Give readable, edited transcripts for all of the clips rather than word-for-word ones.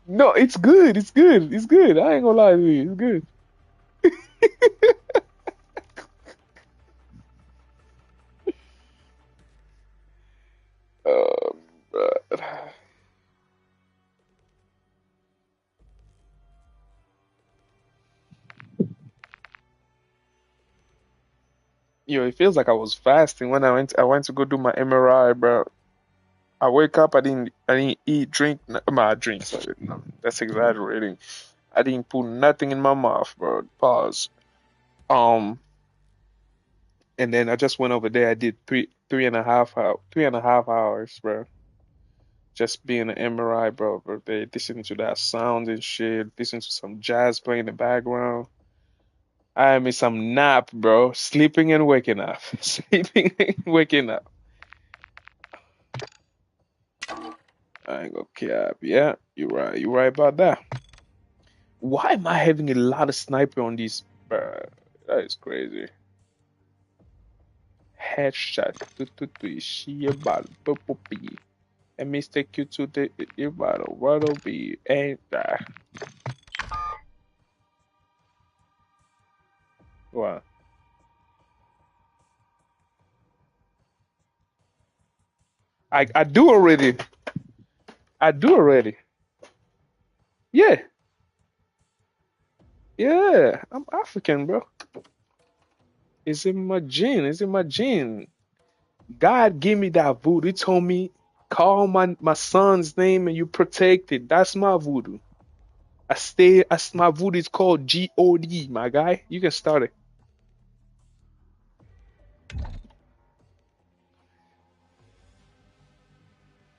No, it's good. It's good. It's good. I ain't gonna lie to you. It's good. Bruh. Yo, it feels like I was fasting when I went to go do my MRI, bro. I wake up, I didn't eat, drink, my drink, sorry, no, that's exaggerating. I didn't put nothing in my mouth, bro. Pause. Um, and then I just went over there. I did three and a half hours, bro. Just being an MRI, bro. They listening to that sound and shit, listening to some jazz playing in the background. I had me some nap, bro. Sleeping and waking up. Sleeping and waking up. I ain't gonna cap. Yeah, you're right. You're right about that. Why am I having a lot of sniper on these? Bruh, that is crazy. Headshot. She about purple B. Let me take you to the about what'll be and what? I do already. I do already. Yeah, yeah. I'm African, bro. It's in my gene. It's in my gene. God gave me that voodoo. He told me, call my son's name and you protect it. That's my voodoo. My voodoo is called God, my guy. You can start it.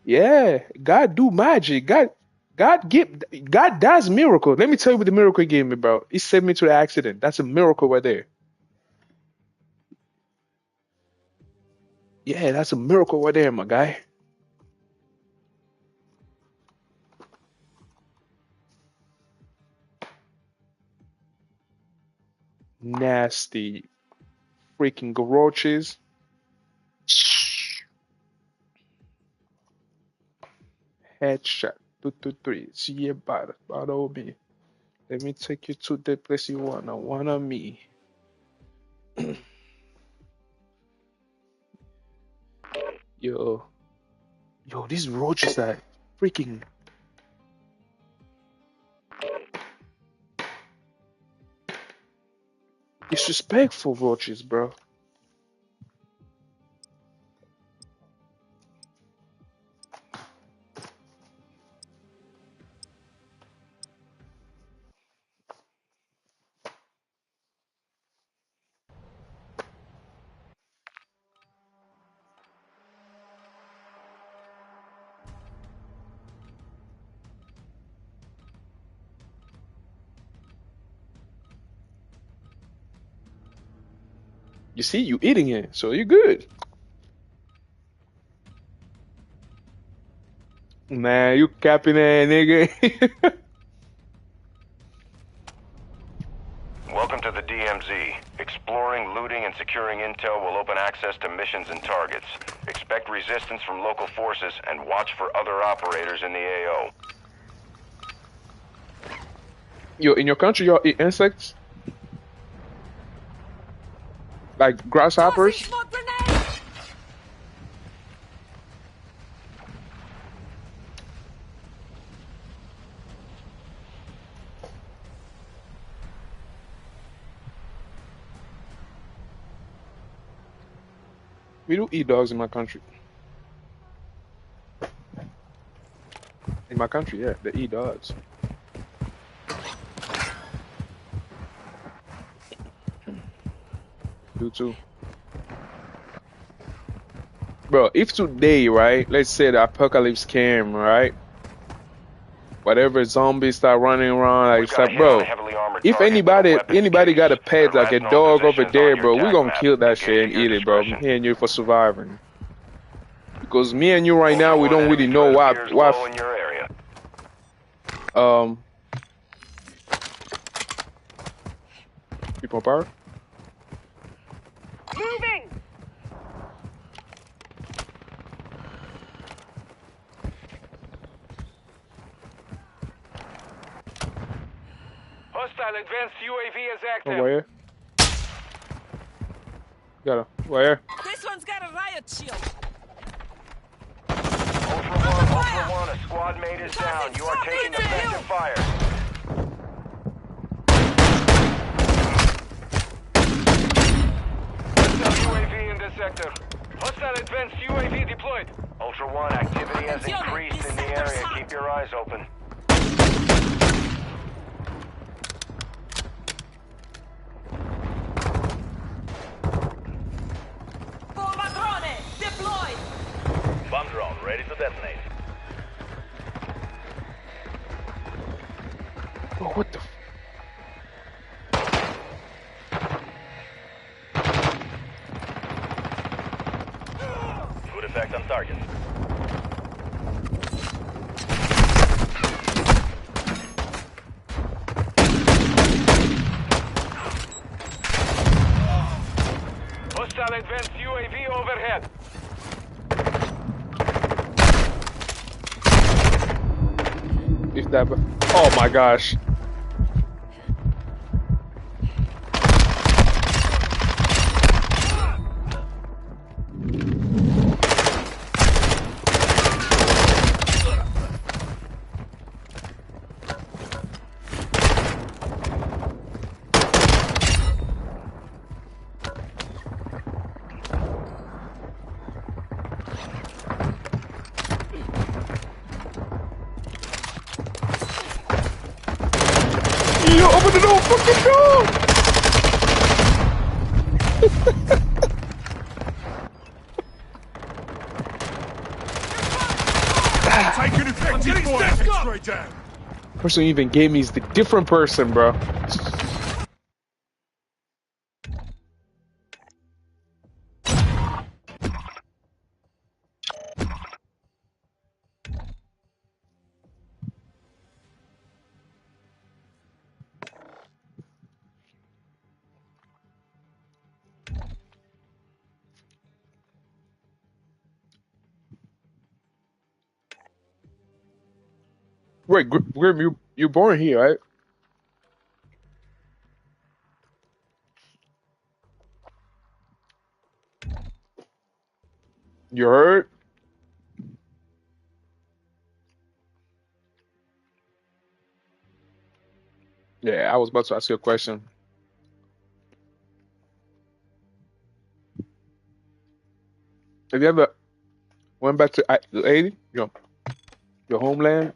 Yeah, God do magic. God does miracle. Let me tell you what the miracle he gave me, bro. He saved me to the accident. That's a miracle right there. Yeah, that's a miracle right there, my guy. Nasty freaking roaches. Headshot. Two, two, three. See you about me. Let me take you to the place you wanna me. Yo, yo, these roaches are freaking disrespectful roaches, bro. You see, you eating it, so you're good. Nah, you capping that nigga. Welcome to the DMZ. Exploring, looting, and securing intel will open access to missions and targets. Expect resistance from local forces and watch for other operators in the AO. Yo, in your country, y'all eat insects like Tossing grasshoppers. smoke grenade! We do eat dogs in my country. In my country, yeah, they eat dogs. Do too. Bro, if today, right, let's say the apocalypse came, right? Whatever zombies start running around, like We've got a stuff, hit on a bro. heavily armored If target with a weapons anybody got case. a Their pet like last a known dog over position is on there, your bro, we attack gonna map. kill that shit Engage and at your eat it, bro. discretion. Me and you for surviving. Because me and you right now, Ultra we One, don't enemy really know threat appears low in your area. um people power. Moving! Hostile advanced UAV is active. Over here. Got him. Over here. This one's got a riot shield. Ultra One, a squad mate is down. You are taking effective fire. Hostile UAV in this sector. Hostile advanced UAV deployed. Ultra One, activity has increased in the area. Keep your eyes open. Bomb drone ready to detonate. Oh, what the? Good effect on target. Hostile advanced UAV overhead. If that. Oh my gosh. Yo, open the door! Fucking door! Taking effective fire. Straight down. Person who even gave me is the different person, bro. Wait, Grim, you born here, right? You heard? Yeah, I was about to ask you a question. Have you ever went back to Haiti, your homeland?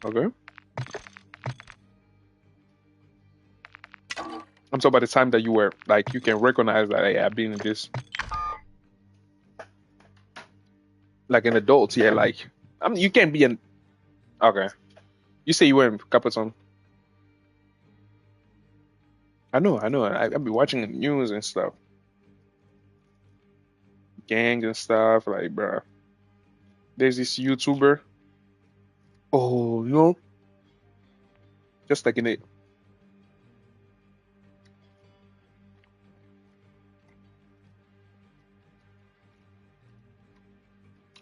Okay. I'm talking about the time that you were like you can recognize that hey, I've been in this like an adult. Yeah, like you can't be an okay. You say you were in Capitan. I know. I've been watching the news and stuff, gangs and stuff. Like, bro, there's this YouTuber. Oh, just like in it.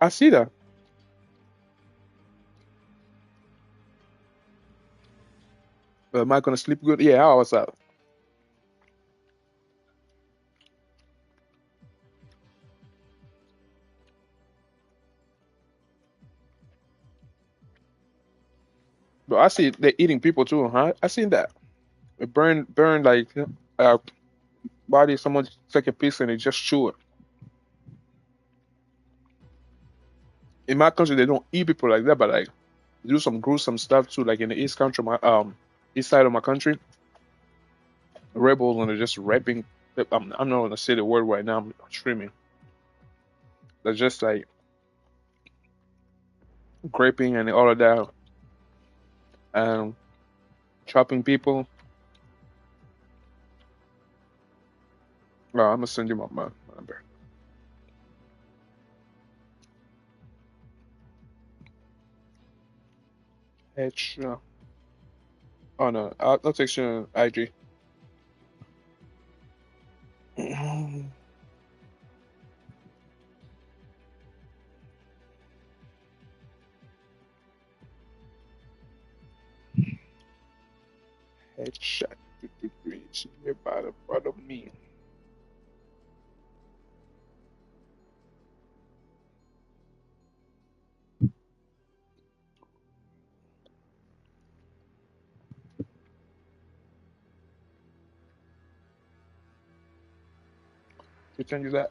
I see that. But am I gonna sleep good? Yeah, I was out. But I see they're eating people too, huh? I seen that. It burn like body. Someone take a piece and they just chew it. In my country, they don't eat people like that, but like do some gruesome stuff too. Like in the east country, my east side of my country, rebels and they're just raping. I'm not gonna say the word right now. I'm streaming. They're just like raping and all of that, and chopping people. I'm gonna send you my number. H. Oh no, I'll text you on IG. Shot 53. She about a brother me. Which one is that?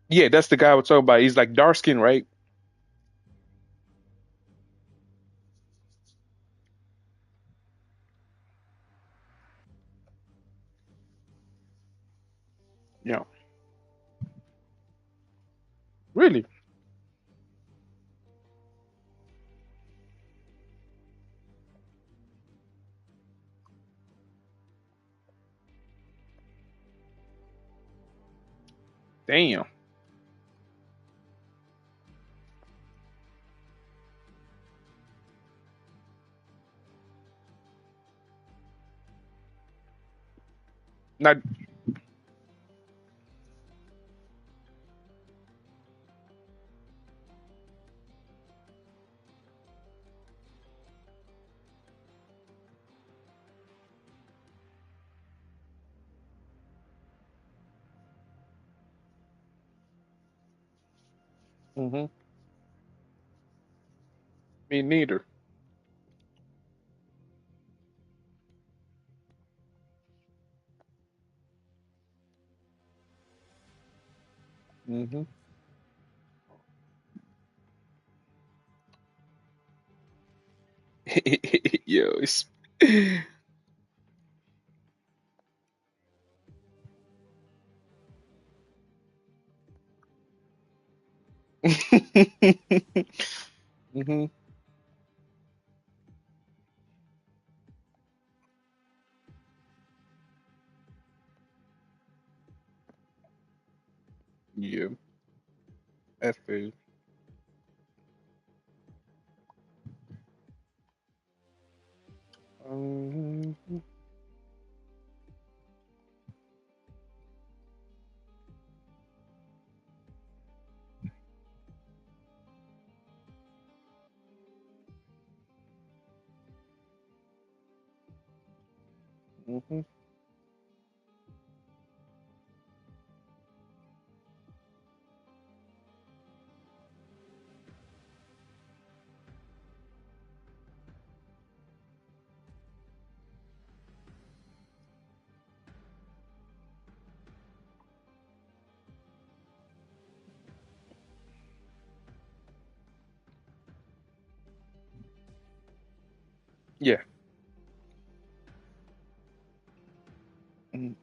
Yeah, that's the guy we're talking about. He's like dark skin, right? Yeah. Really? Damn. Not. Hmm. Me neither. Hmm. Yo, it's. Hmm. Yeah, I feel. Hmm. Hmm. Yeah. Mm.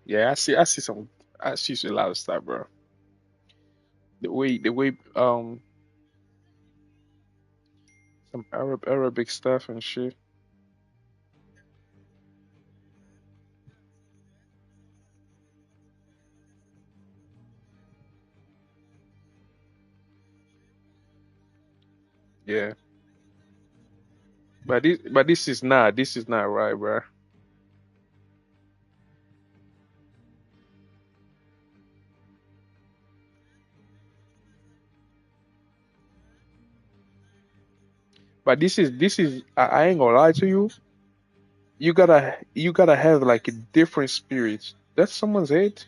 Yeah, I see some. I see a lot of stuff, bro. The way, some Arabic stuff and shit. Yeah, but this is not right, bro. But this is I ain't gonna lie to you. You gotta have like a different spirit. That's someone's head.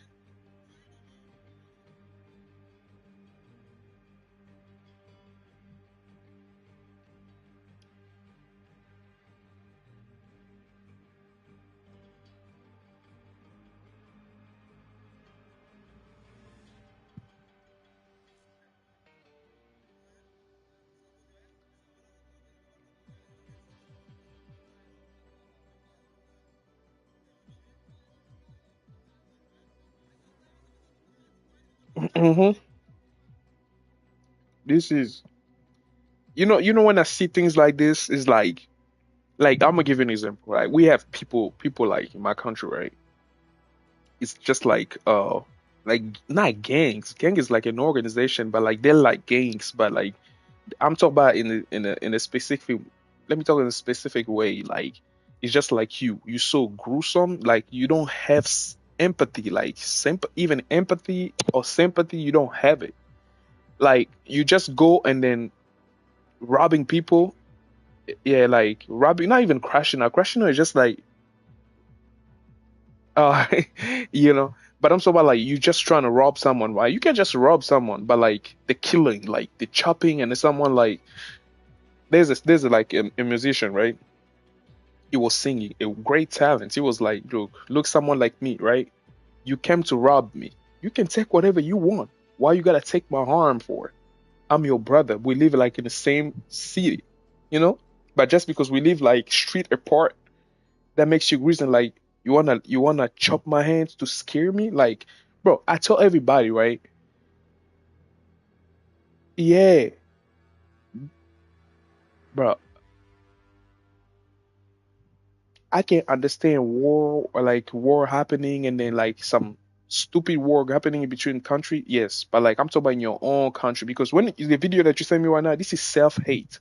Hmm. This is you know when I see things like this, it's like Like I'm gonna give you an example. Right, we have people like in my country, right? It's just like not gangs. Gang is like an organization, but like they're like gangs, but like I'm talking about in a specific. Let me talk in a specific way. Like it's just like you so gruesome. Like you don't have empathy. Like even empathy or sympathy, you don't have it. Like you just go and then robbing people. Yeah, like robbing, not even crashing out. Crashing out is just like uh you know. But I'm talking about like you just trying to rob someone, right? You can just rob someone, but like the killing, like the chopping, and someone like there's like a musician, right? He was singing, a great talent. He was like, look, someone like me, right? You came to rob me. You can take whatever you want. Why you gotta take my harm for? I'm your brother. We live like in the same city, you know? But just because we live like street apart, that makes you reason like you wanna chop my hands to scare me? Like, bro, I tell everybody, right? Yeah, bro, I can understand war or like war happening and then like some stupid war happening in between country. Yes, but like I'm talking about in your own country because when the video that you sent me right now, this is self-hate.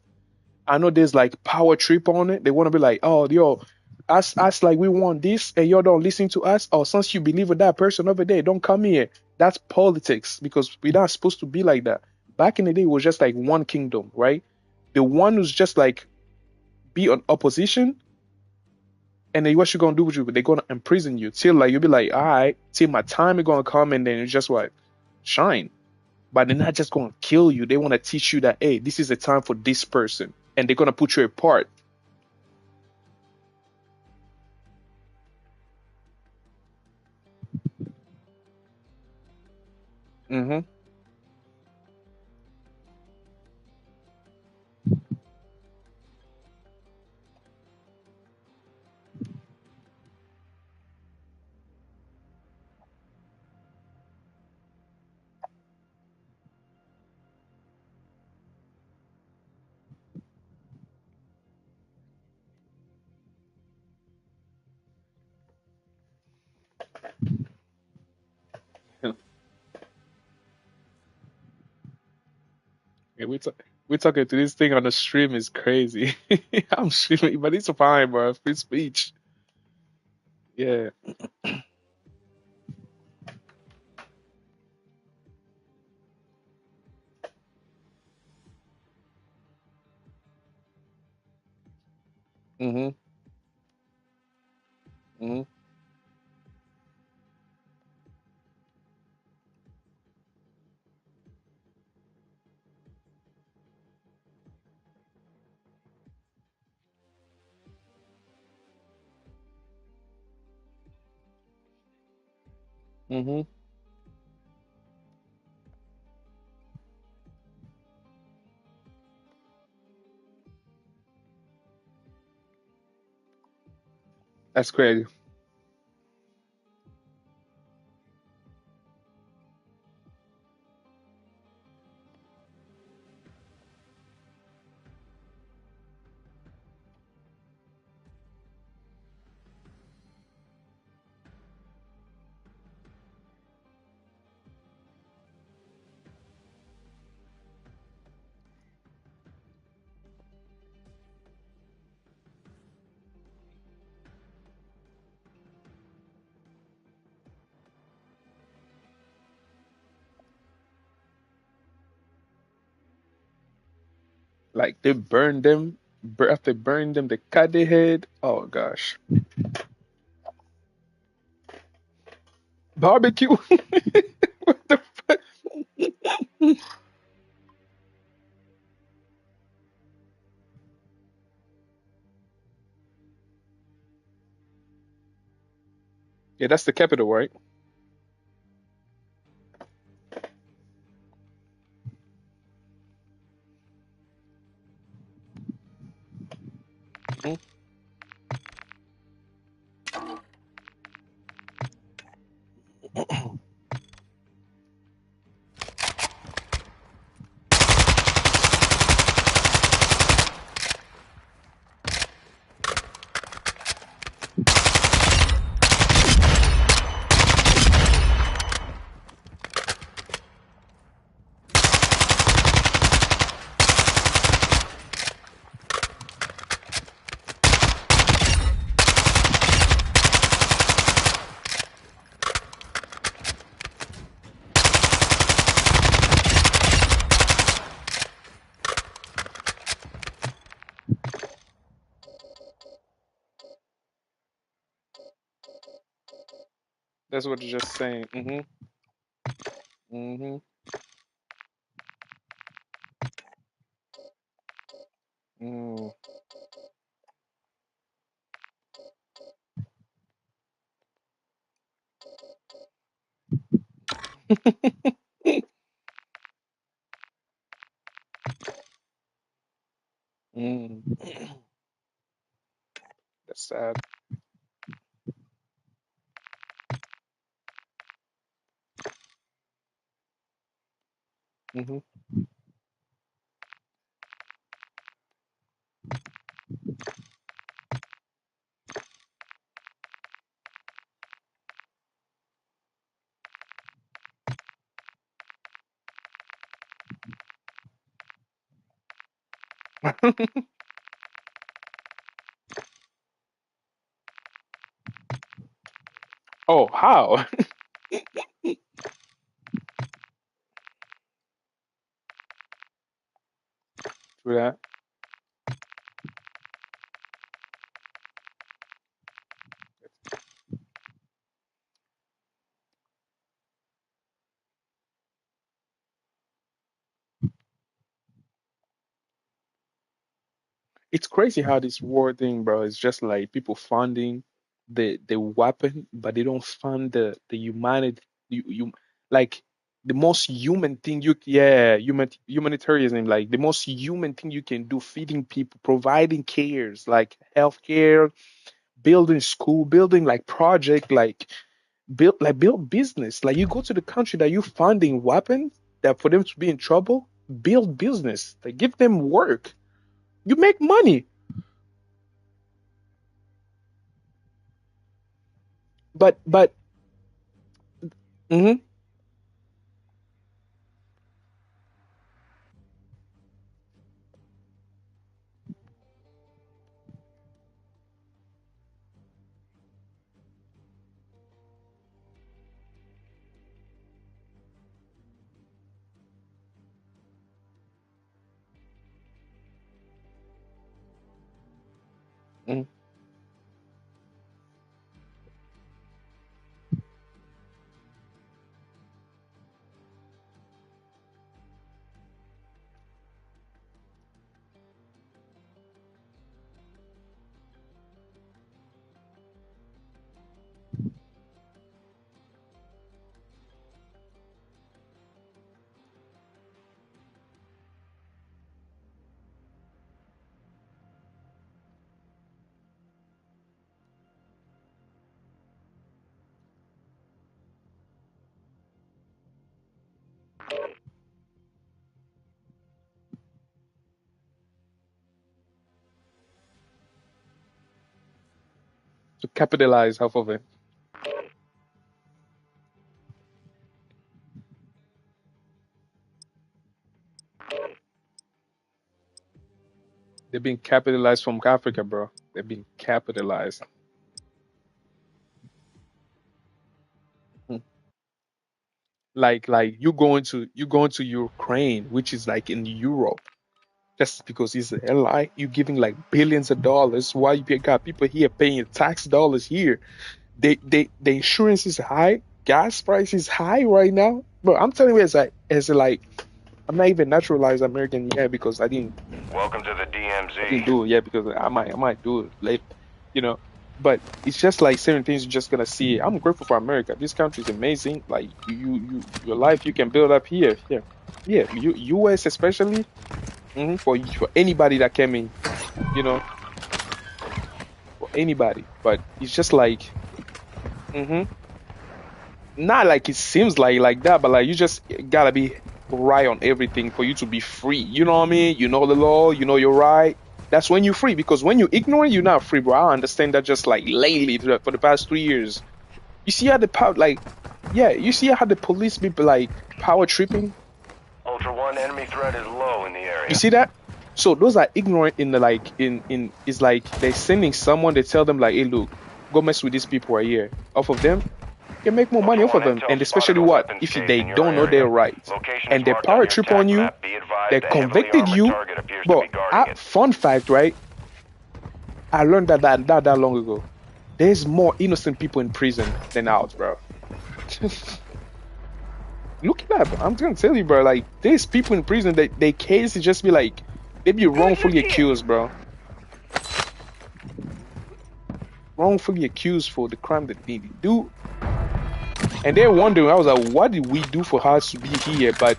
I know there's like power trip on it. They want to be like, oh, yo, us like we want this and y'all don't listen to us. Or since you believe in that person over there, don't come here. That's politics because we're not supposed to be like that. Back in the day, it was just like one kingdom, right? The one who's just like be on opposition and then what you gonna do with you? They're gonna imprison you till like you'll be like, all right, till my time is gonna come, and then it's just what shine. But they're not just gonna kill you. They want to teach you that hey, this is the time for this person, and they're gonna put you apart. Mm-hmm. Yeah, we talking to this thing on the stream is crazy. I'm streaming, but it's fine, bro. Free speech. Yeah. Mm-hmm. Mm-hmm. Mm-hmm. That's crazy. Like they burned them. After burn them, they cut their head. Oh gosh. Barbecue. What the fuck? Yeah, that's the capital, right? Mhm. That's what you're just saying. Mm-hmm. Mm. Mm. That's sad. Hmm. Oh, how? Through that. It's crazy how this war thing, bro, is just like people funding the weapon, but they don't fund the humanity. You like the most human thing humanitarianism, like the most human thing you can do, feeding people, providing cares, like healthcare, building school, building like project, like build business. Like you go to the country that you funding weapons that for them to be in trouble, build business, like give them work. You make money. But hmm to capitalize off of it. They're being capitalized from Africa, bro. They're being capitalized. Mhm. Like you going to Ukraine, which is like in Europe, just because it's an ally, you giving like billions of dollars. Why you got people here paying tax dollars here? The insurance is high, gas price is high right now, bro. I'm telling you, as like I'm not even naturalized American yet because Welcome to the I didn't DMZ. do it yet because I might do it later, you know. But it's just like certain things you're just gonna see. I'm grateful for America. This country is amazing. Like your life you can build up here. Yeah, yeah. U.S. especially for anybody that came in, you know, for anybody. But it's just like hmm not like it seems like that, but like you just gotta be right on everything for you to be free. You know what I mean? You know the law, you know your right. That's when you're free. Because when you ignore it, you're not free, bro. I understand that just like lately for the past 3 years. You see how the power like yeah, you see how the police be like power tripping? Ultra One, enemy threat is low in the You area. see that? So those are ignorant in the like in it's like they're sending someone, they tell them like, hey look, go mess with these people right here. Off of them, you can make more money Ultra off One, of them. intel And spotted especially a what? weapons If case they in your don't know their area. rights Location is and they marked on power your trip on attack you, map. Be advised they a heavily convicted armored you. target appears to be But guarding it. fun fact, right? I learned that long ago. There's more innocent people in prison than out, bro. Look at that, bro. I'm gonna tell you, bro. Like, there's people in prison that they case it just be like, they be wrongfully accused, bro. Wrongfully accused for the crime that they do. And they're wondering, I was like, what did we do for us to be here? But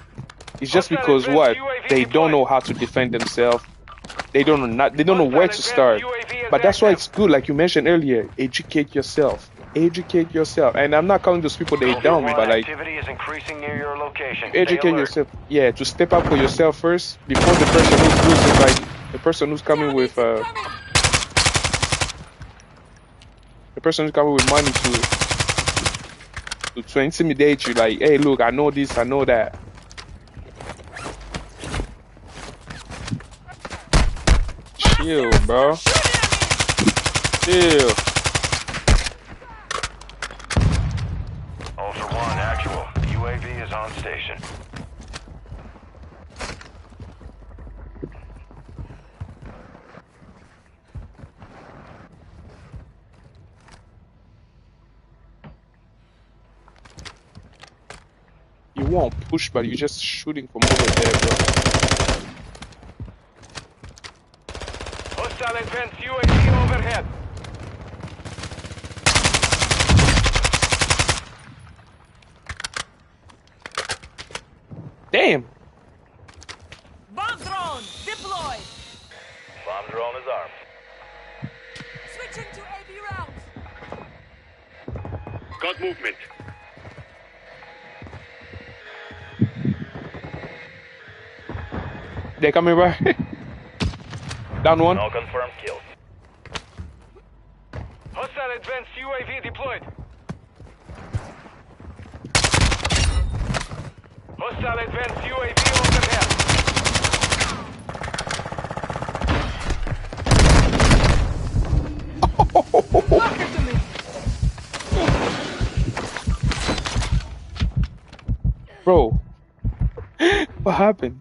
it's just because what? They don't know how to defend themselves. They don't know where to start. But that's why it's good, like you mentioned earlier, educate yourself. Educate yourself. And I'm not calling those people they dumb, but like activity is increasing near your location. educate yourself. Yeah, to step up for yourself first before the person who's like the person who's coming with the person who's coming with money to intimidate you. Like, hey, look, I know this, I know that. Chill, bro. Chill. Ultra One, actual. UAV is on station. You won't push, but you're just shooting from over there, bro. Hostile advanced UAV overhead. Damn. Bomb drone deployed. Bomb drone is armed. Switching to AB rounds. Got movement. They're coming back. Down one. No confirmed kills. Hostile advanced UAV deployed. Hostile advanced UAV overhead. Lock it to me. Bro. What happened?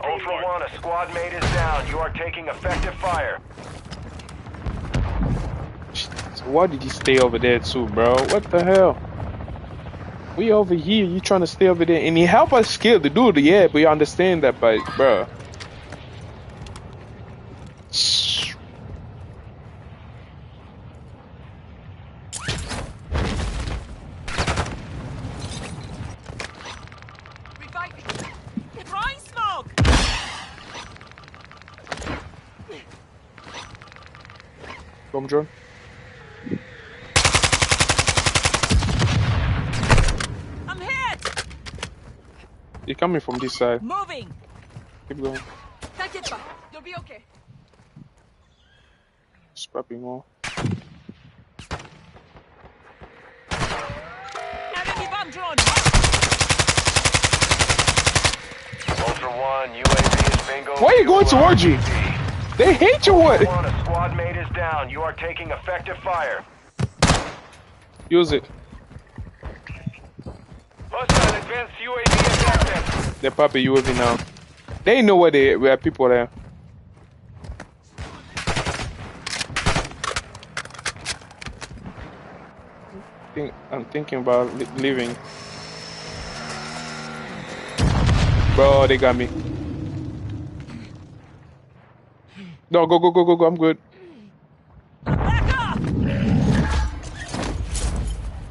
Ultra One, a squad mate is down. You are taking effective fire. So why did you stay over there too, bro? What the hell? We over here, you trying to stay over there, and he help us kill the dude, yeah, we understand that, but bro. Throwing smoke. Bomb drone. I'm hit. You're coming from this side. Moving. Keep going. T'inquiète pas. You'll be okay. Just popping more. Enemy bomb drone. Ultra One, UAV is bingo. Why are you going towards you? They hate you, what? Ultra One, a squad mate is down. You are taking effective fire. Use it. Hostile advanced UAV is active. They're popping UAV now. They know where people are. I'm thinking about leaving. Bro, they got me. No, go. I'm good. Back up.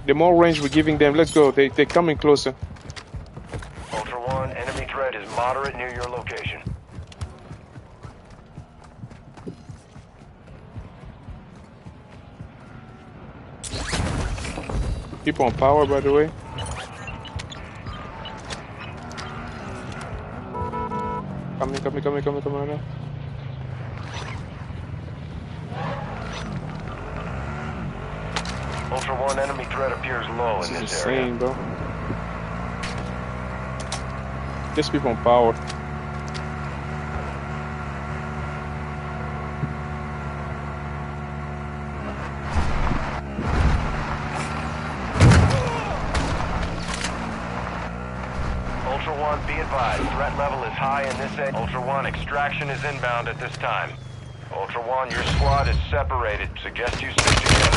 The more range we're giving them, let's go. They're coming closer. Ultra One, enemy threat is moderate near your location. People on power, by the way. Coming right now. Ultra One, enemy threat appears low This in is this area. insane, bro. There's people on power. Ultra One, be advised. Threat level is high in this area. Ultra One, extraction is inbound at this time. Ultra One, your squad is separated. Suggest you stick together.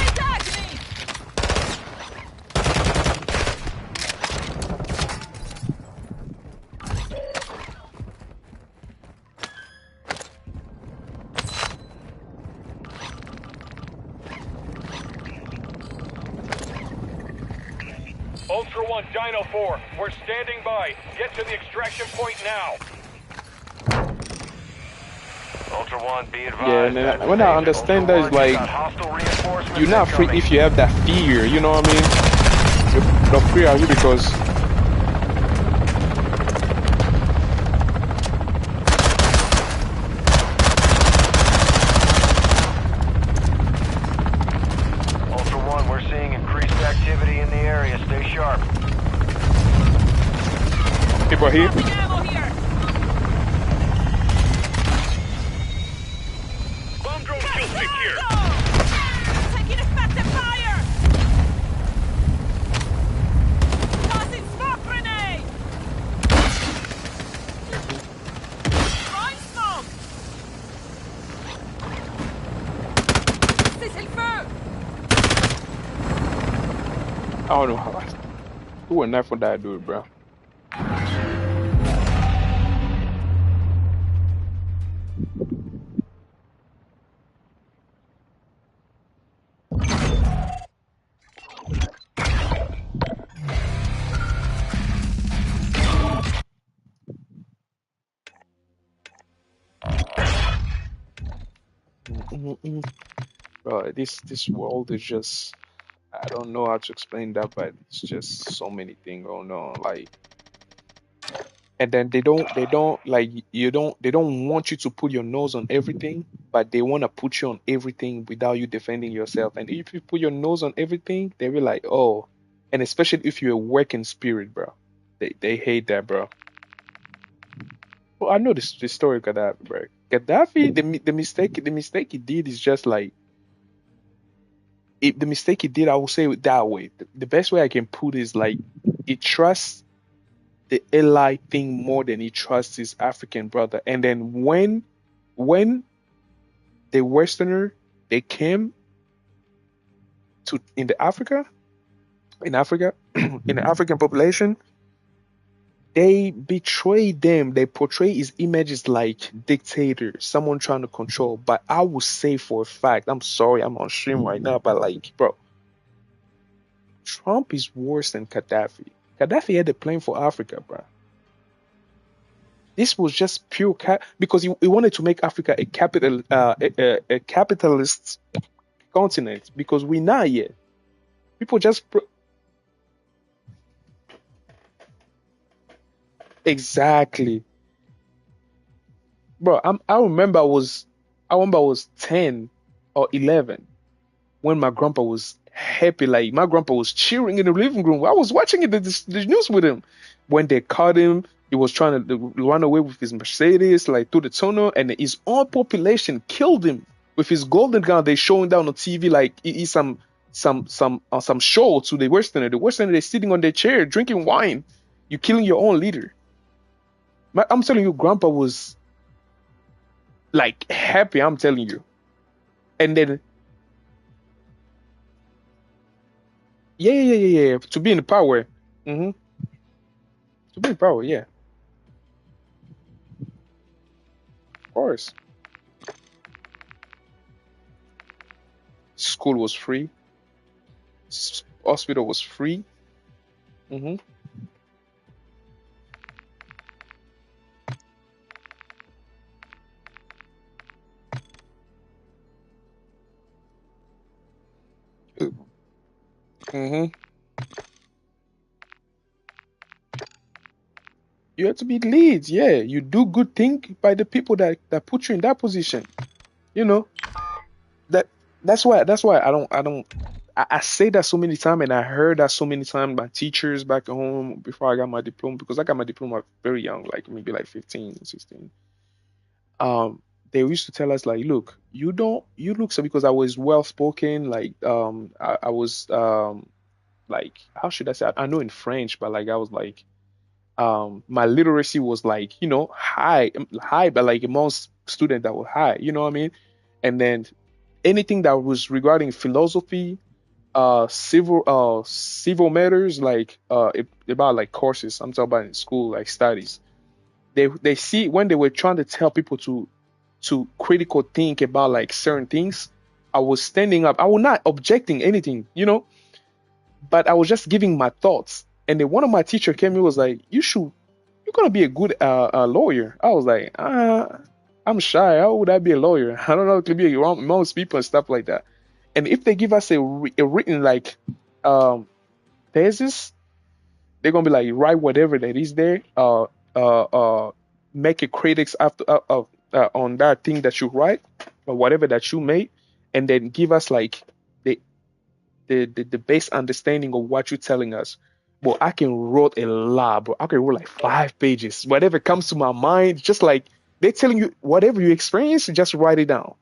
Attack me! Ultra One, Dino 4, we're standing by. Get to the extraction point now. Ultra One, be advised. Yeah, and when I understand that, it's like you're not free if you have that fear. You know what I mean? The fear of you because Ultra One, we're seeing increased activity in the area. Stay sharp. people are here. Nothing ammo here! Bomb drone kill secure. Taking effective fire! Tossing smoke grenade! Throwing smoke! Cessez le feu! I don't know how. Who would not for that dude, bro? Mm-mm-mm. Bro, this world is just I don't know how to explain that, but it's just so many things going on. Like, and then they don't like you don't they don't want you to put your nose on everything, but they want to put you on everything without you defending yourself. And if you put your nose on everything, they be like, oh, and especially if you're a working spirit, bro. They hate that, bro. Well, I know this story of Gaddafi, bro. Gaddafi, the mistake he did is just like the mistake he did. I will say it that way. The best way I can put is like he trusts the ally thing more than he trusts his African brother. And then when the Westerner they came to in Africa in the African population, they betrayed them. They portray his image as like dictator, someone trying to control. But I will say for a fact, I'm sorry, I'm on stream right now, but like, bro, Trump is worse than Gaddafi. Gaddafi had a plan for Africa, bro. This was just pure because he wanted to make Africa a capitalist continent because we're not yet. People just exactly, bro. I remember I was 10 or 11 when my grandpa was happy. Like my grandpa was cheering in the living room. I was watching the news with him when they caught him. He was trying to run away with his Mercedes, like through the tunnel, and his own population killed him with his golden gun. They showing down on TV like he's some show to the Westerner. The Westerner they're sitting on their chair drinking wine. You're killing your own leader. I'm telling you, Grandpa was like happy. I'm telling you, and then yeah. To be in the power, hmm to be in power, yeah, of course. School was free. Hospital was free. hmm hmm You have to be leads. Yeah, you do good thing by the people that put you in that position. You know that that's why I say that so many times and I heard that so many times by teachers back at home before I got my diploma because I got my diploma very young, like maybe like 15, 16. They used to tell us like, look, you look so because I was well spoken, like I was like how should I say? I know in French, but like I was like my literacy was like high, but like amongst students that were high, you know what I mean? And then anything that was regarding philosophy, civil matters, like about like courses. I'm talking about in school, like studies. They see when they were trying to tell people to critical think about like certain things. I was standing up. I was not objecting anything, but I was just giving my thoughts. And then one of my teacher came and was like, you're gonna be a good lawyer. I was like, I'm shy. How would I be a lawyer? I don't know. It could be around most people and stuff like that. And if they give us a written like um thesis, they're gonna be like write whatever that is there. Make a critics after on that thing that you write or whatever that you made, and then give us like the the base understanding of what you're telling us. But I can write a lot, bro. I can write like 5 pages, whatever comes to my mind. Just like they're telling you whatever you experience, just write it down.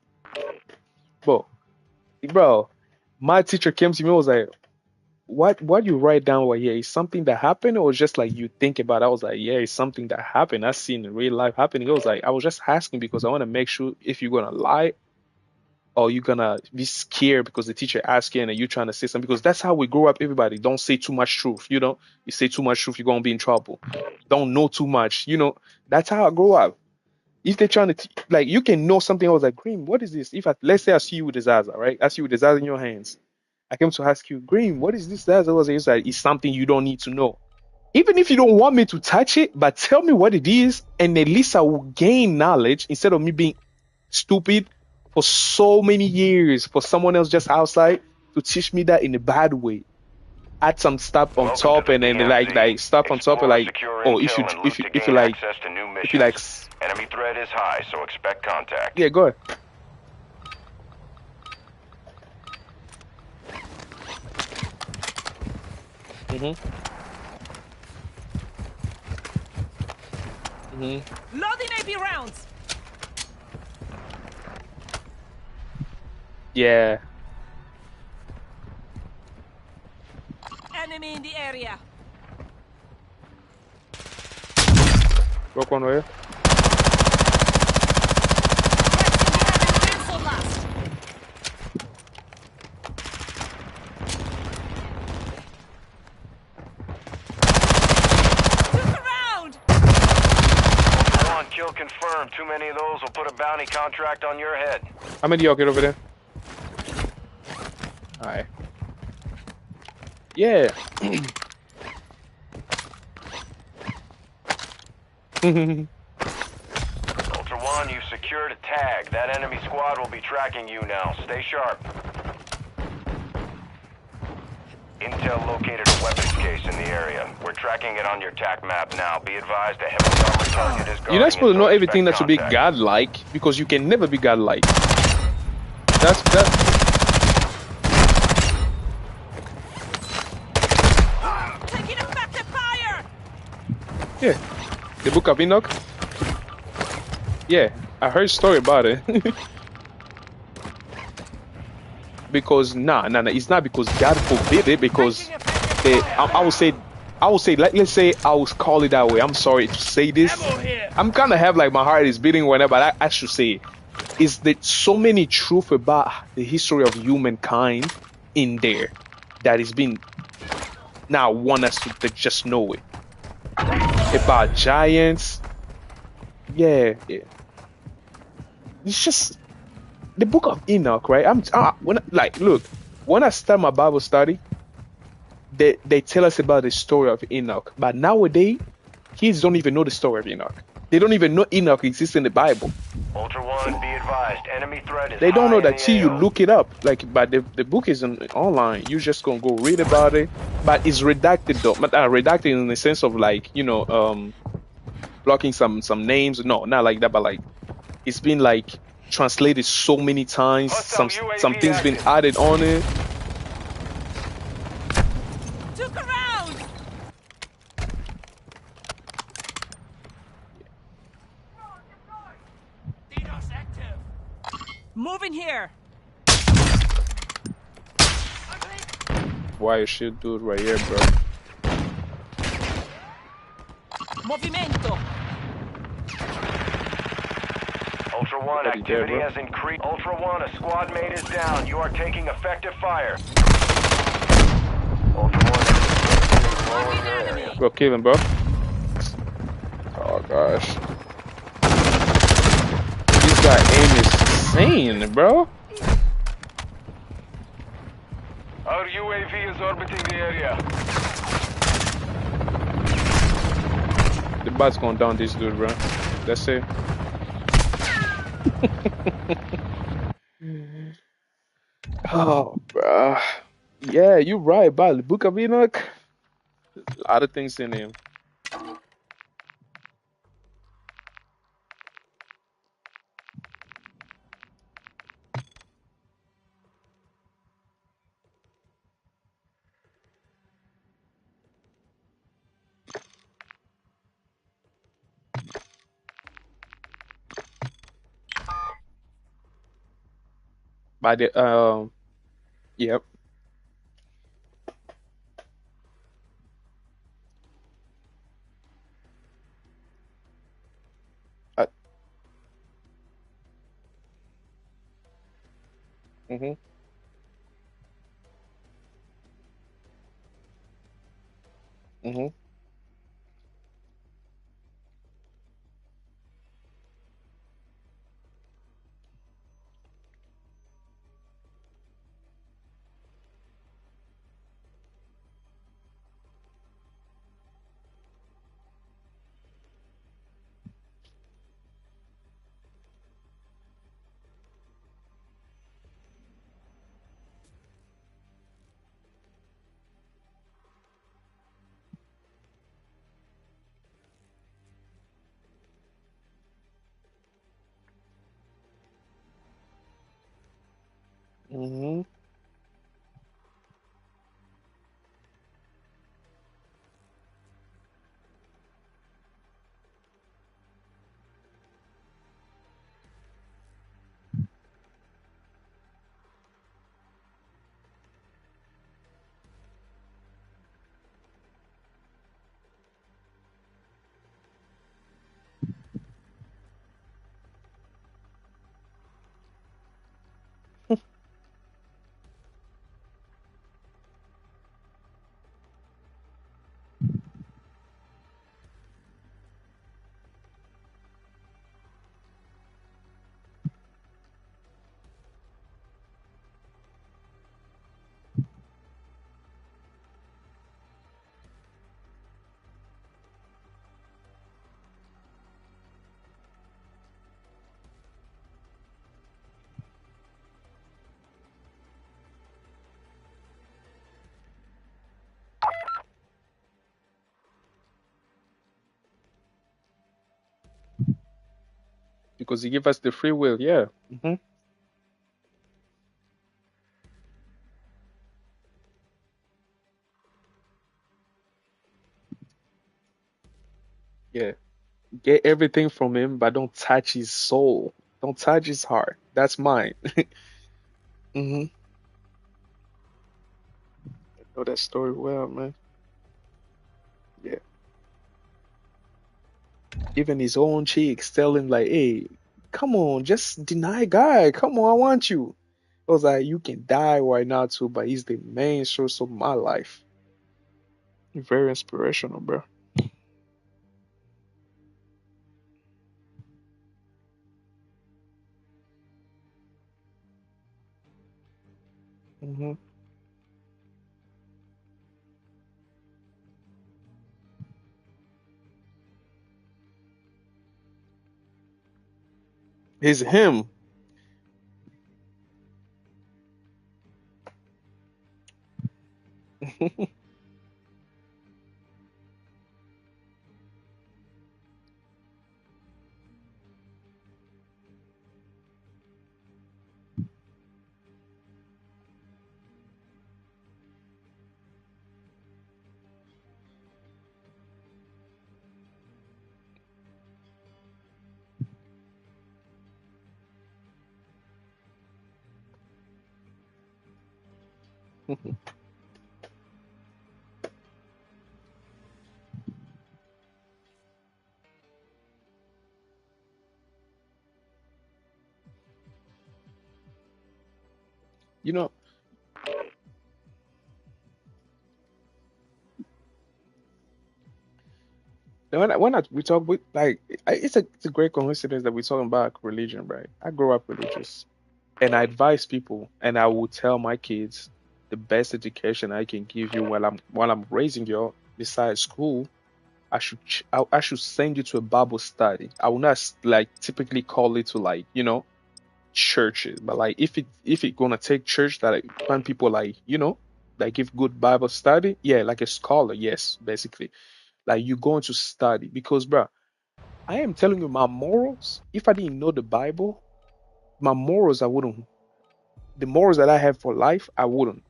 But bro, my teacher came to me and was like, what you write down right here is something that happened or just like you think about it? I was like, yeah, it's something that happened. I seen in real life happening. It was like I was just asking because I want to make sure if you're gonna lie or you're gonna be scared because the teacher asking and you trying to say something, because that's how we grow up. Everybody don't say too much truth, you say too much truth, you're gonna be in trouble. Don't know too much, that's how I grow up. If they're trying to like you can know something. I was like, Green, what is this? If let's say I see you with the Zaza, right? I see you with the Zaza in your hands. I came to ask you, Green, what is this Zaza? Was like, it's something you don't need to know. Even if you don't want me to touch it, but tell me what it is, and at least I will gain knowledge instead of me being stupid for so many years for someone else just outside to teach me that in a bad way. Add some stuff on Welcome to top the and then DMZ. like stuff on top and Explore like, secure oh, intel and loot to if you gain like access to new if you like missions. Enemy threat is high, so expect contact. yeah, go ahead. Mhm. Mhm. Loading AP rounds. Yeah. Enemy in the area. Broke one way. Cancel last. Took a round. One kill confirmed. Too many of those will put a bounty contract on your head. How many of y'all get over there? Alright. Yeah. Ultra One, you secured a tag. That enemy squad will be tracking you now. Stay sharp. Intel located a weapons case in the area. We're tracking it on your TAC map now. Be advised, a heavily armored target is guarding. You're not supposed to know until everything that expect should be contact. godlike because you can never be godlike. That's Taking effective fire. yeah. The Book of Enoch. Yeah, I heard a story about it. Because nah, it's not because God forbid it. Because I would say like, let's say I would call it that way. I'm sorry to say this. I'm kind of have like my heart is beating whenever, but I should say it. Is that so many truth about the history of humankind in there that is been now want us to just know it about giants. Yeah. It's just the Book of Enoch, right? When I start my Bible study, they tell us about the story of Enoch, but nowadays kids don't even know the story of Enoch. They don't even know Enoch exists in the Bible. Ultra One, be advised, enemy threat is They don't high know in that the till you AO. look it up. Like, but the book is online. You just gonna go read about it, but it's redacted though. But redacted in the sense of like blocking some names. No, not like that, but like it's been like translated so many times. Hostile Some UAV things been active. added on it. Took a round. DDoS active. Moving here. wire shield dude right here, bro. Movimento! Ultra One, Already there, activity bro. has increased. Ultra One, a squad mate is down. You are taking effective fire. Ultra One, Marking your area. enemy! Bro, kill him, bro. Oh gosh. This guy aim is insane, bro. Our UAV is orbiting the area. The bot's going down this dude, bro. That's it. Oh, bro. Yeah, you're right about the Book of Enoch. A lot of things in him. By the yep. Mhm. Mhm. Mhm. Because he give us the free will, yeah. Mhm. Yeah. Get everything from him, but don't touch his soul. Don't touch his heart. That's mine. Mhm. I know that story well, man. Yeah. Even his own cheeks tell him like, "Hey, come on, just deny guy. Come on, I want you." I was like, "You can die right now too, but he's the main source of my life." Very inspirational, bro. Hmm. He's him. You know, we talk with like it's a great coincidence that we're talking about religion, right? I grew up religious, and I advise people, and I will tell my kids the best education I can give you while I'm raising you besides school. I should send you to a Bible study. I will not like typically call it to like churches, but like if it gonna take church that like, find people like that give good Bible study, yeah, like a scholar, yes, basically like you're going to study because, bro, I am telling you my morals. If I didn't know the Bible, my morals I wouldn't. The morals that I have for life, I wouldn't.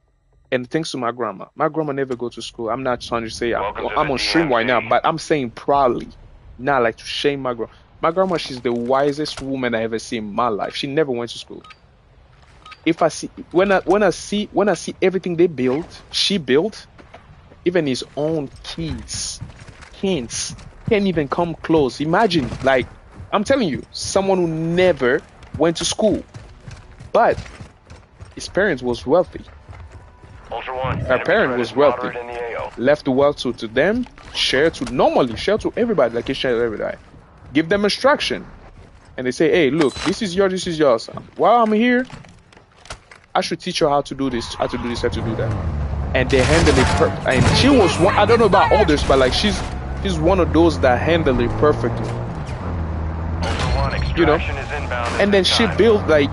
And thanks to my grandma never go to school. I'm not trying to say Welcome to the I'm on stream right now, DMZ. but I'm saying proudly, not like to shame my grandma. My grandma, she's the wisest woman I ever seen in my life. She never went to school. If I see when I see everything they built, she built, even his own kids can't even come close. Imagine, like I'm telling you, someone who never went to school, but his parents was wealthy. Ultra One, Her enemy parent threat is was wealthy, moderate in the AO. left the wealth to them, share to everybody, like he shared to everybody. Give them instruction, and they say, "Hey, look, this is yours, this is yours. While I'm here, I should teach you how to do this, how to do this, how to do that." And they handle it and she was one. I don't know about others, but like she's one of those that handle it perfectly, Ultra One, you know. extraction is inbound at And then this she time. built like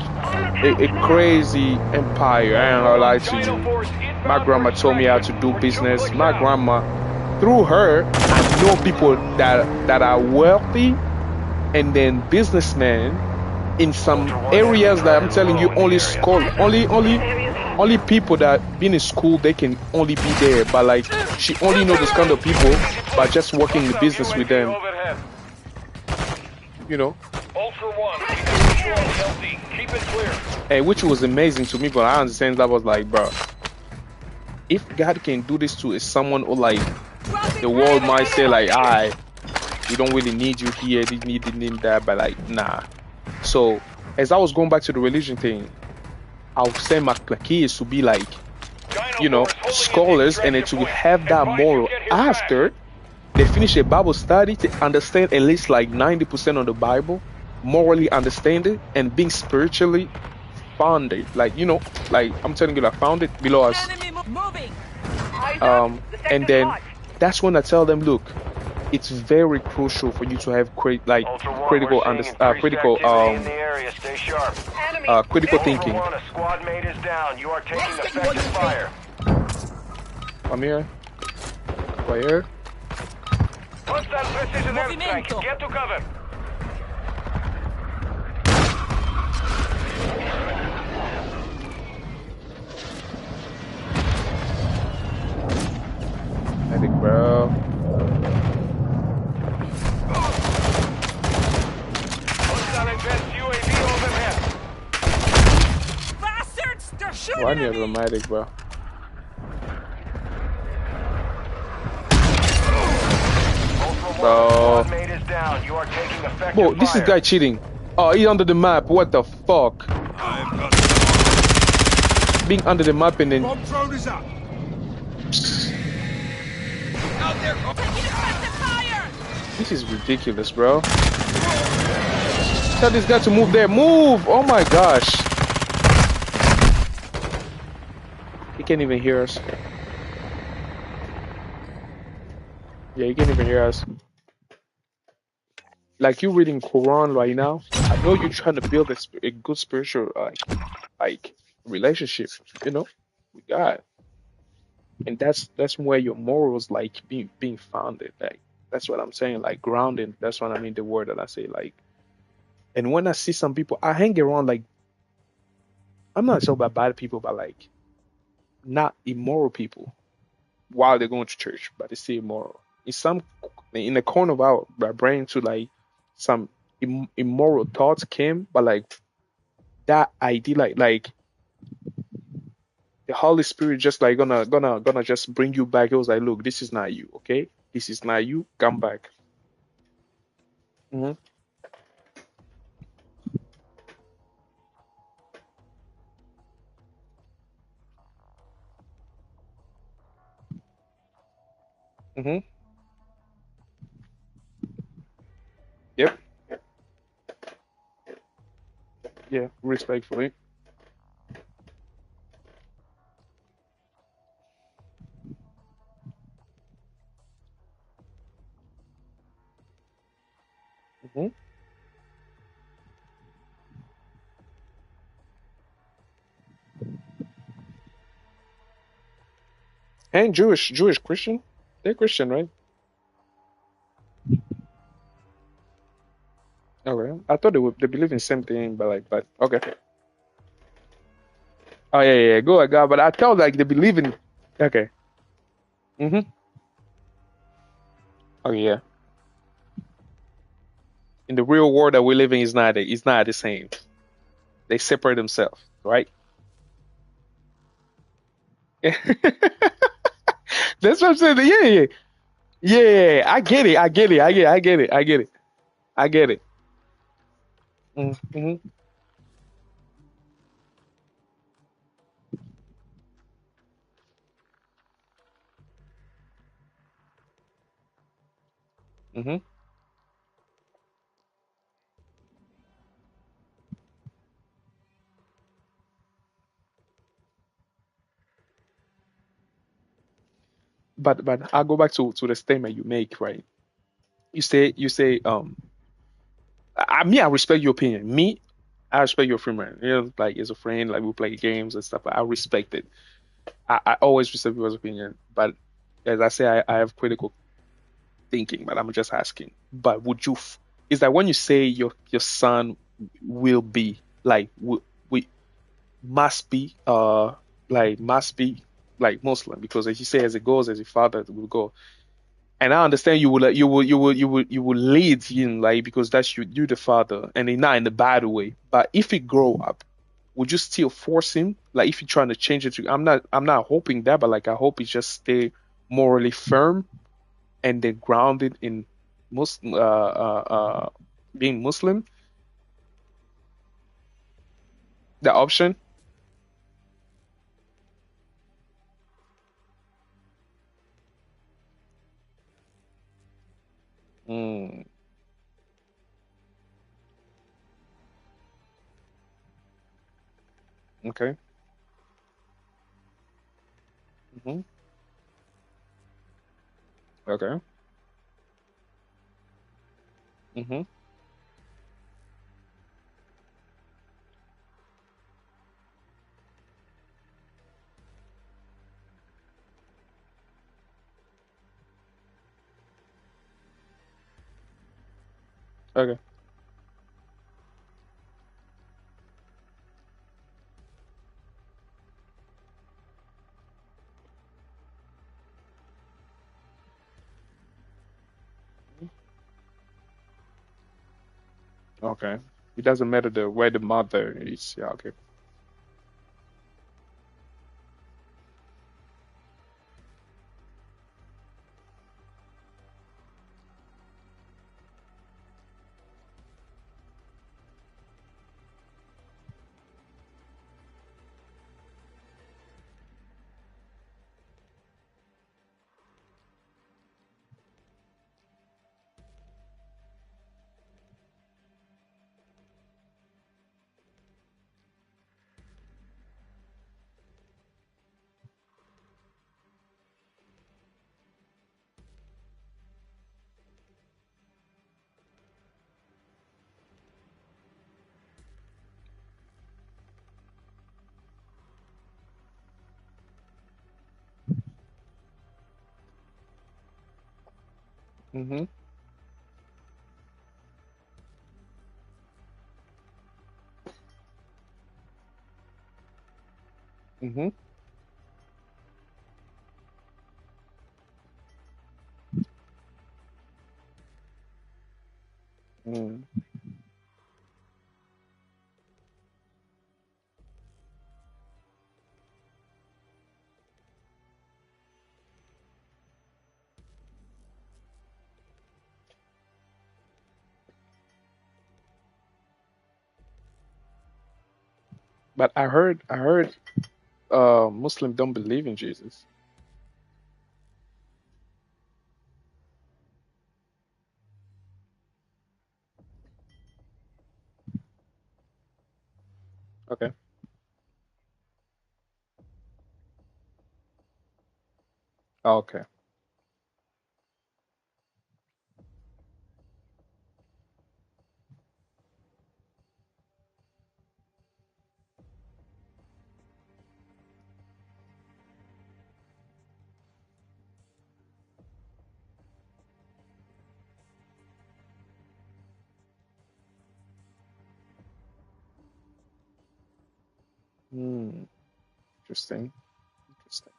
a crazy empire. I ain't gonna lie to Dino you. Force My inbound for grandma told me how to extraction. do We're 2 business. clicks My out. grandma, through her, I know people that are wealthy and then businessmen in some Ultra One, enemy areas that threat I'm is telling low you in the only area. school only people that been in school they can only be there. But like she only know this kind of people by just working in the Hostile business with UAV them, overhead. you know. Ultra One, we have visual on the LZ. Keep it clear. And which was amazing to me, but I understand that was like, bro, if God can do this to someone or like the world might say like, we don't really need you here, they need that, but like, nah. So as I was going back to the religion thing, I'll send my kids to be like, Dino Force holding in the scholars, and then extraction to point. have that Advise you moral get here fast. after they finish a Bible study to understand at least like 90% of the Bible, morally understand it, and being spiritually founded. Like, like I'm telling you, like founded below us. Moving. And then that's when I tell them, look, it's very crucial for you to have Ultra One, we're seeing increased activity in the area. Stay sharp. critical Ultra thinking. One, a squad mate is down. You are taking effective fire. Come here, right here. Hostile precision airstrike. Movimento. Get to cover. Medic, bro. Hostile advanced UAV overhead. Bastards! They're shooting Why at need a me! medic, bro? Ultra One, a Bro, squad mate is down. You are taking effective bro, this is fire. guy cheating. Oh, he under the map. What the fuck? I've got Being under the map and then bomb drone is up. Taking effective fire! this is ridiculous, bro. Tell this guy to move there. Move! Oh my gosh. He can't even hear us. Yeah, he can't even hear us. Like you reading Quran right now. I know you're trying to build a good spiritual like relationship, with God, and that's where your morals like being founded. Like that's what I'm saying. Like grounding. That's what I mean. The word that I say. Like, and when I see some people, I hang around like I'm not talking about bad people, but like not immoral people while they're going to church, but they still immoral. In the corner of our brain to like some immoral thoughts came, but like that idea, like the Holy Spirit just like gonna just bring you back. It was like, look, this is not you, okay? This is not you. Come back. Hmm. Hmm. Yep. Yeah. Respectfully. Hmm. And Jewish Christian. They're Christian, right? Okay. I thought they believe in same thing, but like, but okay. Oh yeah, yeah, yeah. Go, God. But I thought like they believe in. Okay. Mm-hmm. Oh yeah. In the real world that we live in, is not the same. They separate themselves, right? That's what I'm saying. Yeah, yeah, yeah. Yeah, I get it. I get it. I get it. I get it. I get it. Mm-hmm. Mm-hmm. But I'll go back to the statement you make, right? You say I respect your opinion. Me, I respect your opinion. You know, like as a friend, like we play games and stuff. I respect it. I always respect people's opinion. But as I say, I have critical thinking, but I'm just asking. But would you? Is that when you say your son will be like we must be must be like Muslim because as you say as it goes as your father will go. And I understand you will lead him like because that's you the father and not in a bad way. But if he grow up, would you still force him? Like if you're trying to change it to I'm not hoping that, but like I hope he just stay morally firm and then grounded in Muslim being Muslim. The option. Mm, okay. Hmm. Okay. Hmm. Okay. Okay. It doesn't matter the where the mother is. Yeah. Okay. Hmm. Hmm. Mm. But I heard Muslim don't believe in Jesus. Okay. Okay. Hmm. Interesting. Interesting.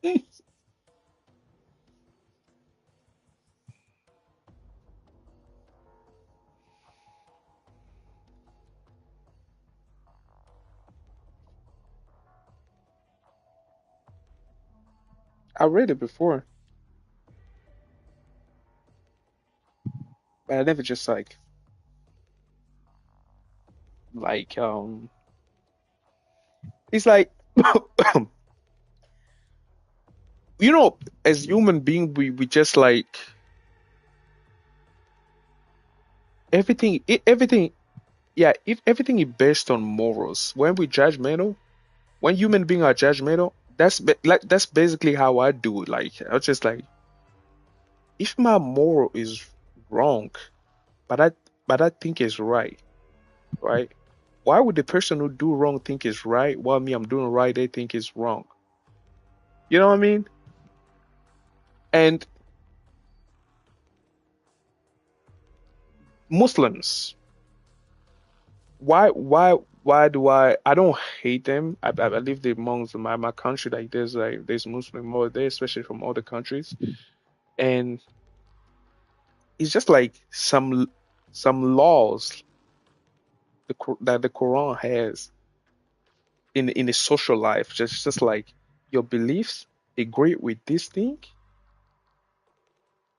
Interesting. I read it before, but I never just like it's like you know, as human being, we just like everything. Yeah, if everything is based on morals. When we judgmental, when human being are judgmental, that's basically how I do it. Like I was just like, if my moral is wrong, but I think it's right, right? Why would the person who do wrong think is right, while me I'm doing right, they think is wrong? You know what I mean? And Muslims, why do I don't hate them. I live amongst my country, like there's Muslim over there, especially from other countries. And it's just like some laws that the Quran has in a social life, just like your beliefs agree with this thing,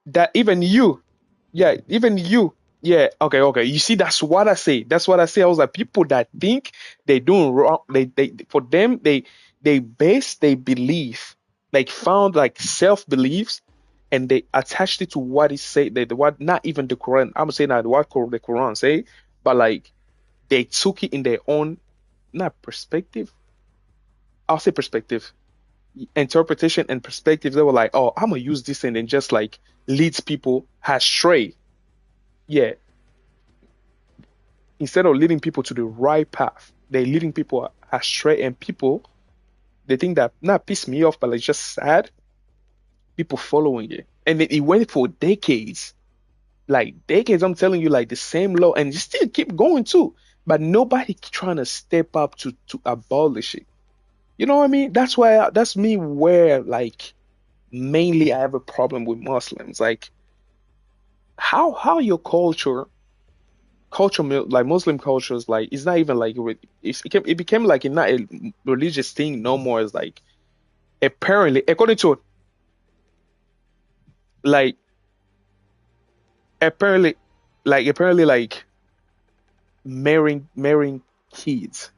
that even you, yeah, even you, yeah, okay. You see, that's what I say. That's what I say. I was like, people that think they doing wrong, they for them they base they belief, like found like self beliefs, and they attached it to what it say. They what not even the Quran. I'm saying that what the Quran say, but like they took it in their own not perspective. I'll say perspective, interpretation and perspective. They were like, oh, I'm gonna use this and then just like leads people astray. Yeah, instead of leading people to the right path, they're leading people astray, and people they think that not piss me off, but like just sad. People following it, and it went for decades, like decades. I'm telling you, like the same law, and you still keep going too. But nobody trying to step up to abolish it. You know what I mean? That's why that's me where like mainly I have a problem with Muslims. Like how your like Muslim cultures, like it's not even like it became like not a religious thing no more. It's like apparently according to like apparently apparently like marrying kids.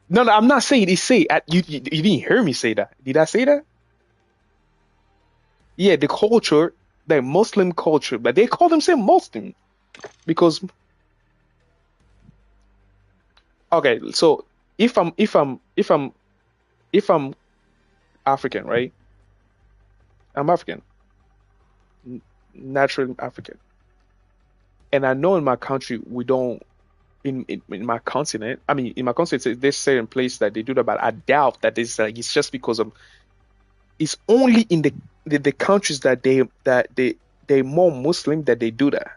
No, I'm not saying it. Say you didn't hear me say that. Did I say that? Yeah, the culture, the Muslim culture, but they call themselves Muslim because okay. So if I'm African, right? I'm African, natural African, and I know in my country we don't. In my continent, I mean, in my continent, there's certain place that they do that, but I doubt that it's like it's just because of it's only in the countries that they more Muslim that they do that.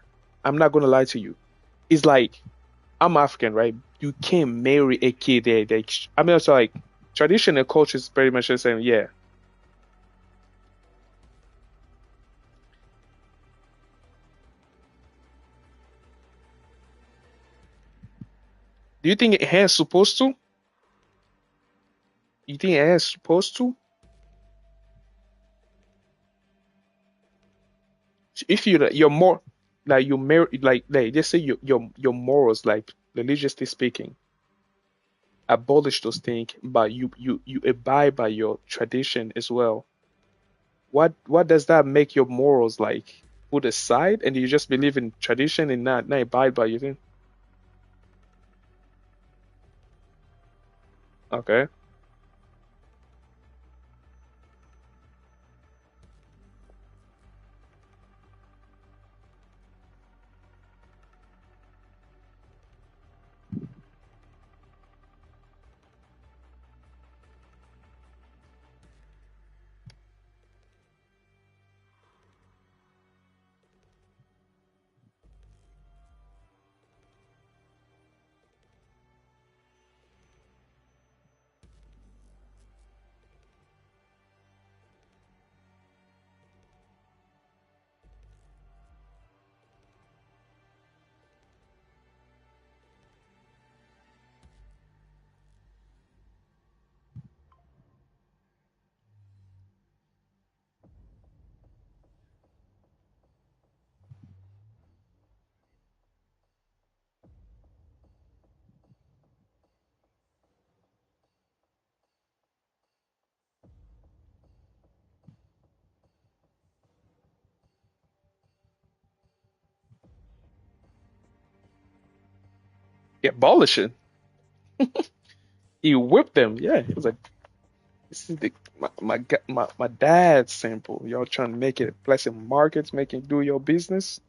I'm not gonna lie to you. It's like I'm African, right? You can't marry a kid there. I mean, also like traditional culture is very much the same. Yeah. Do you think it has supposed to? You think it has supposed to? If you're more like you marry like just say your morals like religiously speaking, abolish those things, but you abide by your tradition as well. What does that make your morals like put aside, and you just believe in tradition and not abide by your thing? Okay. Yeah, abolish it. He whipped them. Yeah, he was like, this is my dad's sample. Y'all trying to make it pleasant markets, make it do your business.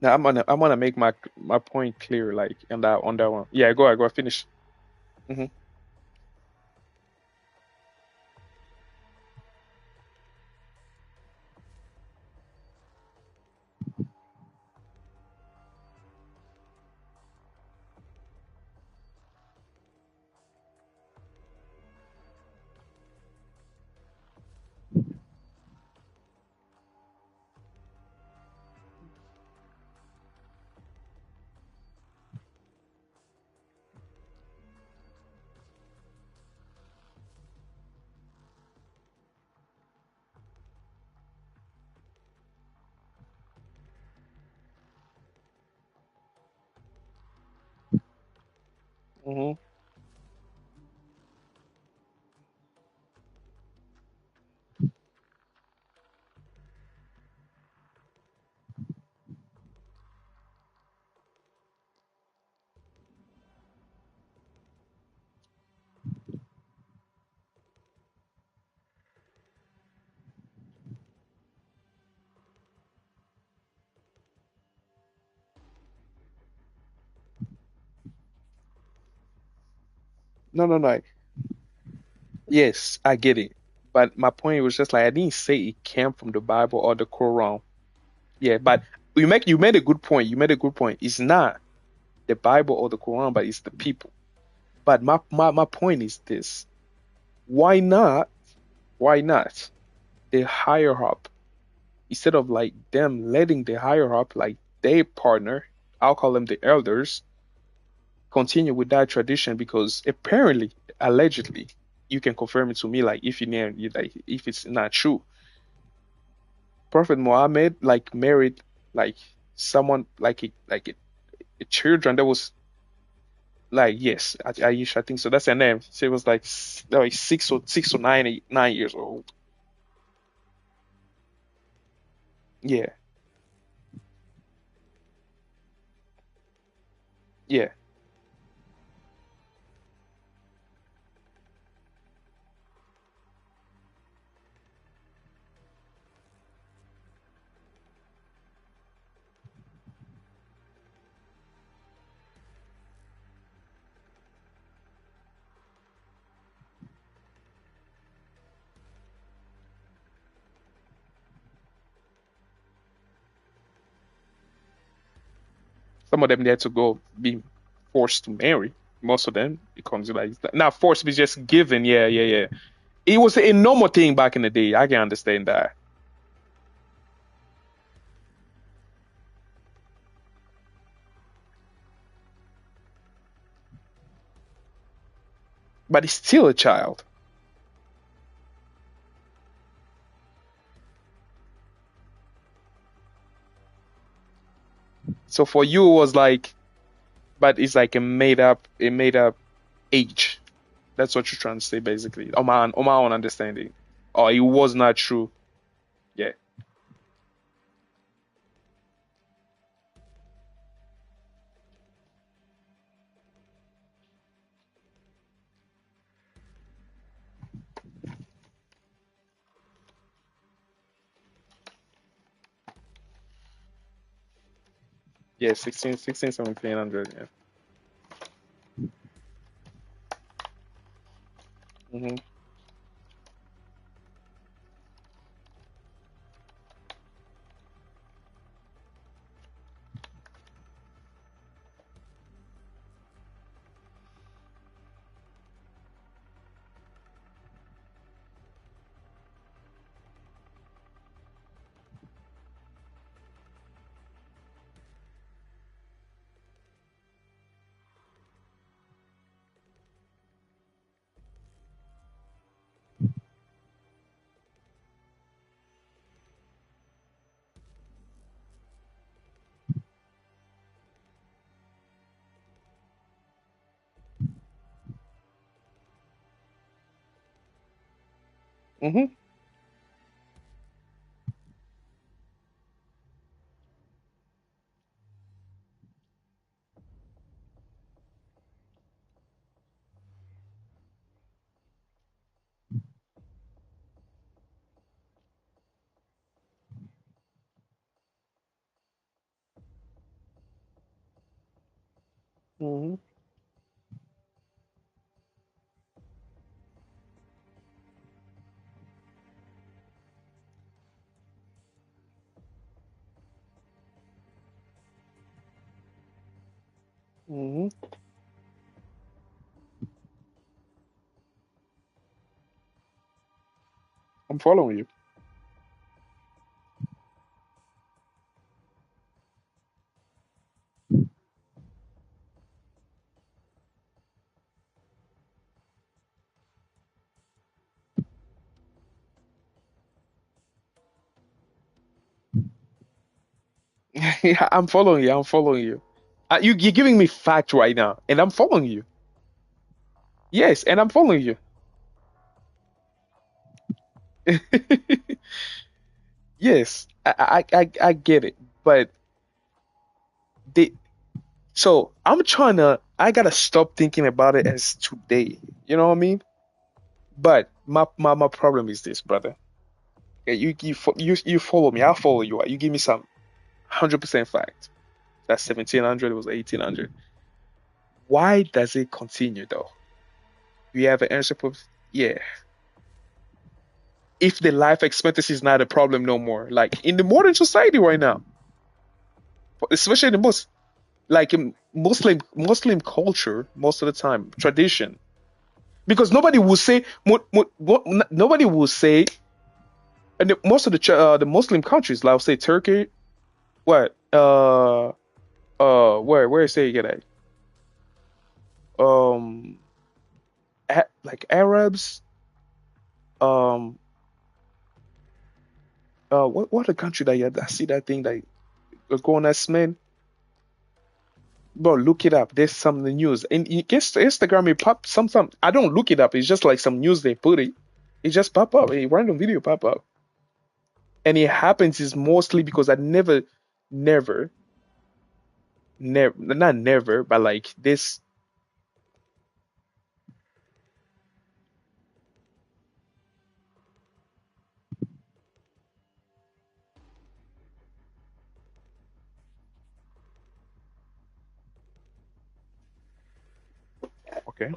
Now I'm gonna make my point clear, like on that one. Yeah, go finish. Hmm. Hmm. No, no, no. Yes, I get it. But my point was just like I didn't say it came from the Bible or the Quran. Yeah, but you made a good point. You made a good point. It's not the Bible or the Quran, but it's the people. But my point is this. Why not? Why not the higher up instead of like them letting the higher up like their partner, I'll call them the elders, continue with that tradition because apparently, allegedly, you can confirm it to me like if you like if it's not true. Prophet Muhammad like married like someone like a children that was like yes, Aisha, I think so. That's her name. She was like like 6 or 9 years old. Yeah, yeah. Some of them they had to go be forced to marry. Most of them becomes like not forced, but just given. Yeah, yeah, yeah. It was a normal thing back in the day. I can understand that, but he's still a child. So for you, it was like, but it's like a made up age. That's what you're trying to say, basically. On my own understanding. Or it was not true. Yeah. Yeah, 16, 1700. Yeah. Hmm. Hmm. Hmm. Hmm. I'm following you. Yeah, I'm following you. I'm following you. You're giving me fact right now, and I'm following you. Yes, and I'm following you. Yes, I get it, but they. So I'm trying to. I gotta stop thinking about it as today. You know what I mean? But my problem is this, brother. Okay, you follow me. I'll follow you. You give me some 100% fact. That's 1700. It was 1800. Why does it continue though? You have an answer for yeah. If the life expectancy is not a problem no more, like in the modern society right now, especially the most like in Muslim culture, most of the time tradition, because nobody will say nobody will say, and most of the Muslim countries, like say Turkey, what where say you get at um like Arabs, um what a country that you had, I see that thing that was going as man. Bro, look it up. There's some in the news. And you guess Instagram it pop some I don't look it up. It's just like some news they put it. It just pop up. A random video pop up. And it happens is mostly because I never, never not never, but like this. Okay.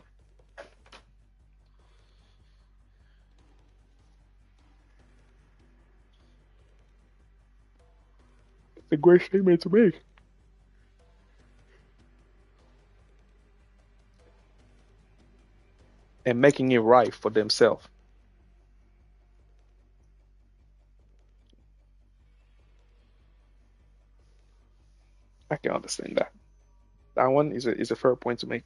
It's a great statement to make. and making it right for themselves. I can understand that. That one is a fair point to make.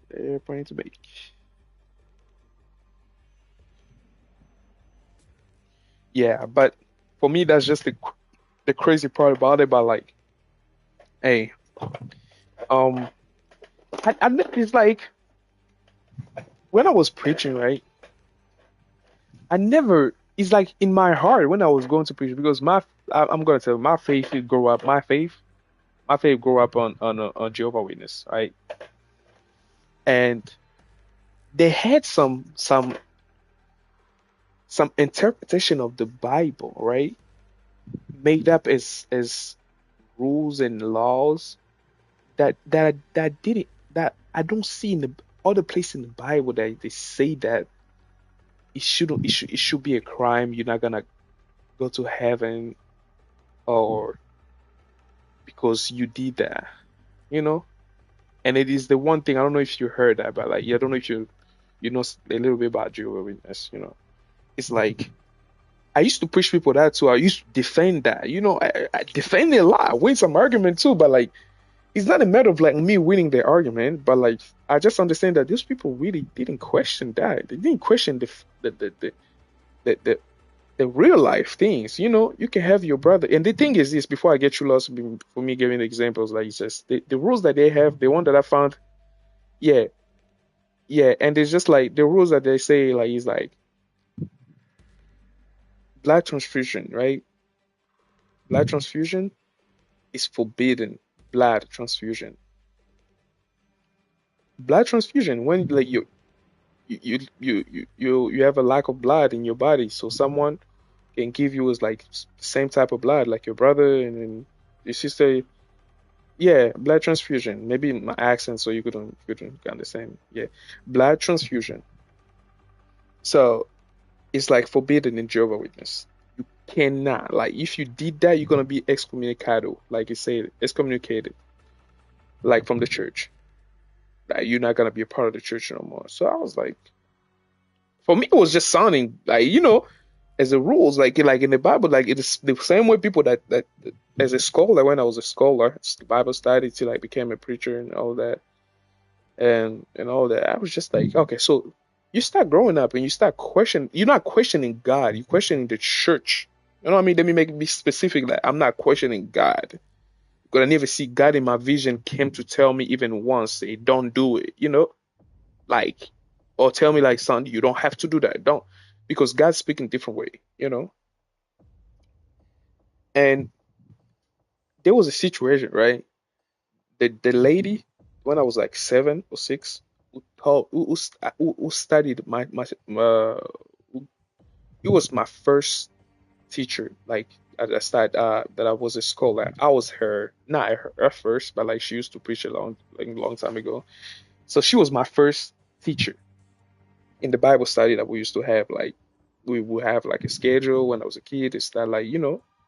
Fair point to make. Yeah, but for me, that's just the crazy part about it. But like, hey, um, it's like when I was preaching, right? I never. It's like in my heart when I was going to preach because I'm gonna tell you, my faith it grew up. My faith grew up on Jehovah Witness, right? And they had some interpretation of the Bible, right? Made up as rules and laws that didn't that I don't see in the other place in the Bible that they say that it should be a crime. You're not gonna go to heaven or because you did that, you know. And it is the one thing I don't know if you heard that, but like yeah, I don't know if you know a little bit about Jehovah's Witness, you know. It's like I used to push people that too. I used to defend that, you know. I defend it a lot. I win some argument too, but like it's not a matter of like me winning the argument, but like I just understand that these people really didn't question that. They didn't question the, the real life things. You know, you can have your brother. And the thing is this, before I get you lost for me giving examples, like it's just the rules that they have, the one that I found, yeah, yeah, and it's just like the rules that they say, like is like blood transfusion, right? Blood transfusion is forbidden. Blood transfusion. Blood transfusion when like you have a lack of blood in your body, so someone can give you is like same type of blood, like your brother and then your sister. Yeah, blood transfusion. Maybe my accent, so you couldn't understand. Yeah, blood transfusion. So it's like forbidden in Jehovah Witness. You cannot like if you did that, you're gonna be excommunicado, like you say, excommunicated, like from the church. Like you're not gonna be a part of the church no more. So I was like, for me, it was just sounding like as the rules, like in the Bible, like it is the same way people that as a scholar when I was a scholar, Bible study till I became a preacher and all that and all that. I was just like, okay, so you start growing up and you start questioning. You're not questioning God, you're questioning the church. You know what I mean? Let me make be specific. Like I'm not questioning God because I never see God in my vision came to tell me even once, say, don't do it. You know, like or tell me like, son, you don't have to do that. Don't because God's speaking different way. You know, and there was a situation, right? The lady, when I was like 7 or 6, who studied who, he was my first teacher. Like I started that I was a scholar. I was her, not her first, but like she used to preach a long time ago. So she was my first teacher in the Bible study that we used to have. Like we would have like a schedule when I was a kid. It's that like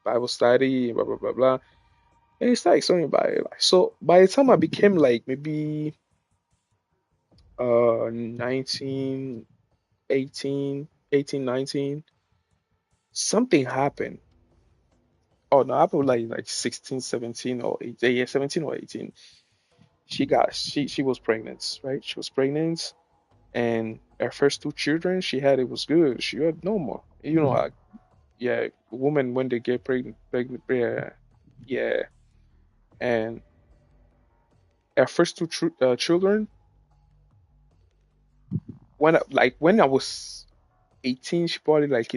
Bible study, blah blah blah blah. And it's like something about it. Like, so by the time I became like maybe 19, 19, something happened. Oh no, I was like 16, 17 or 18, yeah, 17 or 18. She was pregnant, right? She was pregnant and her first two children she had it was good. She had normal. Yeah, women when they get pregnant, yeah, yeah. And her first two children when I was 18, she probably like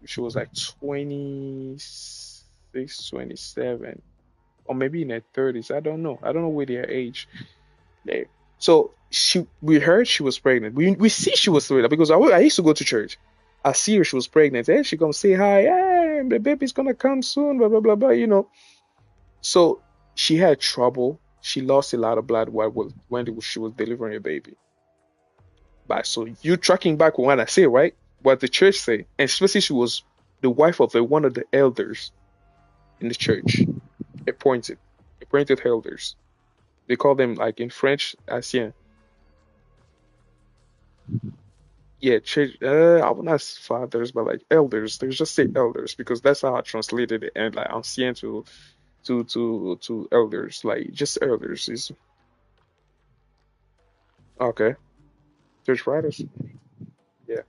she was like 26, 27, or maybe in her 30s. I don't know where their age there. So we heard she was pregnant. We see she was pregnant because I used to go to church. I see her, she was pregnant. Hey, she come say hi. Hey, the baby's gonna come soon. Blah blah blah blah. So she had trouble. She lost a lot of blood when she was delivering a baby. But so you tracking back what I say, right? What the church say, and especially she was the wife of one of the elders. in the church, appointed, appointed elders. They call them like in French, anciens. Yeah, church. I would not say fathers, but like elders. They just say elders because that's how I translated it, and like ancien to elders, like just elders is okay. Church fathers. Yeah,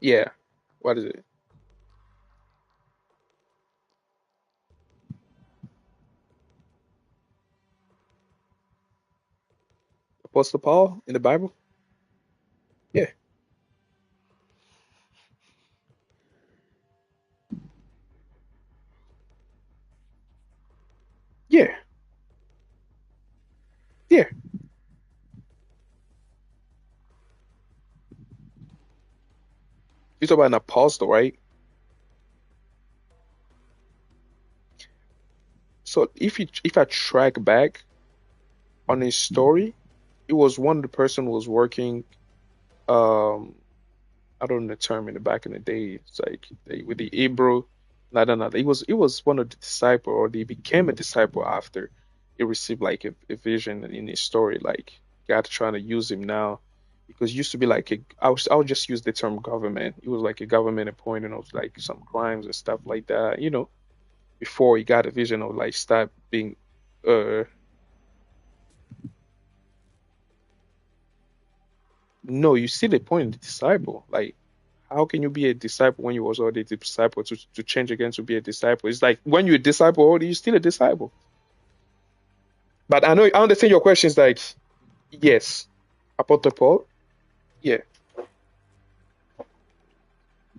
yeah. What is it? Apostle Paul in the Bible? Yeah, yeah, yeah. You talk about an apostle, right? So if I track back on his story, it was one of the person who was working. Um, I don't know the term in the back in the day. It's like with the Hebrew. No, no, no. It was one of the disciple, or they became a disciple after he received like a vision in his story. Like God trying to use him now, because it used to be like I'll just use the term government. It was like a government appointing of like some crimes and stuff like that. Before he got a vision of like start being, uh, no, you see the point, the disciple. Like how can you be a disciple when you was already a disciple to change again to be a disciple? It's like when you're a disciple already, you're still a disciple. But I understand your question is like, yes, Apostle Paul, yeah,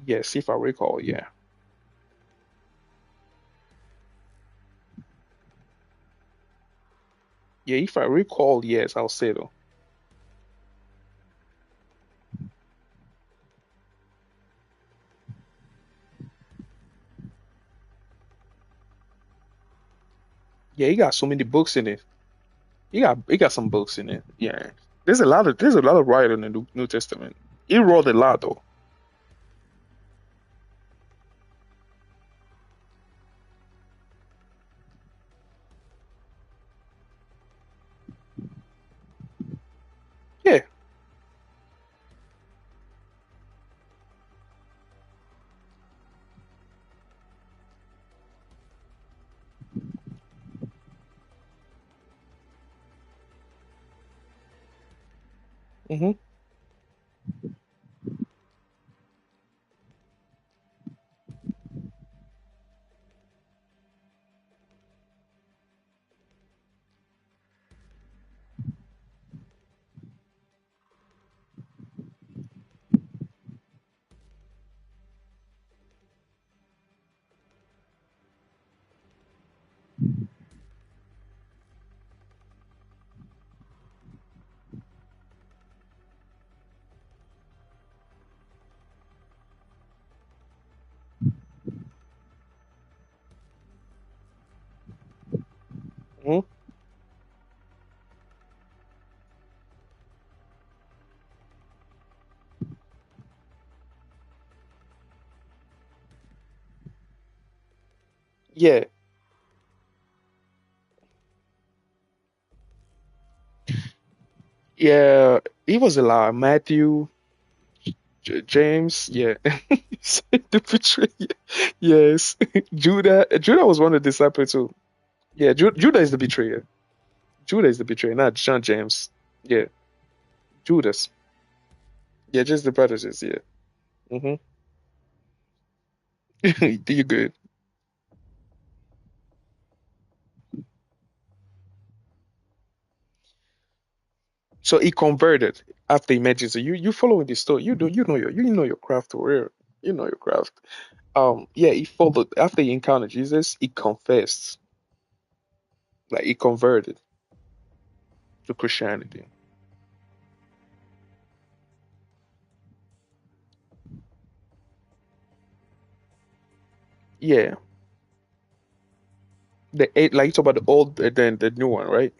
yes, if I recall, yeah. Yeah, if I recall, yes, I'll say though. Yeah, he got so many books in it. He got some books in it. Yeah. There's a lot of writing in the New Testament. He wrote a lot though. Yeah. Hmm. Hmm. Yeah. Yeah. He was a lot. Matthew, James, yeah. The betrayer. Yes. Judah was one of the disciples too. Yeah, Judah is the betrayer. Judah is the betrayer, not John James. Yeah, Judas. Yeah, just the brothers is, yeah. Mm-hmm. You're good. So he converted after he met Jesus. You following this story. You know your craft warrior. You know your craft. Yeah, he followed after he encountered Jesus, he confessed. Like he converted to Christianity. Yeah. The eight, like you talk about the old and then the new one, right?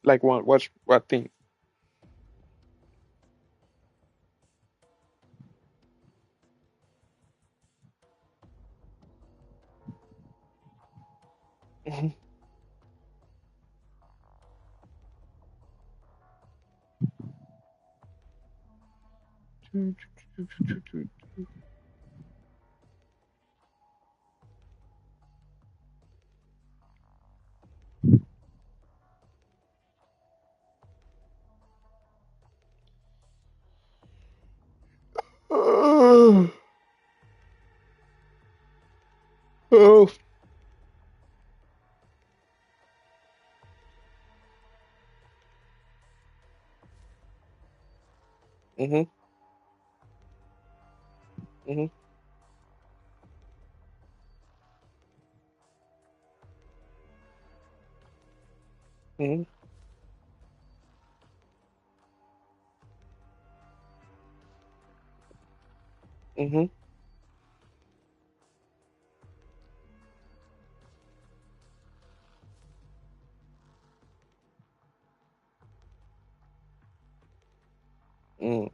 Like what thing? Mhm. Oh, oh. Mhm, mhm, mhm, mhm, mm.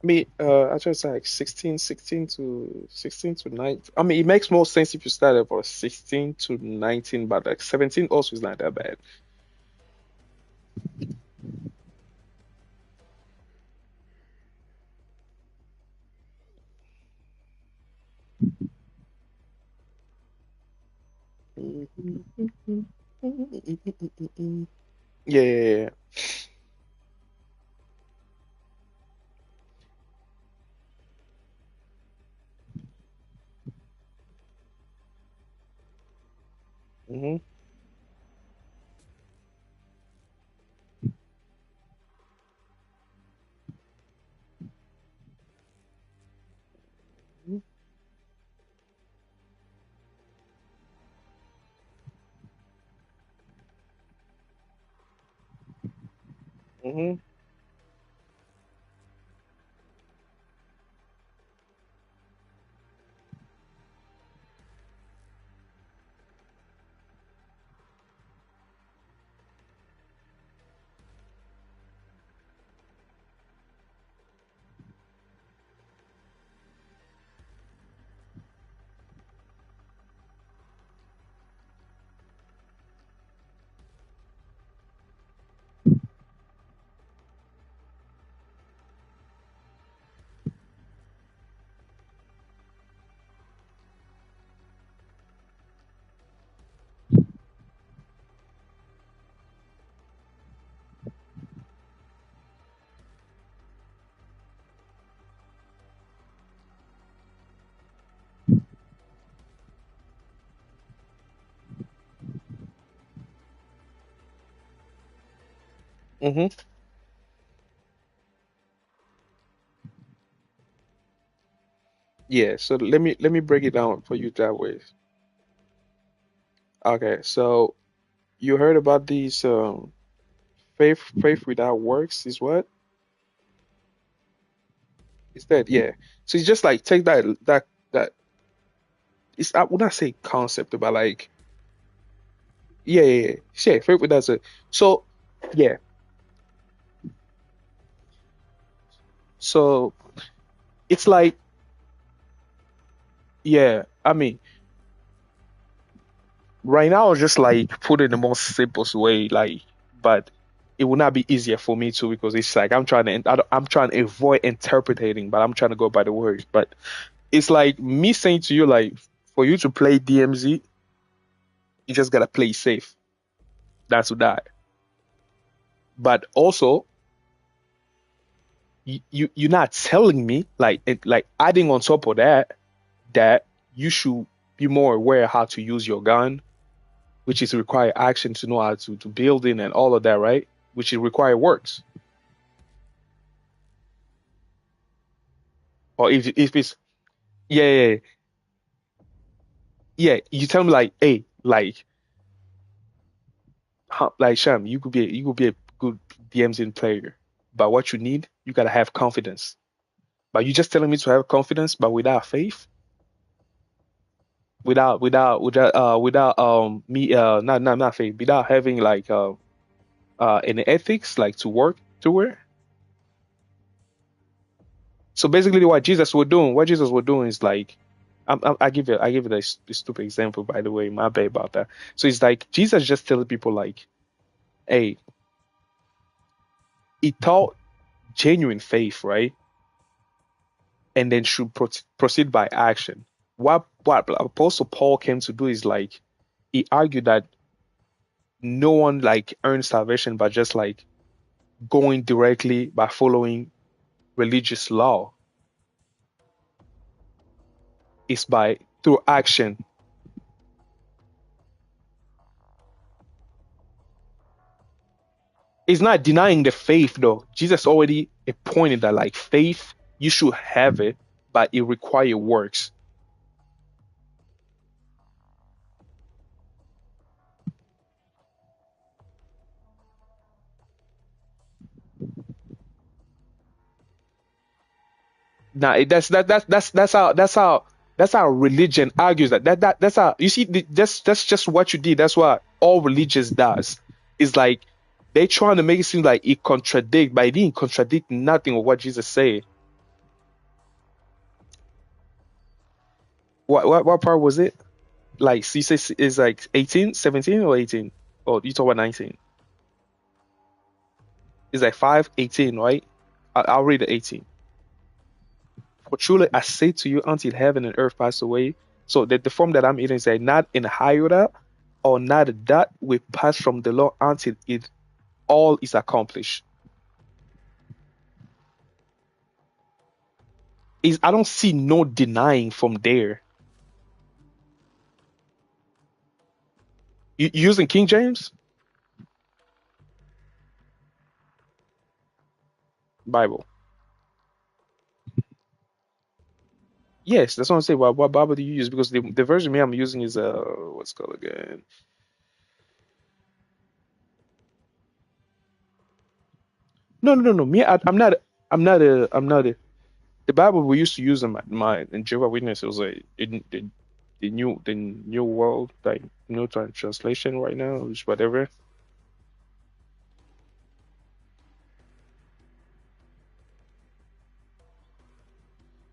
I mean, I just like 16 to 19. I mean, it makes more sense if you start at for 16 to 19, but like 17 also is not that bad. Yeah, yeah, yeah. Mhm, mhm, mhm, mhm. Yeah, so let me break it down for you that way. Okay, so you heard about these faith without works is what? Is that yeah. So it's just like take that it's I would not say concept, but like yeah, yeah, yeah. Yeah, faith without it. So yeah. So it's like yeah, I mean right now just like put it in the most simplest way, like but it would not be easier for me too because it's like I'm trying to avoid interpreting, but I'm trying to go by the words. But it's like me saying to you, like, for you to play DMZ, you just gotta play safe. That's to die. But also, you're not telling me like adding on top of that you should be more aware how to use your gun, which is require action to know how to build in and all of that, right? Which is require works. Or if it's yeah, yeah, yeah, you tell me like, hey, like Sham, you could be a good DMZ player, but what you need, you gotta have confidence. But you just telling me to have confidence, but without faith, without me not faith, without having like any ethics like to work to it. So basically, what Jesus was doing is like, I give it a stupid example, by the way, my bad about that. So it's like Jesus just telling people like, hey, he taught genuine faith, right? And then should proceed by action. What Apostle Paul came to do is like he argued that no one like earns salvation by just like going directly by following religious law. It's by through action. It's not denying the faith though. Jesus already pointed that like faith, you should have it, but it requires works. Now that's how religion argues that's how you see that's just what you did. That's what all religions does. It's like they trying to make it seem like it contradict, but it didn't contradict nothing of what Jesus said. What part was it? Like C6 is like 18, 17 or 18? Oh, you talk about 19. It's like 5, 18, right? I'll read the 18. For truly I say to you, until heaven and earth pass away. So the form that I'm eating is like not in iota or not that will pass from the law until it all is accomplished. Is I don't see no denying from there. You using King James Bible? Yes, that's what I'm saying. What Bible do you use? Because the version me I'm using is what's it called again? No. Me, I'm not a. The Bible we used to use in Jehovah Witness. It was the new world like new translation right now, which whatever.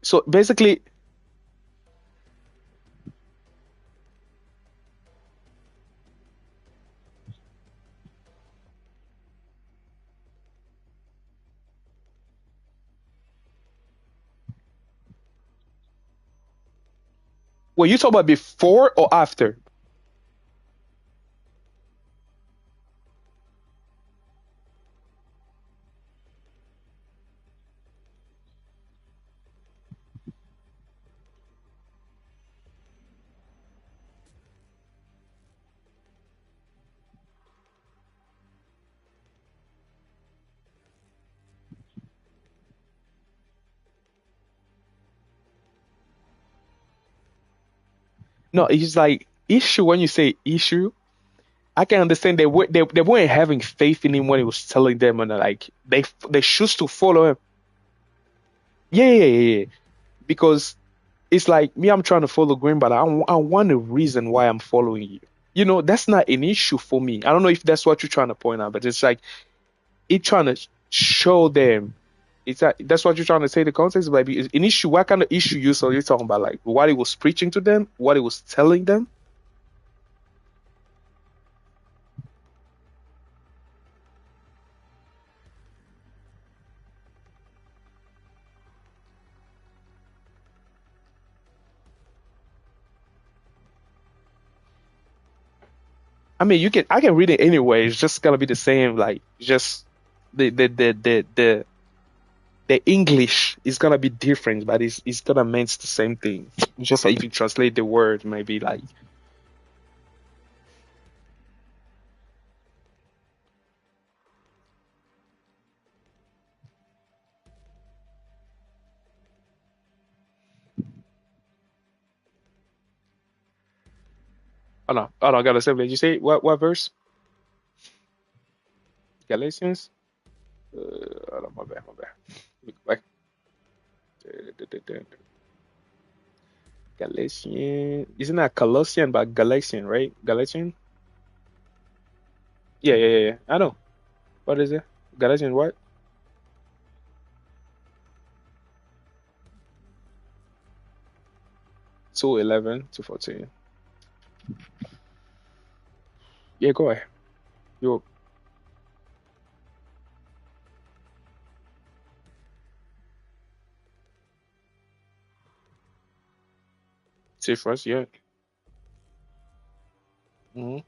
So basically, were you talking about before or after? No, it's like issue when you say issue. I can understand they weren't having faith in him when he was telling them, and like they choose to follow him. Yeah, yeah, yeah, yeah. Because it's like me, I'm trying to follow Green, but I want a reason why I'm following you. That's not an issue for me. I don't know if that's what you're trying to point out, but it's like it trying to show them. That's what you're trying to say. The context, like an issue. What kind of issue you're talking about? Like what he was preaching to them, what he was telling them. I mean, I can read it anyway. It's just gonna be the same. Like just the English is gonna be different, but it's gonna mean the same thing. Just like if you translate the word, maybe like oh no, I gotta say, did you say what verse? Galatians? Hold on, my bad. Let me go back. Galatian, isn't that Colossian, but Galatian, right? Galatian? Yeah. I know. What is it? Galatian what? 2:11 to 14. Yeah, go ahead. You say first, yeah. Mm-hmm.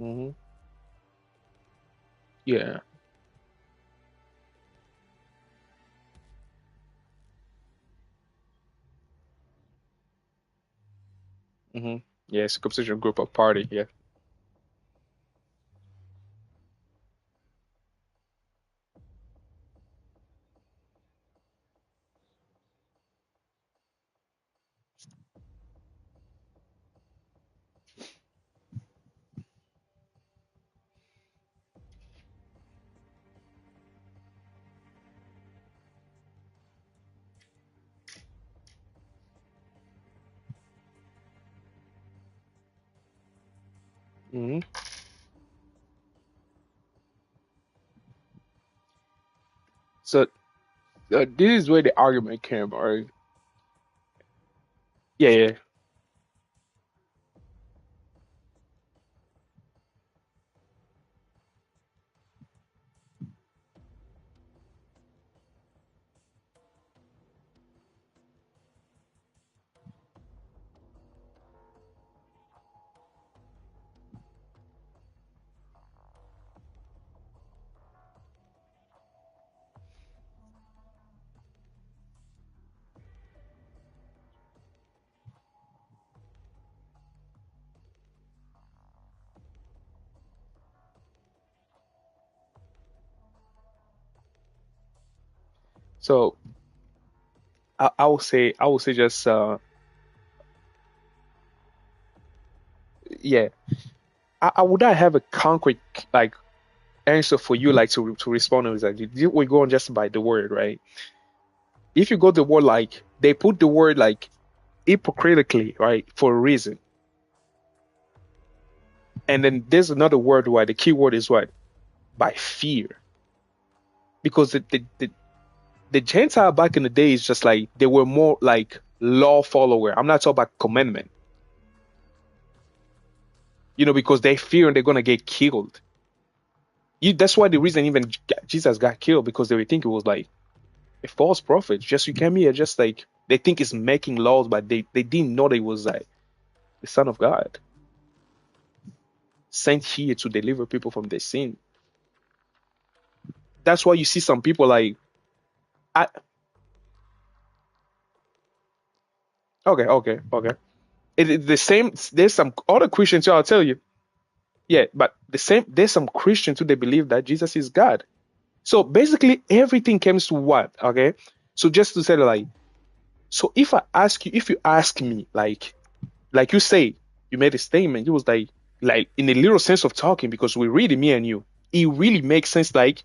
Mm-hmm. Yeah. Mm-hmm. Yeah, circumcision group of party, yeah. Mm-hmm. So this is where the argument came, right? Yeah. So I would say just yeah. I would not have a concrete like answer for you like to respond to that. We go on just by the word, right? If you go the word like they put the word like hypocritically, right, for a reason. And then there's another word why the key word is what? By fear. Because the Gentile back in the day is just like they were more like law follower. I'm not talking about commandment, because they fear and they're gonna get killed. That's why the reason even Jesus got killed because they would think it was like a false prophet. Just you came here, just like they think it's making laws, but they didn't know that it was like the Son of God sent here to deliver people from their sin. That's why you see some people like I okay. The same. There's some other Christians too. I'll tell you. Yeah, but the same. There's some Christians who they believe that Jesus is God. So basically, everything comes to what? Okay. So just to say like, so if you ask me like you say, you made a statement. It was like in a little sense of talking because we read it, me and you. It really makes sense. Like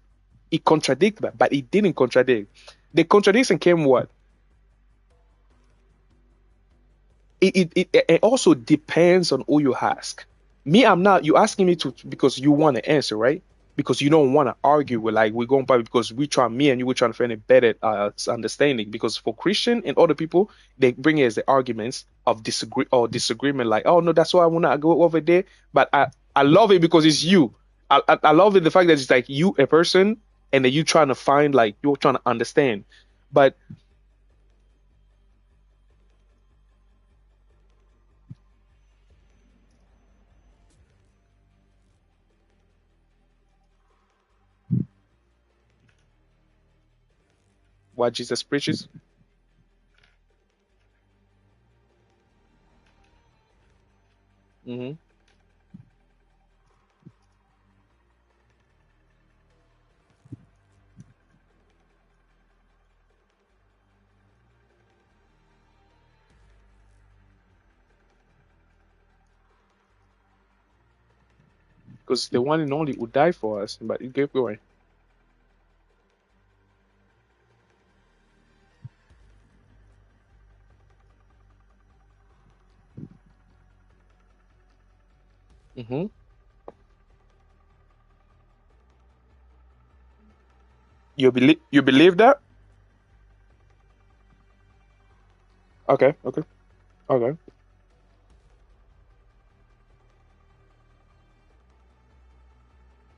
it contradicted that, but it didn't contradict. The contradiction came what? It also depends on who you ask. Me, I'm not. You asking me to because you want to answer, right? Because you don't want to argue with like we're going by because we try me and you were trying to find a better understanding. Because for Christian and other people, they bring it as the arguments of disagreement. Like, oh no, that's why I want to go over there. But I love it because it's you. I love it the fact that it's like you a person and that you trying to find like you're trying to understand. But what Jesus preaches. Hmm. Because the one and only who died for us, but he gave away. Hmm. You believe that? Okay, okay, okay.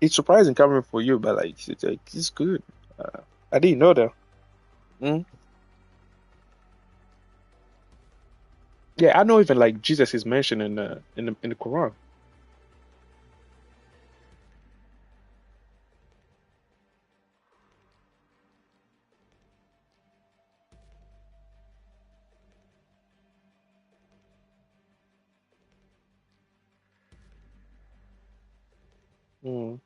It's surprising coming for you, but it's good. I didn't know that. Mm. Yeah, I know even like Jesus is mentioned in the Quran. Mm.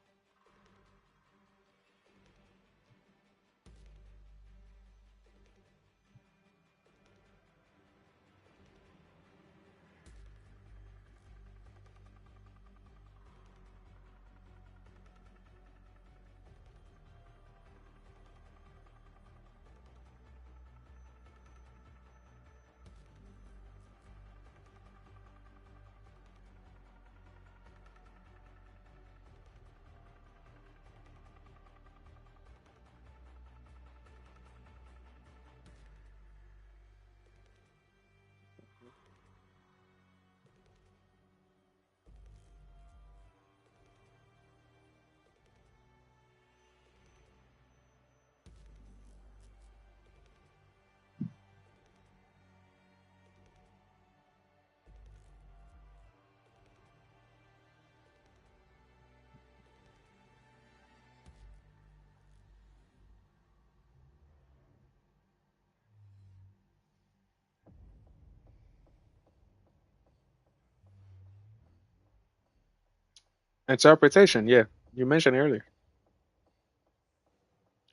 Interpretation, yeah, you mentioned earlier.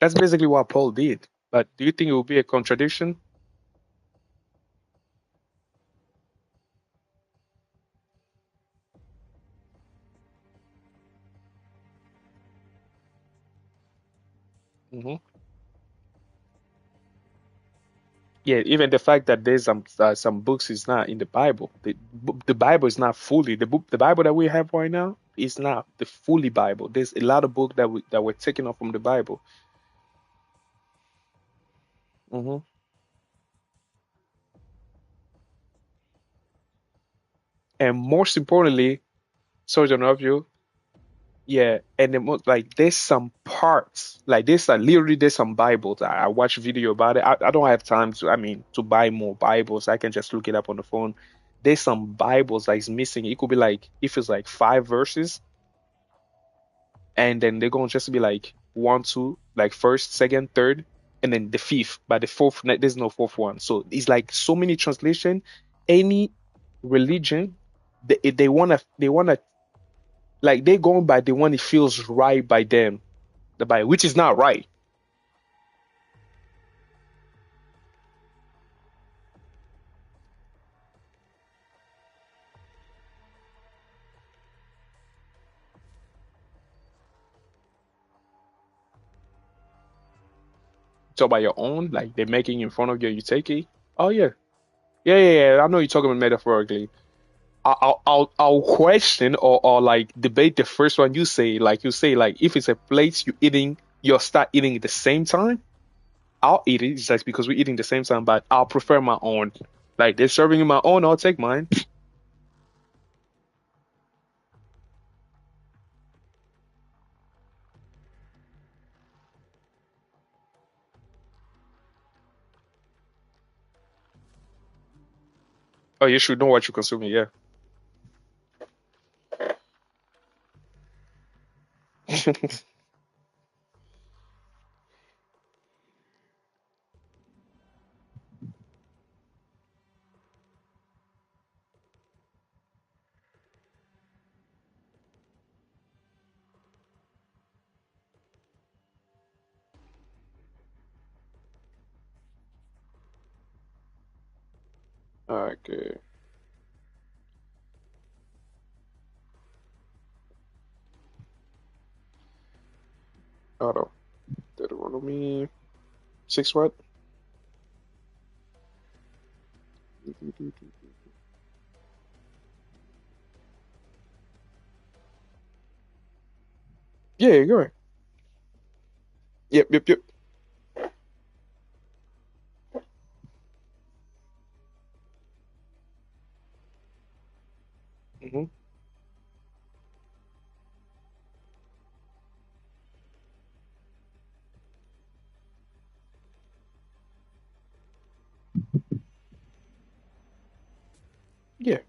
That's basically what Paul did. But do you think it will be a contradiction? Hmm. Yeah, even the fact that there's some books is not in the Bible. The Bible is not fully the Bible that we have right now is not the fully Bible. There's a lot of books that were taken off from the Bible. Hmm. And most importantly, sorry to interrupt you. Yeah, and the most like there's some parts like this. Literally there's some Bibles. I watch video about it. I don't have time to. I mean, to buy more Bibles. I can just look it up on the phone. There's some Bibles that is missing. It could be like if it's like 5 verses, and then they're gonna just be like one, two, like first, second, third, and then the fifth. But the fourth, there's no fourth one. So it's like so many translation. Any religion, they wanna like they going by the one it feels right by them, the Bible, which is not right. So by your own, like they're making in front of you, you take it. Oh yeah, yeah, yeah, yeah. I know you're talking about metaphorically. I'll question or like debate the first one you say. Like you say, like if it's a plate you eating, you'll start eating at the same time. I'll eat it just because we're eating the same time, but I'll prefer my own. Like they're serving me my own, I'll take mine. Oh, you should know what you're consuming. Yeah. Okay. Hold on. Deuteronomy 6 what? Yeah, go ahead. Yep, yep, yep. Hmm. Yeah.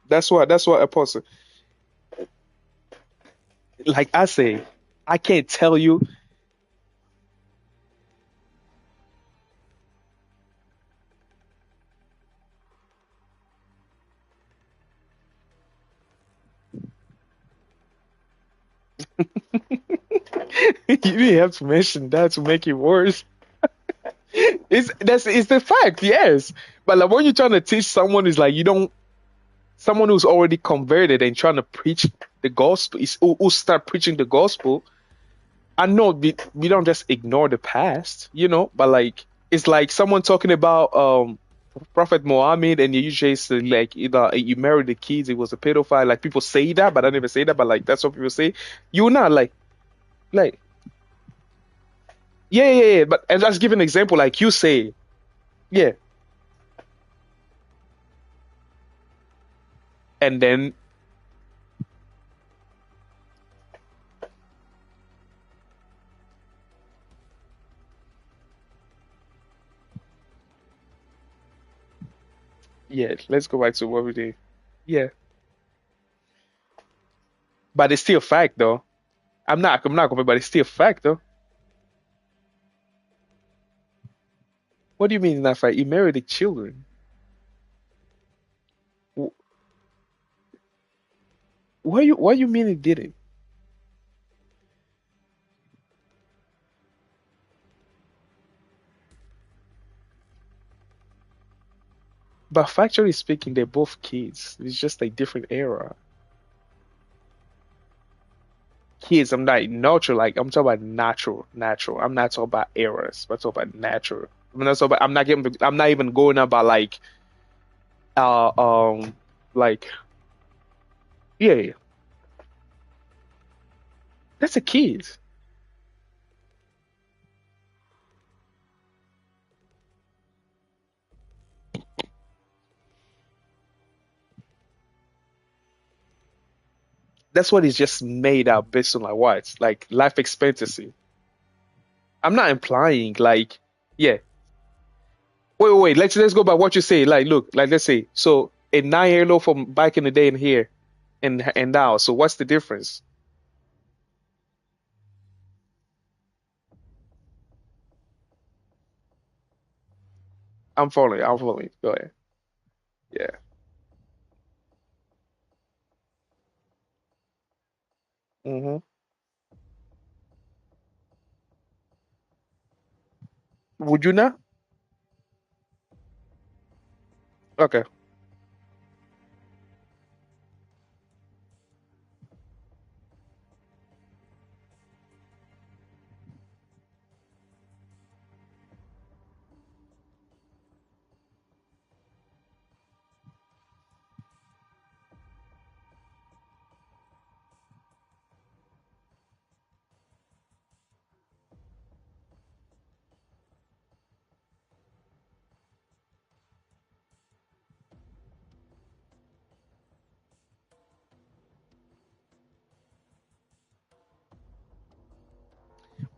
That's what apostle. Like I say, I can't tell you. You didn't have to mention that to make it worse. It's the fact, yes. But like when you're trying to teach someone is like you don't someone who's already converted and trying to preach the gospel is who start preaching the gospel. I know we don't just ignore the past, but like it's like someone talking about Prophet Muhammad and you usually say like either you married the kids, it was a pedophile. Like people say that, but I never say that. But like that's what people say. You're not like yeah, yeah, yeah. But and let's give an example. Like you say, yeah, and then yeah, let's go back to what we did. Yeah, but it's still fact though. I'm not going, but it's still fact though. What do you mean not fact? He married the children. Wh- What you mean he didn't? But factually speaking, they're both kids. It's just a different era. Kids, I'm not natural. Like I'm talking about natural. I'm not talking about eras. I'm talking about natural. I'm not even going about uh um like yeah, yeah. That's a kid. That's what is just made up based on like what? Like life expectancy. I'm not implying like yeah. Wait. Let's go by what you say. Like look, like let's say so a 9 year old from back in the day in here and now. So what's the difference? I'm following. I'm following. Go ahead. Yeah. Hmm. Would you not? Okay.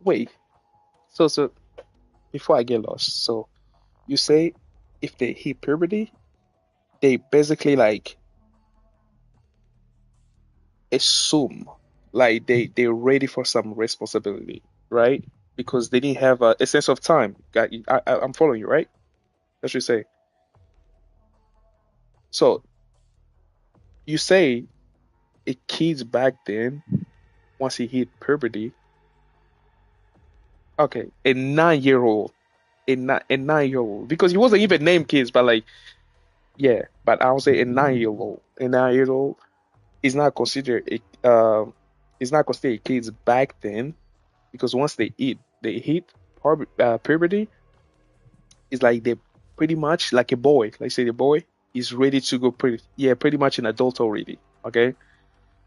Wait. So before I get lost, so you say if they hit puberty, they basically like assume like they're ready for some responsibility, right? Because they didn't have a sense of time. I'm following you, right? That's what you say. So you say a kid back then, once he hit puberty, okay, a 9 year old. a 9 year old because he wasn't even named kids, but like yeah, but I would say a 9 year old, a 9 year old is not considered is not considered kids back then because once they hit puberty, it's like they pretty much like a boy. Like say the boy is ready to go pretty much an adult already. Okay,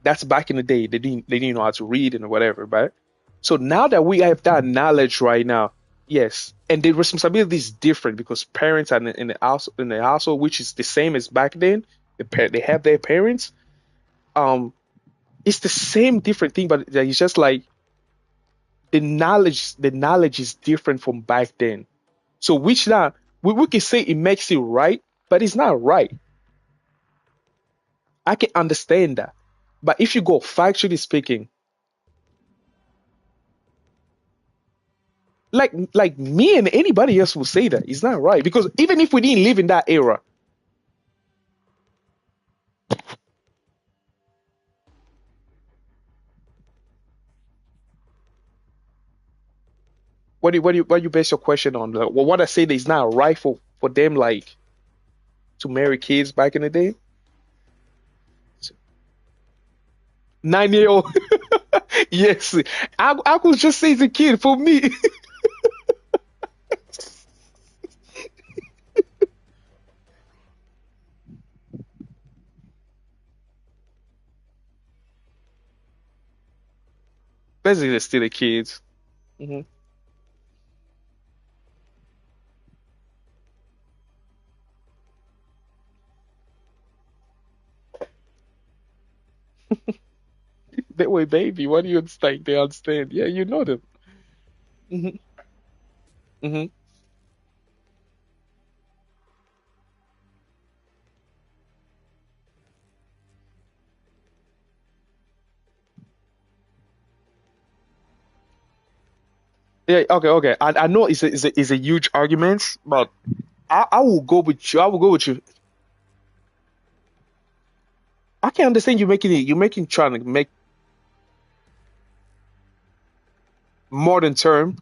that's back in the day. They didn't know how to read and whatever, but so now that we have that knowledge right now, yes, and the responsibility is different because parents are in the household, which is the same as back then. They have their parents. Um, it's the same different thing, but it's just like the knowledge is different from back then. So which now we can say it makes it right, but it's not right. I can understand that. But if you go factually speaking, like me and anybody else will say that it's not right because even if we didn't live in that era, what do you base your question on? Like, well, what I say that it's not right for them like to marry kids back in the day. 9 year old, yes, I could just say it's a kid for me. Basically, they're still a kids. Hmm. They were baby. What do you think they understand? Yeah, you know them. Hmm. Hmm. Yeah, okay, okay. I know it's a huge argument, but I will go with you. I will go with you. I can understand you making it. You're making trying to make modern term.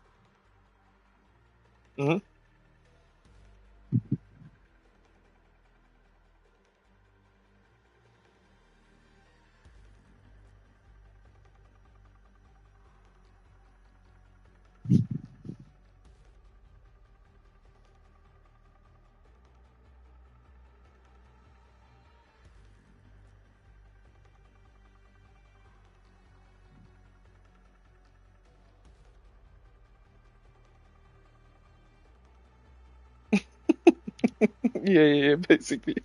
Hmm. Yeah, yeah, yeah, basically.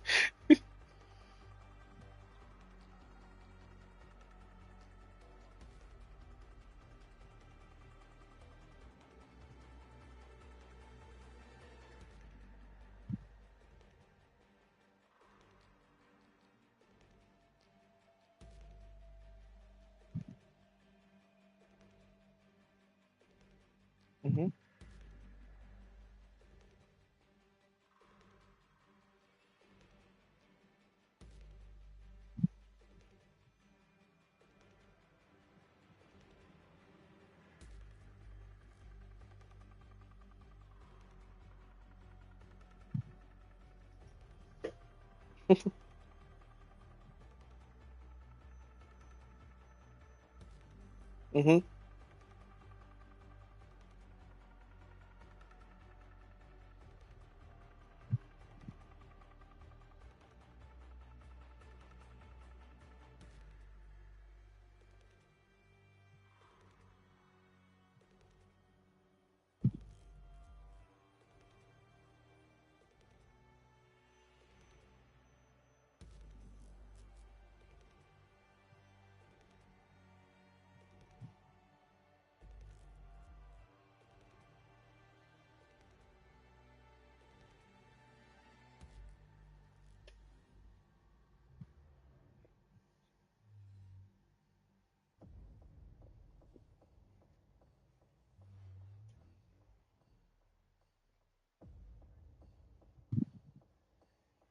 Hmm.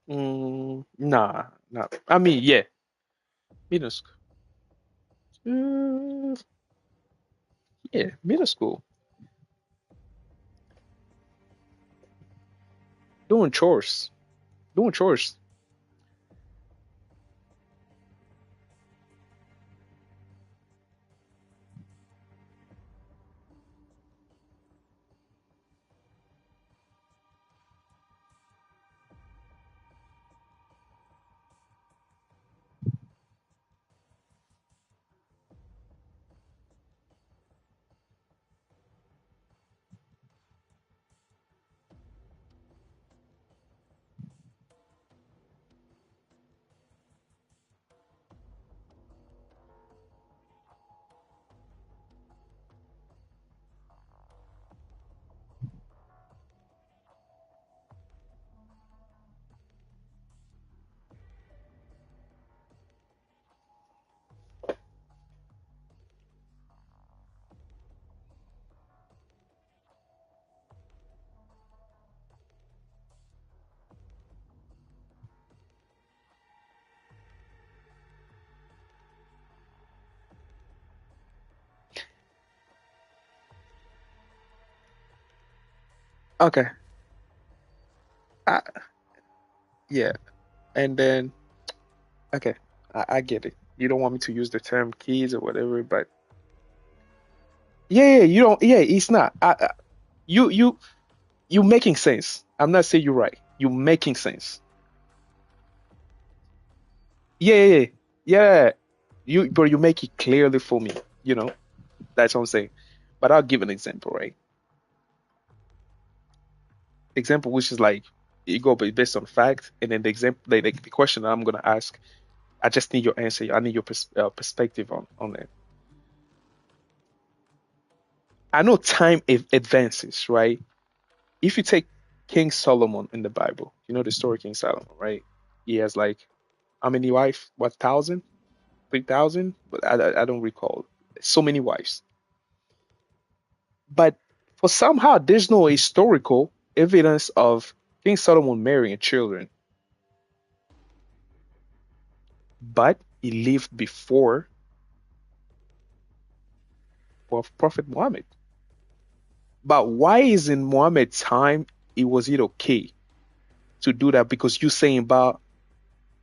Hmm. Nah, nah. I mean, yeah, middle school. Uh, yeah, middle school. Doing chores. Doing chores. Okay. I, yeah. And then okay, I get it. You don't want me to use the term keys or whatever, but yeah, you don't. Yeah, it's not. You you you making sense. I'm not saying you're right. You making sense. Yeah. Yeah. But you make it clearly for me. You know, that's what I'm saying. But I'll give an example, right? Example which is like you go based on fact, and then the example, the question that I'm gonna ask, I just need your answer. I need your perspective on it. I know time advances, right? If you take King Solomon in the Bible, you know the story of King Solomon, right? He has like how many wives? What, 1,000, 3,000? But I don't recall. So many wives. But for somehow there's no historical evidence of King Solomon marrying children, but he lived before Prophet Muhammad. But why is in Muhammad's time it okay to do that? Because you saying about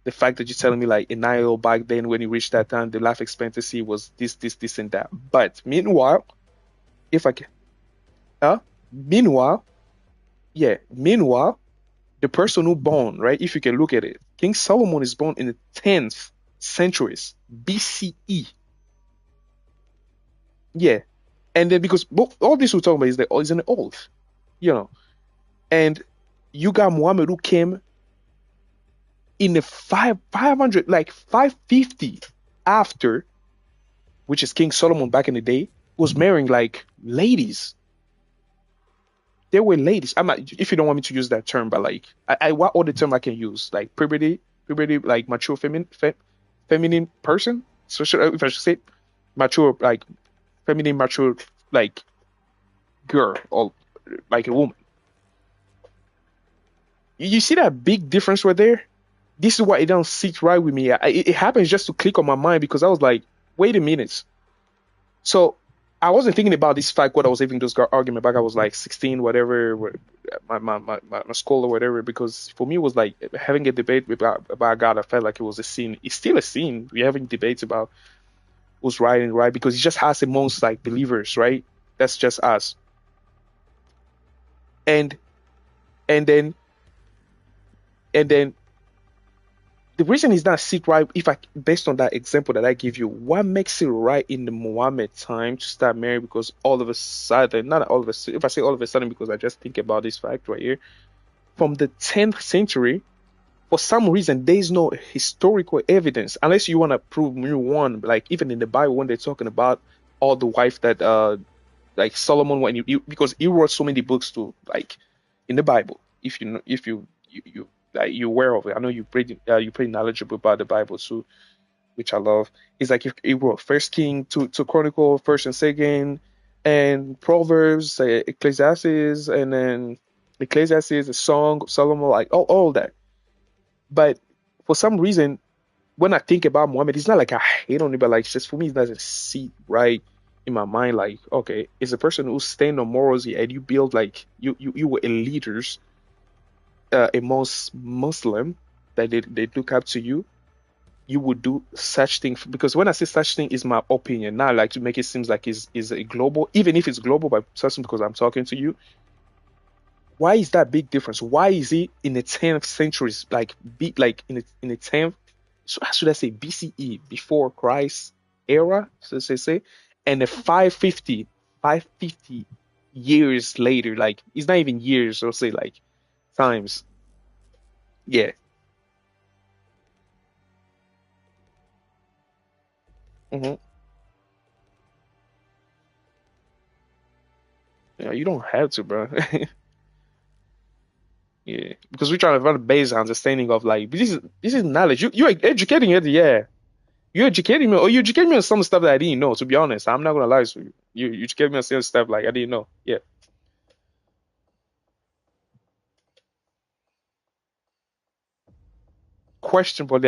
the fact that you're telling me like in Nile back then when he reached that time, the life expectancy was this, and that. But meanwhile, if I can, meanwhile, yeah, meanwhile, the person who born, right? If you can look at it, King Solomon is born in the 10th centuries BCE. Yeah, and then because all this we're talking about is in the old, you know, and you got Muhammad who came in the 500, like 550 after, which is King Solomon back in the day, was marrying like ladies. They were ladies. I'm not, if you don't want me to use that term, but like what other term I can use? Like puberty, like mature feminine person. So if I should say mature, like feminine, mature, like girl or like a woman. You see that big difference right there? This is why it don't sit right with me. It happens just to click on my mind because I was like, wait a minute. So I wasn't thinking about this fact when I was having this argument back. I was like 16, whatever, my school or whatever. Because for me, it was like having a debate about God. I felt like it was a sin. It's still a sin. We're having debates about who's right and right because it just has amongst like believers, right? That's just us. And and then and then the reason is not sit right. If I based on that example that I give you, what makes it right in the Muhammad time to start marrying? Because all of a sudden, not all of a sudden, if I say all of a sudden, because I just think about this fact right here, from the 10th century, for some reason, there is no historical evidence, unless you want to prove new one. Like even in the Bible, when they're talking about all the wife that like Solomon, when because he wrote so many books to like in the Bible. If you know, if you like you're aware of it, I know you're pretty knowledgeable about the Bible too, which I love. It's like if he wrote First King to Chronicle, First and Second, and Proverbs, Ecclesiastes, and then Ecclesiastes, a Song of Solomon, like all that. But for some reason, when I think about Muhammad, it's not like I hate on it, but like just for me, it doesn't sit right in my mind. Like, okay, it's a person who's stand on morals and you build like you were leaders. a most Muslim that they look up to you, you would do such thing because when I say such thing is my opinion, not like to make it seems like is a global, even if it's global by person because I'm talking to you. Why is that big difference? Why is it in the 10th century, like like in the 10th, so how should I say BCE, before Christ era, so say, and the 550 years later, like it's not even years, or say like times. Yeah. Hmm. Yeah, you don't have to, bro. Yeah, because we're trying to run a base understanding of like this is knowledge. You're educating it, yeah. You're educating me, or you educating me on some stuff that I didn't know. To be honest, I'm not gonna lie to you. You educated me on some stuff like I didn't know. Yeah, questionable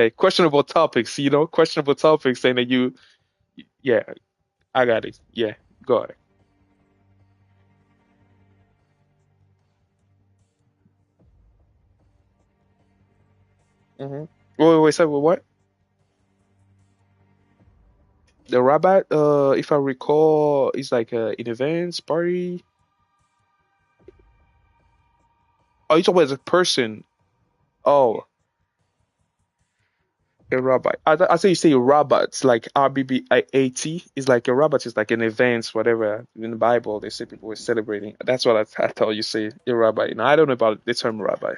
topics. Questionable topics, saying that you. Yeah, I got it. Yeah, go ahead. Mm-hmm. Wait, say what? The rabbit. If I recall, is like an events party. Oh, you talking about as a person? Oh. A robot. I say you say robots like RBBAT is like a robot is like an event, whatever. In the Bible, they say people were celebrating. That's what I thought you say a rabbi. Now I don't know about the term rabbi.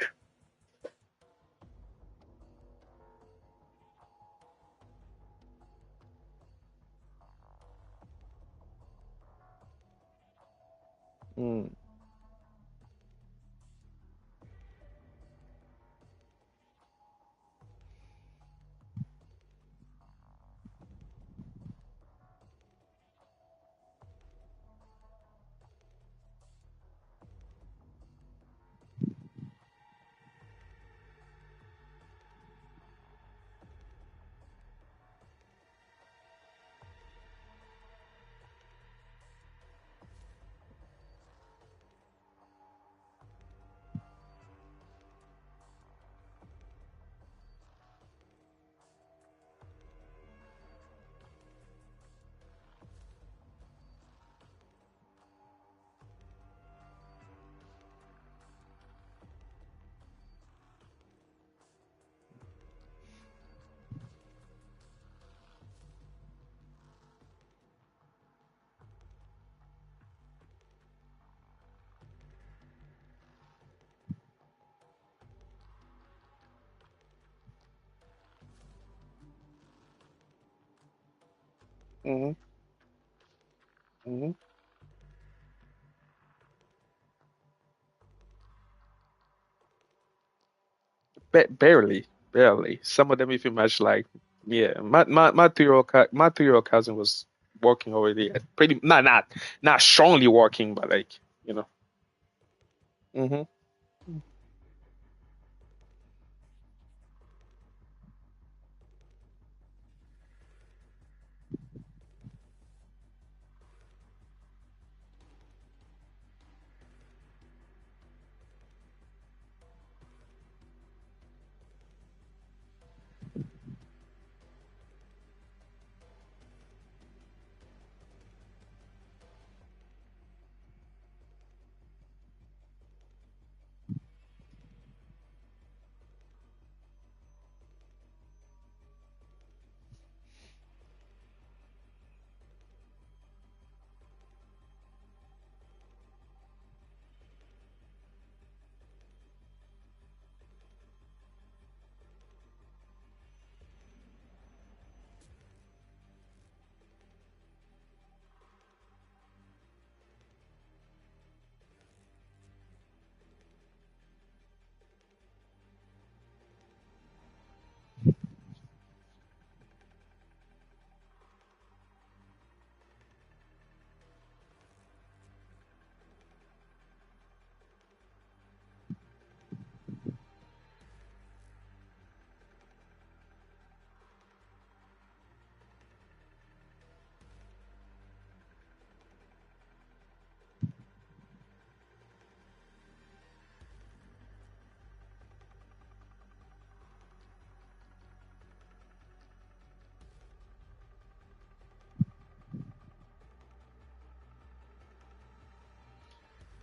Mm, mm-hmm, mm-hmm. Barely, barely. Some of them even much like yeah. My 3-year-old cousin was working already. Pretty not strongly working, but like you know. Mm-hmm.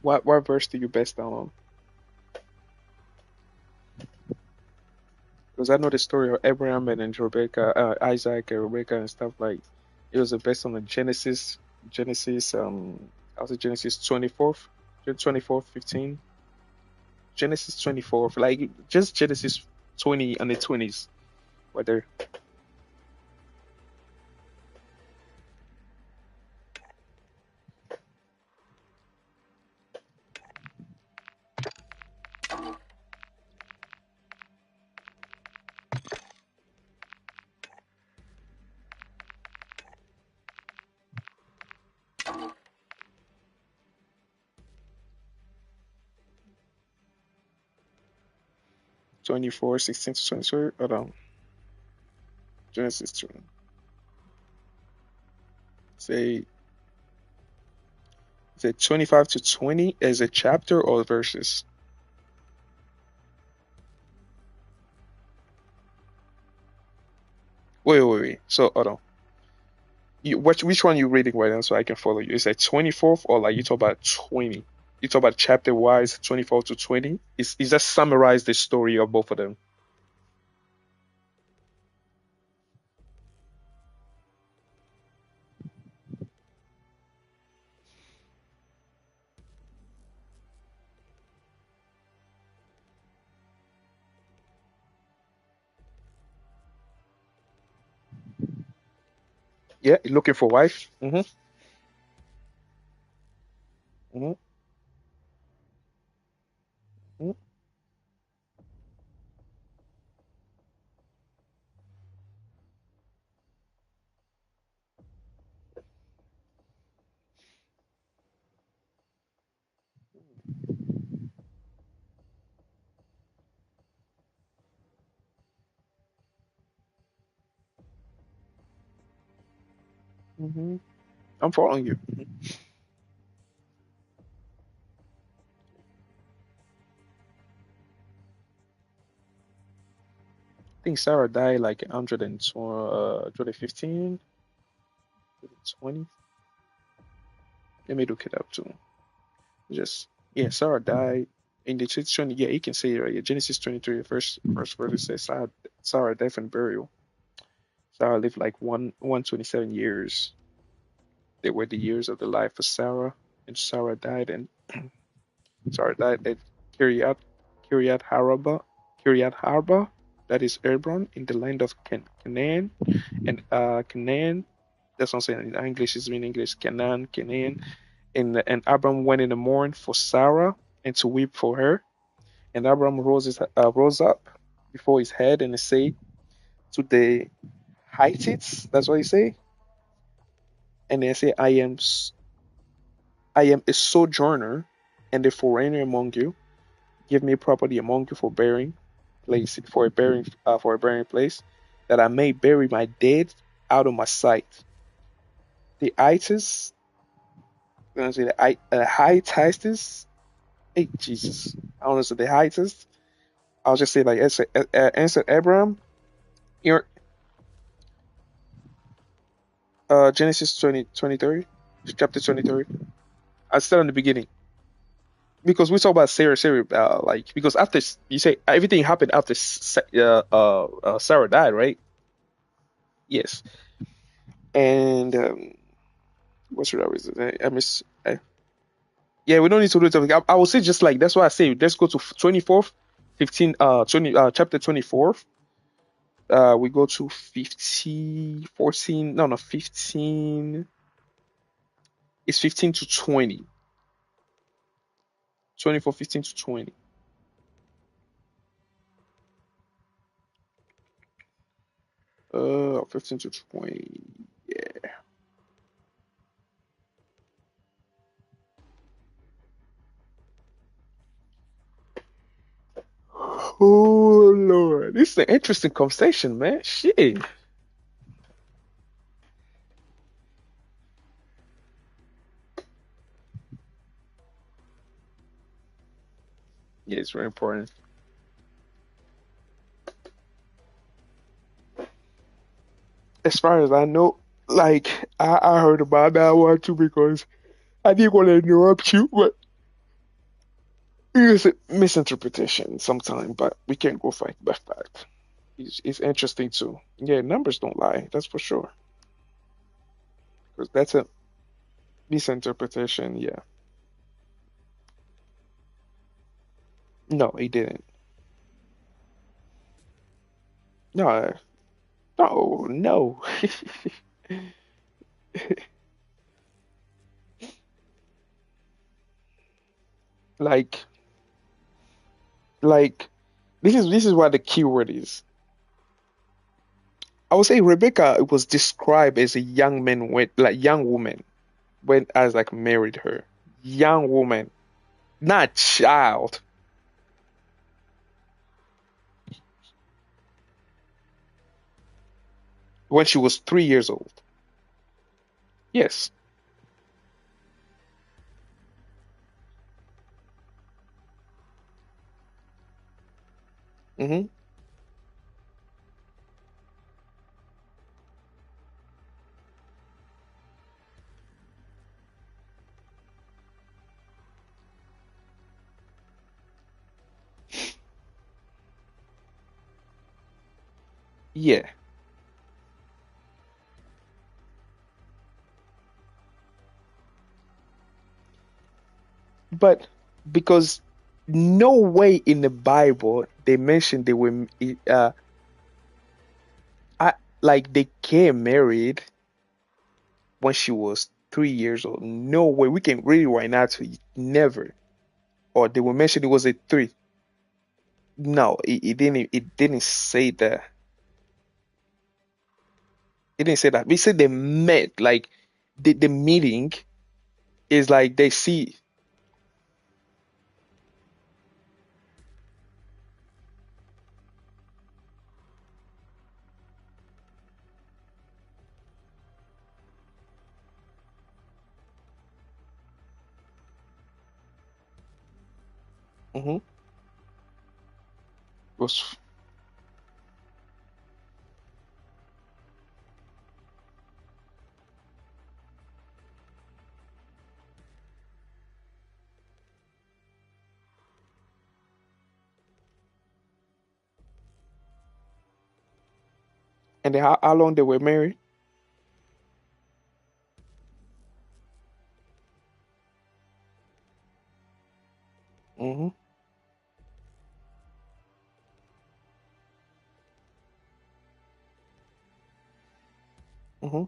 what verse do you best down on? Because I know the story of Abraham and then Rebecca, Isaac and Rebecca and stuff like. It was based on the I was Genesis 24th, 24th, 15, Genesis 24th, like just Genesis 20 and the 20s, whether 24, 16 to 23. Hold on, Genesis 20. Say, is it 25 to 20 as a chapter or verses? Wait. So hold on. Which one you reading right now so I can follow you? Is it 24th or like you talk about 20? You talk about chapter wise 24 to 20? Is that summarize the story of both of them? Yeah, looking for wife. Mm-hmm. Mm-hmm. I'm following you. I think Sarah died like 2015, 2020. Let me look it up too. Just yeah, Sarah died in the 20. Yeah, you can see it right here. Genesis 23, first verse it says Sarah death and burial. Sarah lived like 127 years. They were the years of the life of Sarah, and Sarah died at Kiryat Kiryat Haraba Kiryat Harba, that is Hebron, in the land of Canaan, and Canaan. That's what I'm saying in English. Is in English Canaan. And Abram went in the morning for Sarah and to weep for her. And Abram rose up before his head and he said to the Hittites, that's what he say. And they say, I am a sojourner and a foreigner among you. Give me property among you for burying place, for a burying place, that I may bury my dead out of my sight. The Itis, I'm gonna say the Hittites. Hey Jesus, I don't know, so the Hittites. I'll just say like answer Abraham. Here, Genesis 23, chapter 23. I said in the beginning because we talk about Sarah, like because after you say everything happened after Sarah died, right? Yes, and what's the reason? I miss. Yeah, we don't need to do it. I will say just like that's why I say let's go to 24th, 15, 20, chapter 24th. We go to 15, 14. No, 15. It's 15 to 20. 24, 15 to 20. 15 to 20. Yeah. Oh Lord, this is an interesting conversation, man. Shit. Yeah, it's very important. As far as I know, like I heard about that one too because I didn't want to interrupt you, but It's a misinterpretation sometime, but we can't go fight by fact. It's interesting too. Yeah, numbers don't lie, that's for sure. Because that's a misinterpretation. Yeah. No, he didn't. No, no, no. Like, like this is what the key word is. I would say Rebecca was described as a young man with like young woman when as like married her. Young woman, not child. When she was 3 years old. Yes. Hmm. Yeah. But because no way in the Bible they mentioned they were I, like they came married when she was 3 years old. No way. We can read it right now to you. Never. Or they were mentioned it was a three. No, it didn't. It didn't say that. It didn't say that. We said they met. Like the meeting is like they see. Hmm. Was and then how long they were married? Hmm. Hmm.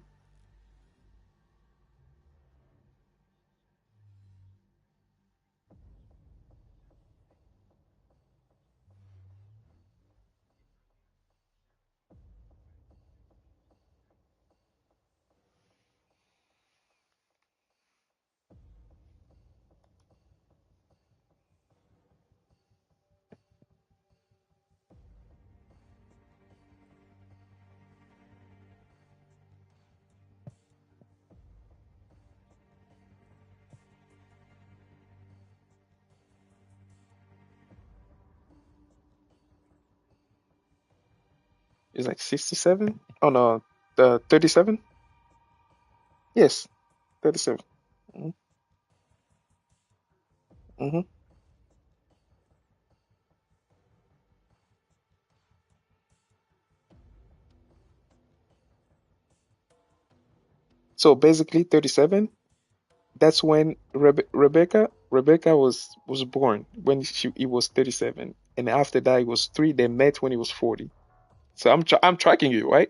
It's like 67. Oh no, the 37. Yes, 37. Hmm. Hmm. So basically, 37. That's when Rebecca was born when she he was 37, and after that it was three. They met when he was 40. So I'm tracking you, right?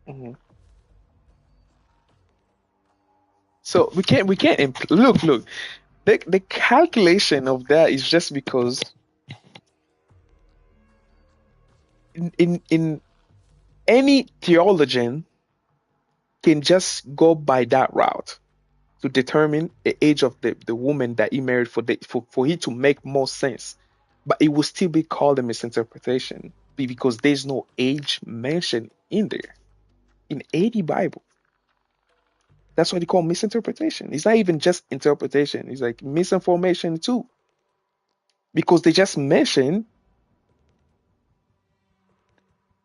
Hmm. So we can't look. The calculation of that is just because in any theologian can just go by that route to determine the age of the woman that he married for it to make more sense. But it will still be called a misinterpretation because there's no age mentioned in there in any Bible. That's what they call misinterpretation. It's not even just interpretation. It's like misinformation too, because they just mentioned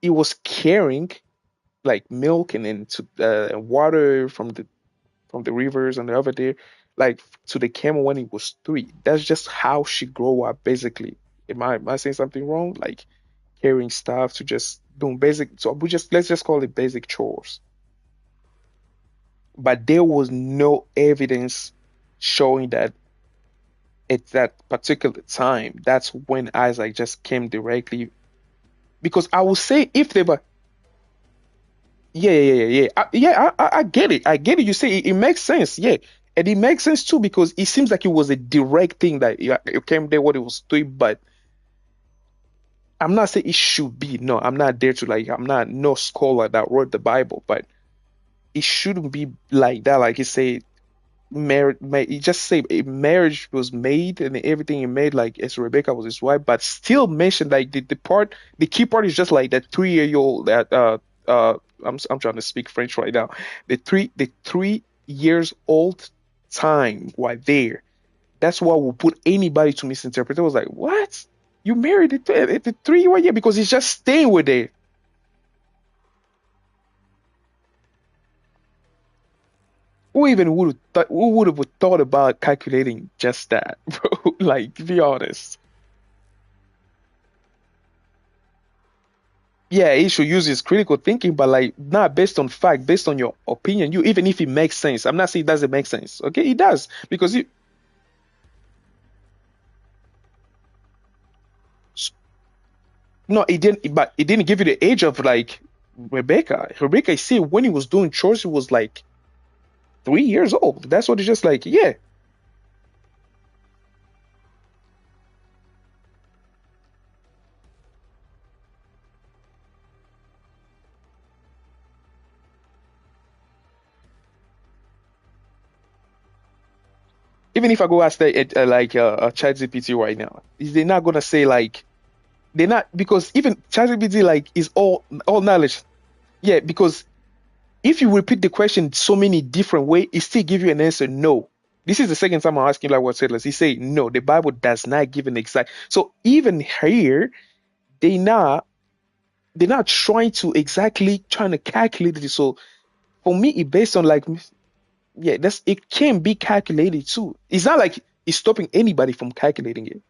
it was carrying like milk and then to water from the rivers and the other day, like to the camel when he was 3. That's just how she grew up, basically. Am I saying something wrong? Like carrying stuff to just doing basic. So we just let's just call it basic chores. But there was no evidence showing that at that particular time, that's when Isaac just came directly. Because I would say if they were, I get it. I get it. You say it makes sense. Yeah. And it makes sense too because it seems like it was a direct thing that you came there what it was doing, but I'm not saying it should be. No, I'm not there to like I'm not no scholar that wrote the Bible, but it shouldn't be like that. Like you say marriage you just say a marriage was made and everything he made like as Rebecca was his wife, but still mentioned like the key part is just like that 3 year old that I'm trying to speak French right now. The 3 years old time while there. That's what will put anybody to misinterpret. It was like, what? You married it at the 3 year old? Yeah, because he's just staying with it. Who would have thought about calculating just that, bro? Like, to be honest. Yeah, he should use his critical thinking, but like not based on fact, based on your opinion. You even if it makes sense. I'm not saying it doesn't make sense. Okay, it does. Because you no, it didn't but it didn't give you the age of like Rebecca. Rebecca, see, when he was doing chores, he was like 3 years old. That's what it's just like, yeah. Even if I go ask ChatGPT right now, they're not gonna say like they're not because even ChatGPT like is all knowledge. Yeah, because if you repeat the question so many different ways, it still give you an answer no. This is the second time I'm asking like what settlers. He say no, the Bible does not give an exact. So even here, they not they're not trying to exactly trying to calculate it. So for me, it based on like yeah, that's it can be calculated too. It's not like it's stopping anybody from calculating it.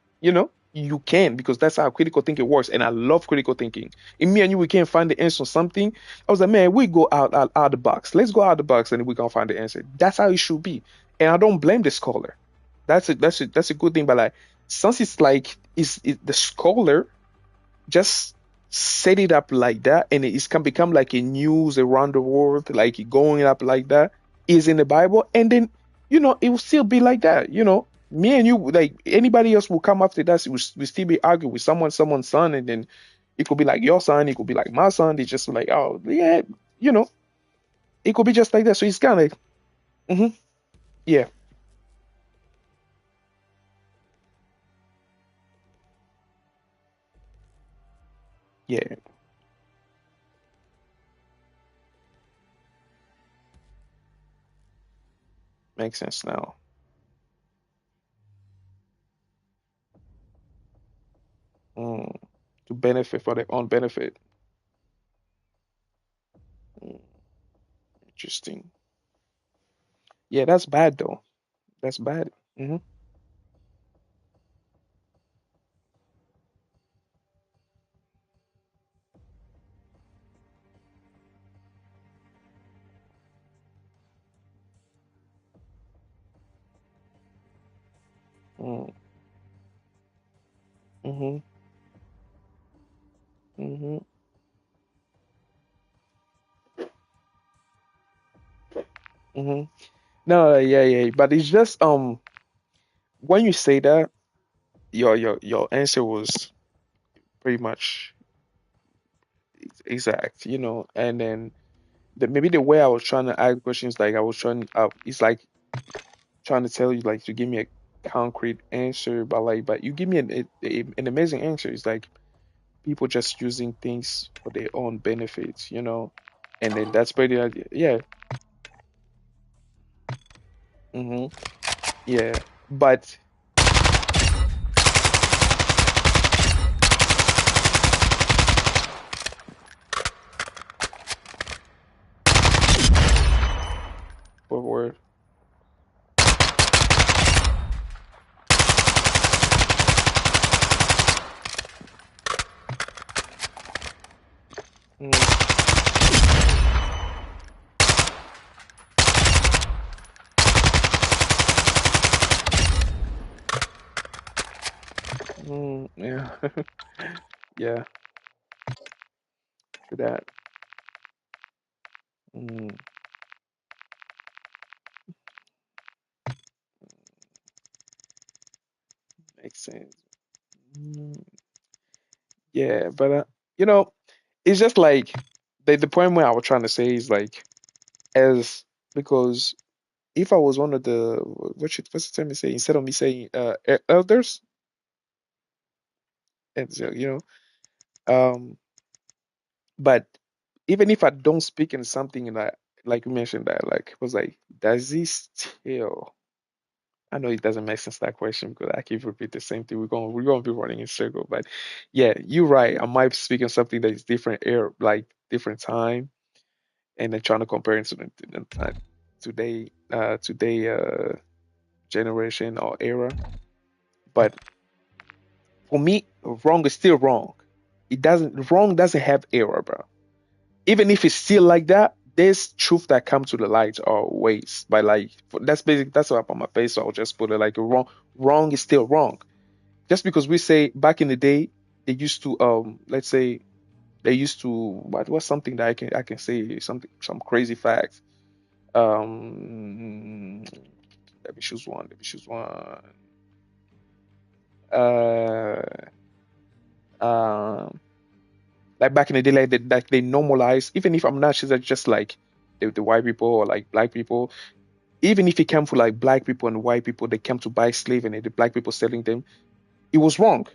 You can because that's how critical thinking works. And I love critical thinking. In me and you, we can't find the answer on something. I was like, man, we go out the box. Let's go out the box and we can find the answer. That's how it should be. And I don't blame the scholar. That's a good thing. But like, since it's like is the scholar just set it up like that and it can become like a news around the world like it going up like that is in the Bible and then it will still be like that me and you like anybody else will come after that we still be arguing with someone's son and then it could be like your son it could be like my son they just like oh yeah you know it could be just like that so it's kind of yeah, yeah, makes sense now. mm. To benefit for their own benefit. mm. Interesting. Yeah, that's bad though. That's bad. hmm mm hmm hmm hmm No, yeah, yeah, but it's just when you say that, your answer was pretty much exact, and then maybe the way I was trying to ask questions, like I was trying, it's like trying to tell you, like to give me a concrete answer, but you give me an amazing answer. It's like people just using things for their own benefits. And then that's pretty, yeah, hmm yeah, but what word? Mm, yeah, yeah, to that. Mm, makes sense. Mm, yeah, but you know, it's just like the point where I was trying to say is like as because if I was one of the what's the term you say instead of me saying elders, and so, but even if I don't speak in something in that, like you mentioned that, like it was like, does this still? I know it doesn't make sense that question because I keep repeat the same thing. We're gonna be running in circle, but yeah, you're right. I might speak in something that is different air, like different time, and then trying to compare it to the time today generation or era. But for me, wrong is still wrong. It doesn't wrong doesn't have error, bro. Even if it's still like that, there's truth that come to the light always. By like that's basic. That's what I put on my face. So I'll just put it like wrong. Wrong is still wrong. Just because we say back in the day they used to let's say they used to what's something that I can say some crazy facts. Um, let me choose one. Let me choose one. Uh, um, like back in the day, like they normalize. Even if I'm not sure that just like the white people or like black people, even if it came for like black people and white people, they came to buy slave and the black people selling them, it was wrong.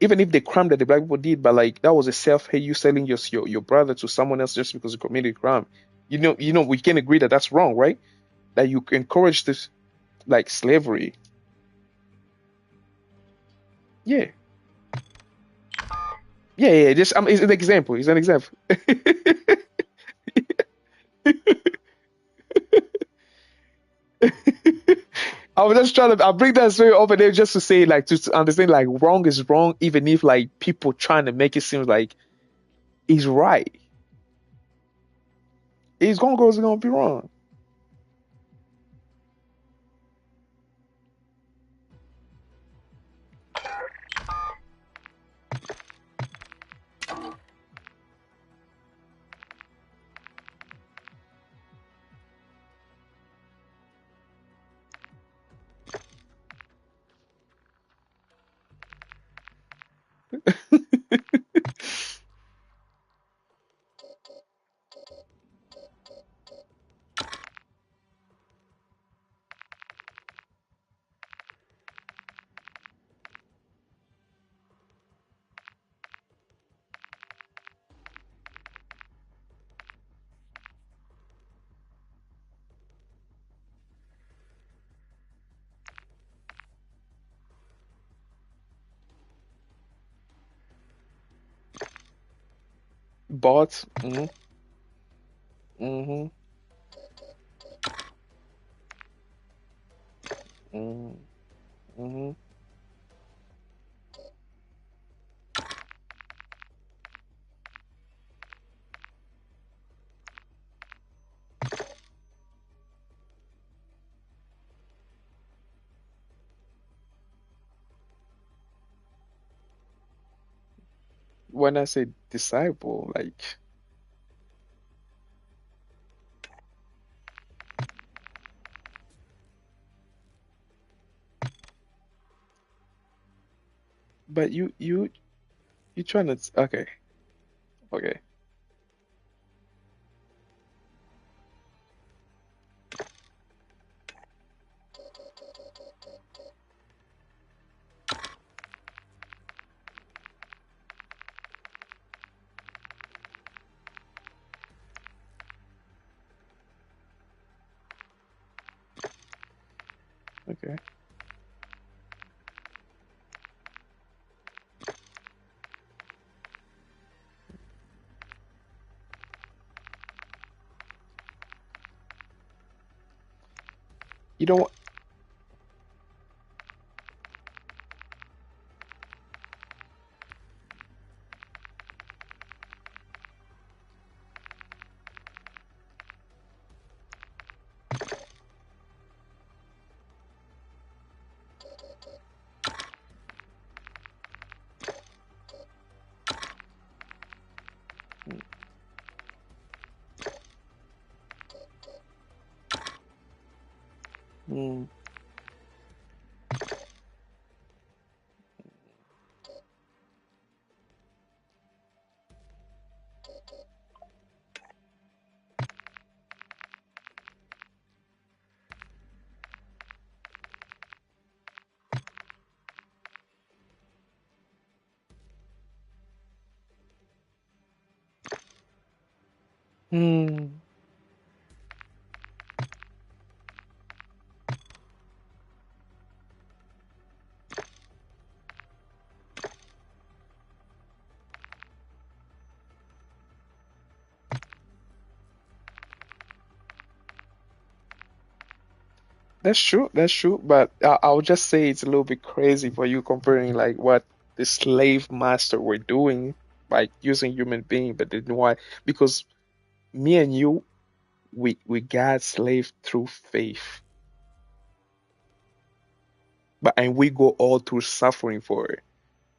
Even if the crime that the black people did, but like that was a self, hey, you selling your brother to someone else just because you committed a crime. We can agree that that's wrong, right? That you encourage this like slavery. Yeah, yeah, yeah. Just it's an example. It's an example. I was just trying to. I bring that story over there just to say, like, to understand, like, wrong is wrong, even if like people trying to make it seem like he's right. He's gonna go. It's gonna be wrong. But, mm-hmm, mm-hmm, mm-hmm. When I say disciple, like, but you trying to okay, okay. Okay. You know what? Mm, mm, that's true. That's true. But I would just say it's a little bit crazy for you comparing like what the slave master were doing, like using human being, but then why? Because me and you, we got slave through faith, but and we go all through suffering for it.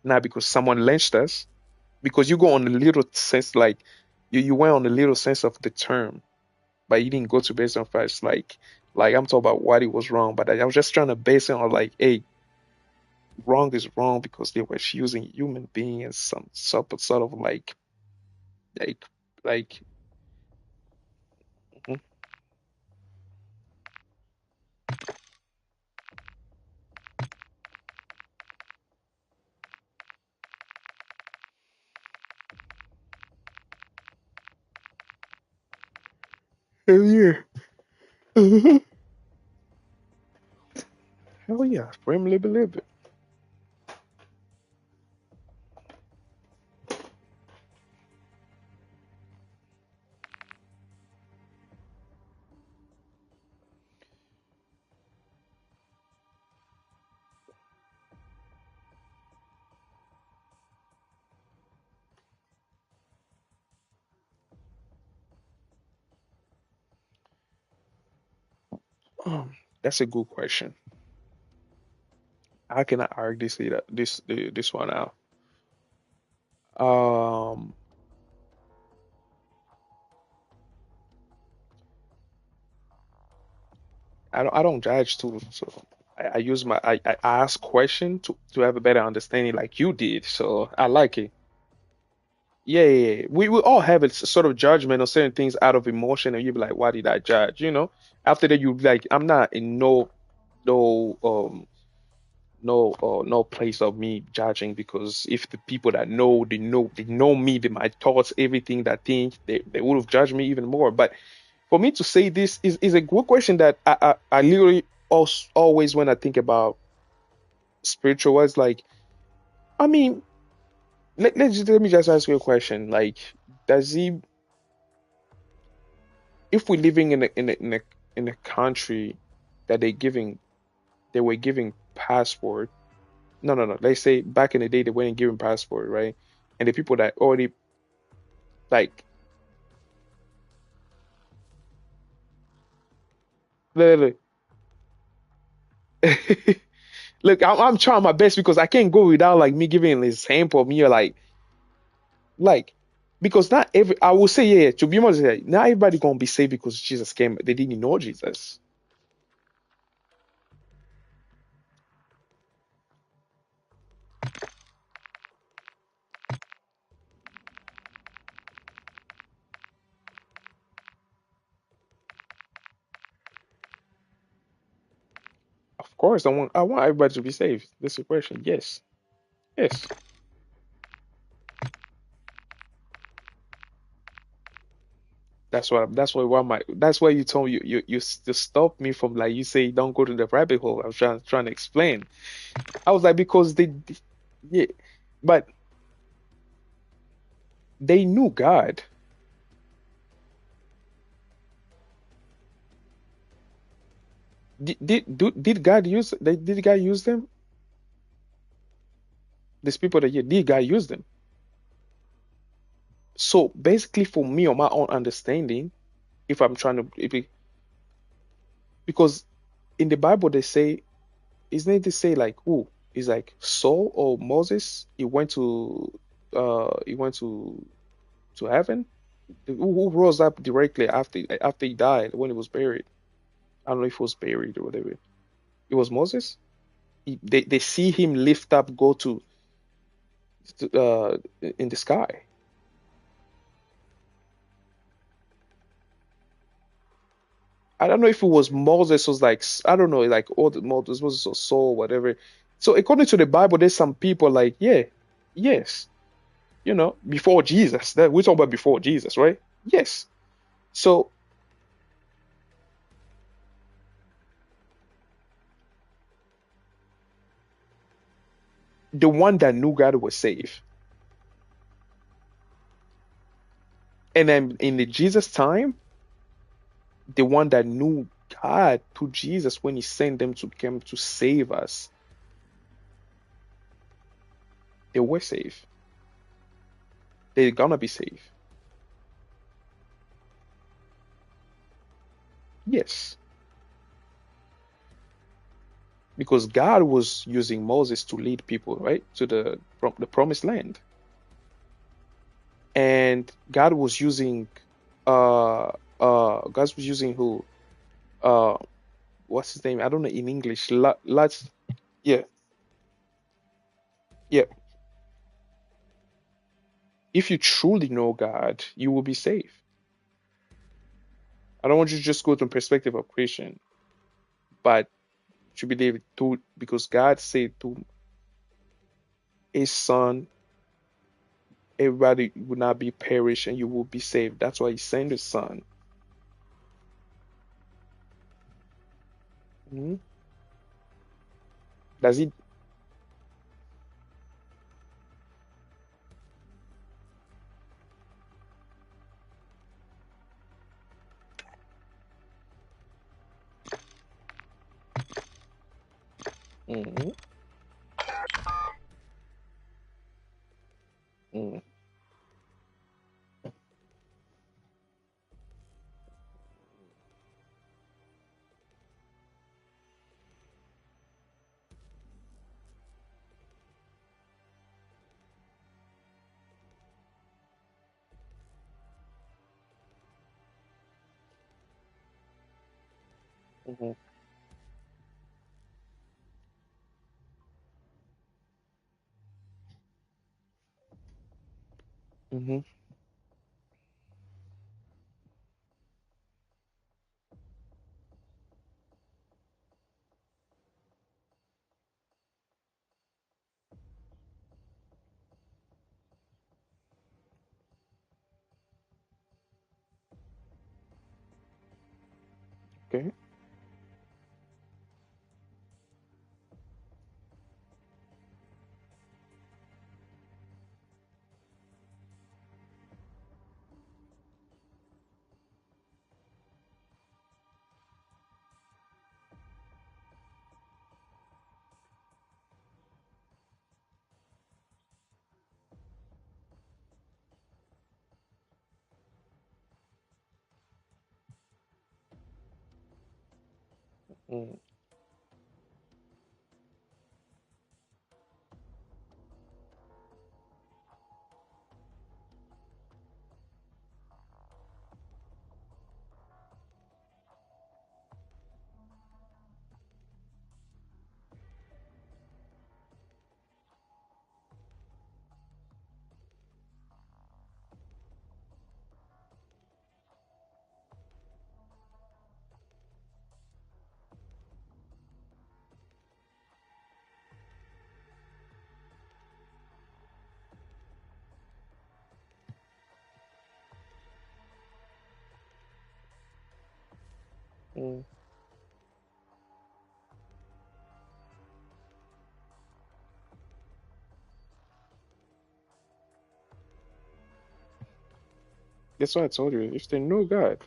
Not because someone lynched us, because you go on the little sense like you went on the little sense of the term, but you didn't go to based on facts. Like I'm talking about what it was wrong, but I was just trying to base it on like, hey, wrong is wrong because they were using human being as some sort of like like mhm. Hell yeah. Hell yeah. Frame live live it. That's a good question. How can I argue this one out? Um, I don't judge too, so I use I ask question to have a better understanding like you did. So I like it. Yeah, yeah, yeah. We all have a sort of judgment on certain things out of emotion, and you be like, "Why did I judge?" You know. After that, you be like, "I'm not in no no place of me judging because if the people that know me, my thoughts, everything that I think they would have judged me even more." But for me to say this is a good question that I literally also, always when I think about spiritual words, like I mean, let me just ask you a question. Like, does he if we're living in a country that they were giving passport. No. Let's say back in the day they weren't giving passport, right? And the people that already like look, look, look, I'm trying my best because I can't go without like me giving an example of me or like because not every I will say yeah, to be honest, yeah, not everybody gonna be saved because Jesus came. They didn't know Jesus. Of course, I want everybody to be saved. This is a question. Yes. Yes. That's why you told me you stop me from, like, you say don't go to the rabbit hole. I was trying to explain. I was like, because yeah, but they knew God. Did God use did God use them? These people that, yeah, did God use them? So basically, for me, on my own understanding, if I'm trying to, because in the Bible they say, isn't it, they say like who is like Saul or Moses? He went to heaven. Who rose up directly after he died, when he was buried? I don't know if he was buried or whatever. It was Moses. They see him lift up, go in the sky. I don't know if it was Moses, was like, I don't know, like all the Moses or Saul, whatever. So according to the Bible, there's some people like, yeah, yes, before Jesus. That we're talking about before Jesus, right? Yes. So the one that knew God was saved, and then in the Jesus time, the one that knew God to Jesus when He sent them to come to save us, they were saved. They're gonna be saved. Yes, because God was using Moses to lead people, right, to the promised land, and God was using who? Uh, what's his name? I don't know in English. Let's Yeah, yeah. If you truly know God, you will be saved. I don't want you to just go to the perspective of Christian, but to believe to, because God said to His Son, everybody will not be perish and you will be saved. That's why He sent His Son. Mhm. Does it? Mhm, mhm, mhm, mhm, okay. Mhm, Mm. That's why I told you. If they know God,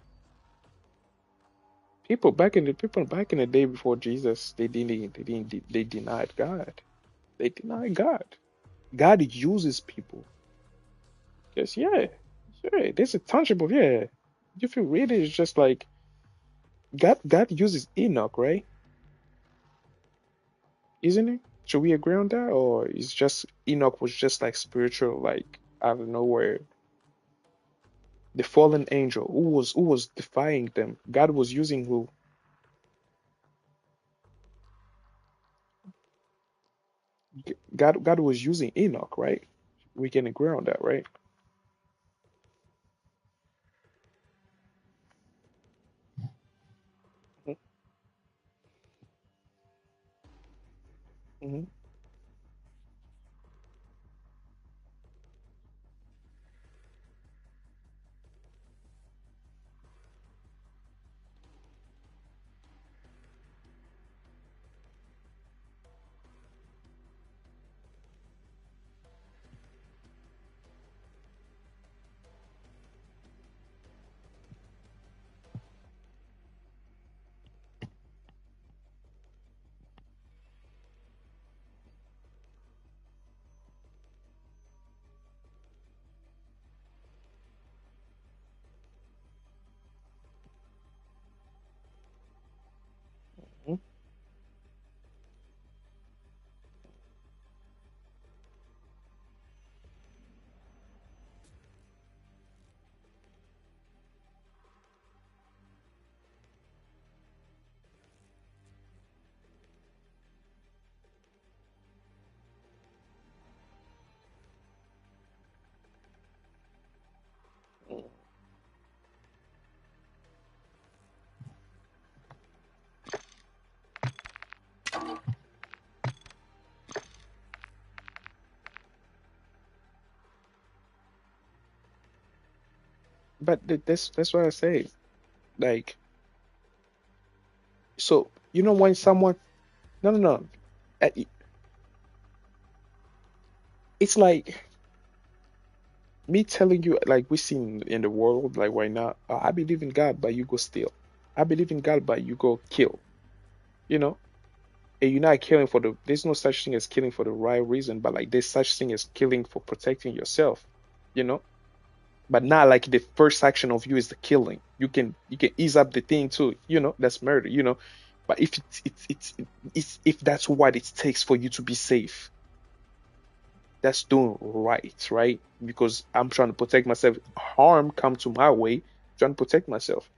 people back in the day before Jesus, they denied God. They denied God. God uses people. Yes, yeah, yeah. There's a tangible, yeah. If you read it, it's just like God uses Enoch, right? Isn't it? Should we agree on that, or is just Enoch was just like spiritual, like out of nowhere, the fallen angel who was defying them? God was using who? God was using Enoch, right? We can agree on that, right? Hmm. Hmm. But that's what I say. Like, so when someone, no, no, no. It's like me telling you, like we see in the world, like right now, I believe in God, but you go steal. I believe in God, but you go kill. You know, and you're not killing for the. There's no such thing as killing for the right reason, but like there's such thing as killing for protecting yourself. You know, but not like the first action of you is the killing. You can ease up the thing too. That's murder. But if it's if that's what it takes for you to be safe, that's doing right? Because I'm trying to protect myself. Harm come to my way, trying to protect myself.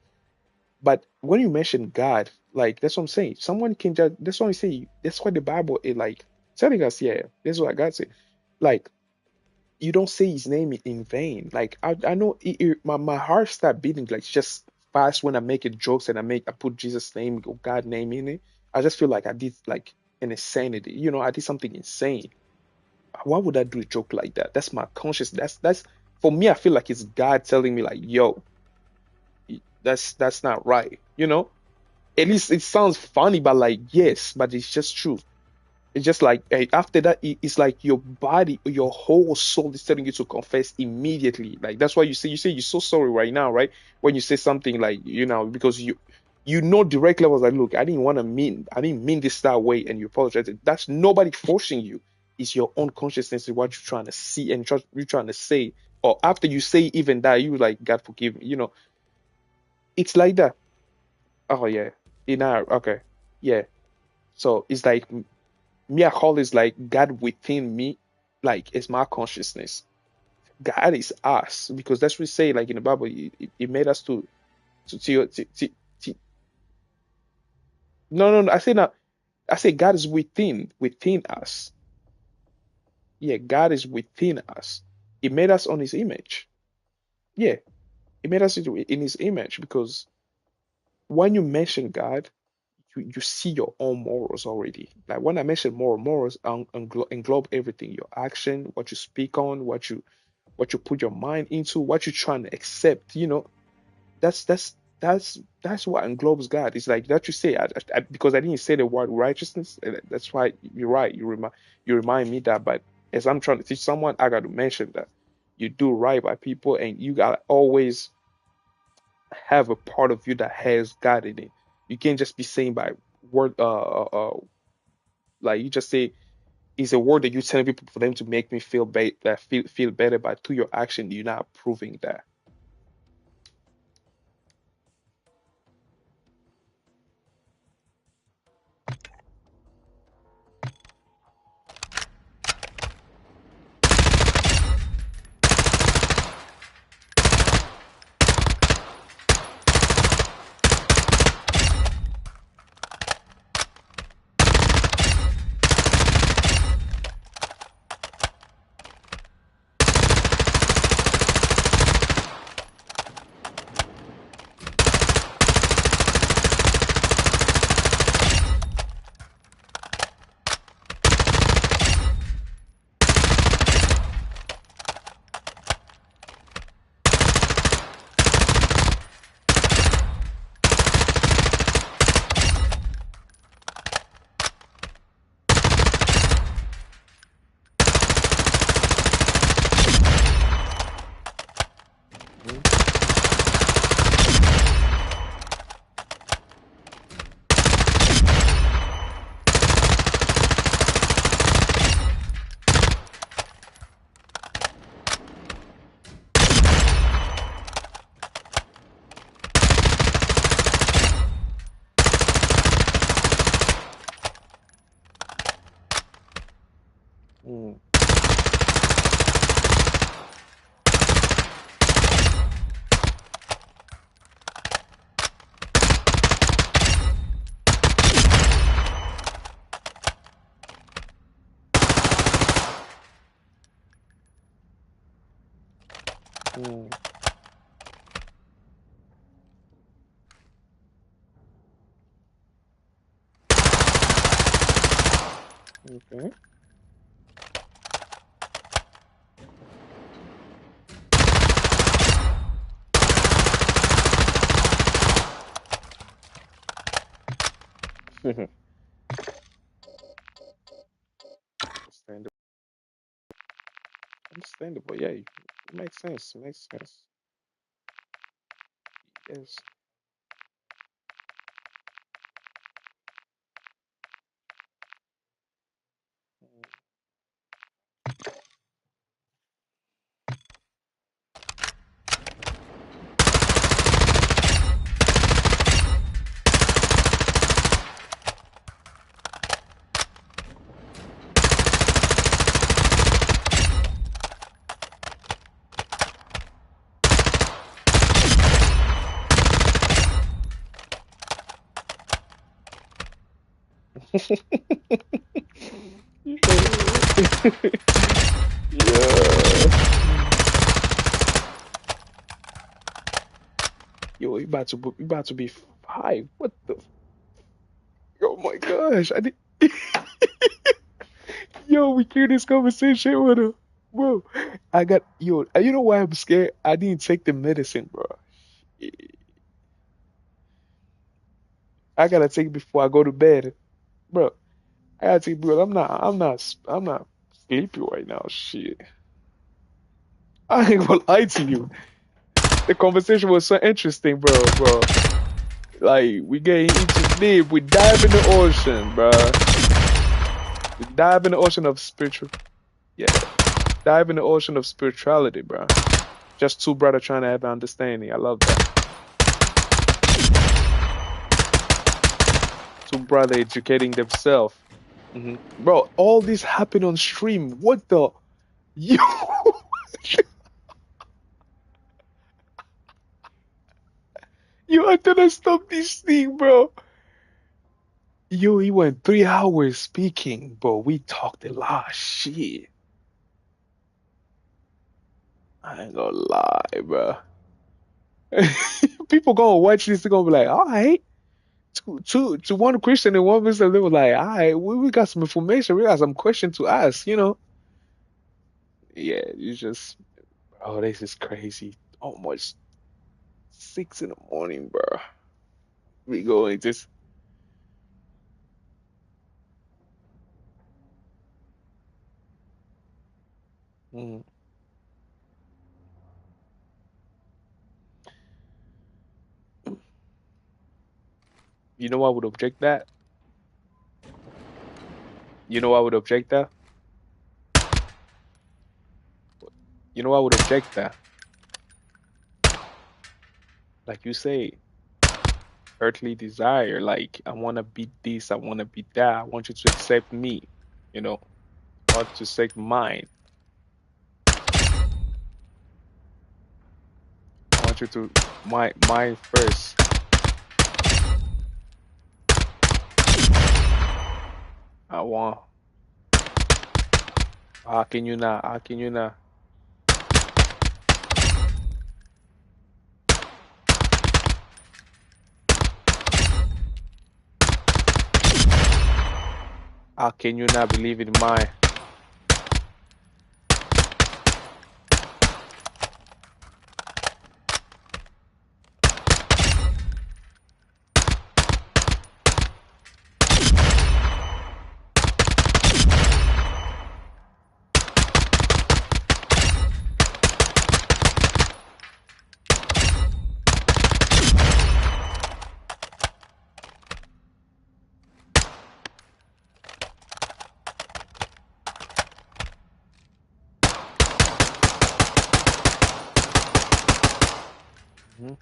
But when you mention God, like that's what I'm saying. Someone can just that's what I say. That's what the Bible is like telling us. Yeah, that's what God said. Like you don't say His name in vain. Like I know my heart start beating like just fast when I make it jokes and I put Jesus name or God name in it. I just feel like I did like an insanity. I did something insane. Why would I do a joke like that? That's my conscious. That's for me. I feel like it's God telling me like, yo, that's not right. At least it sounds funny, but like yes, but it's just true. It's just like after that, it's like your body, your whole soul is telling you to confess immediately. Like that's why you say you're so sorry right now, right? When you say something like because you directly was like, look, I didn't mean this that way, and you apologize. That's nobody forcing you. It's your own consciousness is what you're trying to see and you're trying to say. Or after you say even that, you like God forgive me. It's like that. Oh yeah, okay, yeah. So it's like me, I call this like God within me, like it's my consciousness. God is us because that's what we say, like in the Bible, it made us to no, no, no. I say not. I say God is within us. Yeah, God is within us. He made us on His image. Yeah, He made us in His image because when you mention God, you see your own morals already. Like when I mention morals englobe everything: your action, what you speak on, what you put your mind into, what you're trying to accept. That's That's what englobes God. It's like that you say because I didn't say the word righteousness. That's why you're right. You remind me that. But as I'm trying to teach someone, I got to mention that you do right by people, and you gotta always have a part of you that has God in it. You can't just be saying by word. Like you just say it's a word that you're telling people for them to make me feel better, but through your action, you're not proving that. Mhm. Mm. Mm. Okay. Understandable. Understandable. Yeah, it makes sense. It makes sense. Yes. Yeah. Yo, you about to be 5. What the? Oh my gosh! I did. Yo, we carried this conversation with her, bro. I got yo. You know why I'm scared? I didn't take the medicine, bro. I gotta take it before I go to bed, bro. I gotta take it because I'm not sleepy right now. Shit. I ain't gonna lie to you. The conversation was so interesting, bro. Like we getting into deep. We dive in the ocean, bro. We dive in the ocean of spiritual. Yeah, dive in the ocean of spirituality, bro. Just two brother trying to have an understanding. I love that. Two brother educating themselves. Bro, all this happened on stream. What the? Yo, yo, I thought I stopped this thing, bro. Yo, he went 3 hours speaking, bro. We talked a lot of shit. I ain't gonna lie, bro. People gonna watch this, they gonna be like, all right. To one Christian and one Muslim, they were like, all right, we got some information, we got some question to ask. Yeah, you just, oh, this is crazy. Almost 6 in the morning, bro. We going just. Mm. You know I would object that. You know I would object that. You know I would object that. Like you say, earthly desire. Like I want to be this. I want to be that. I want you to accept me. You know, not to accept mine. I want you to my mine first. I want. How can you not? How can you not? How can you not believe in mine? Hmm.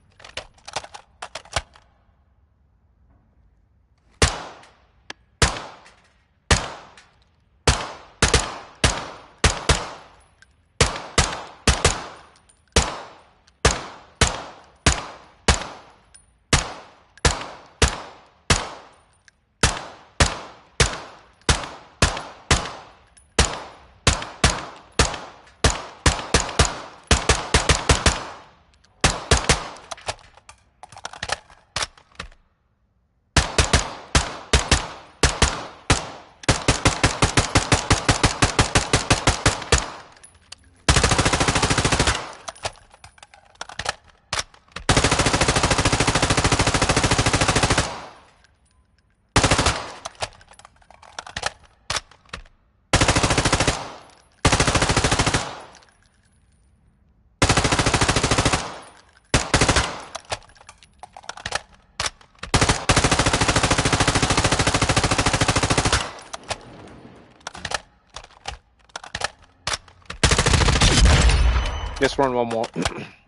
Let's run one more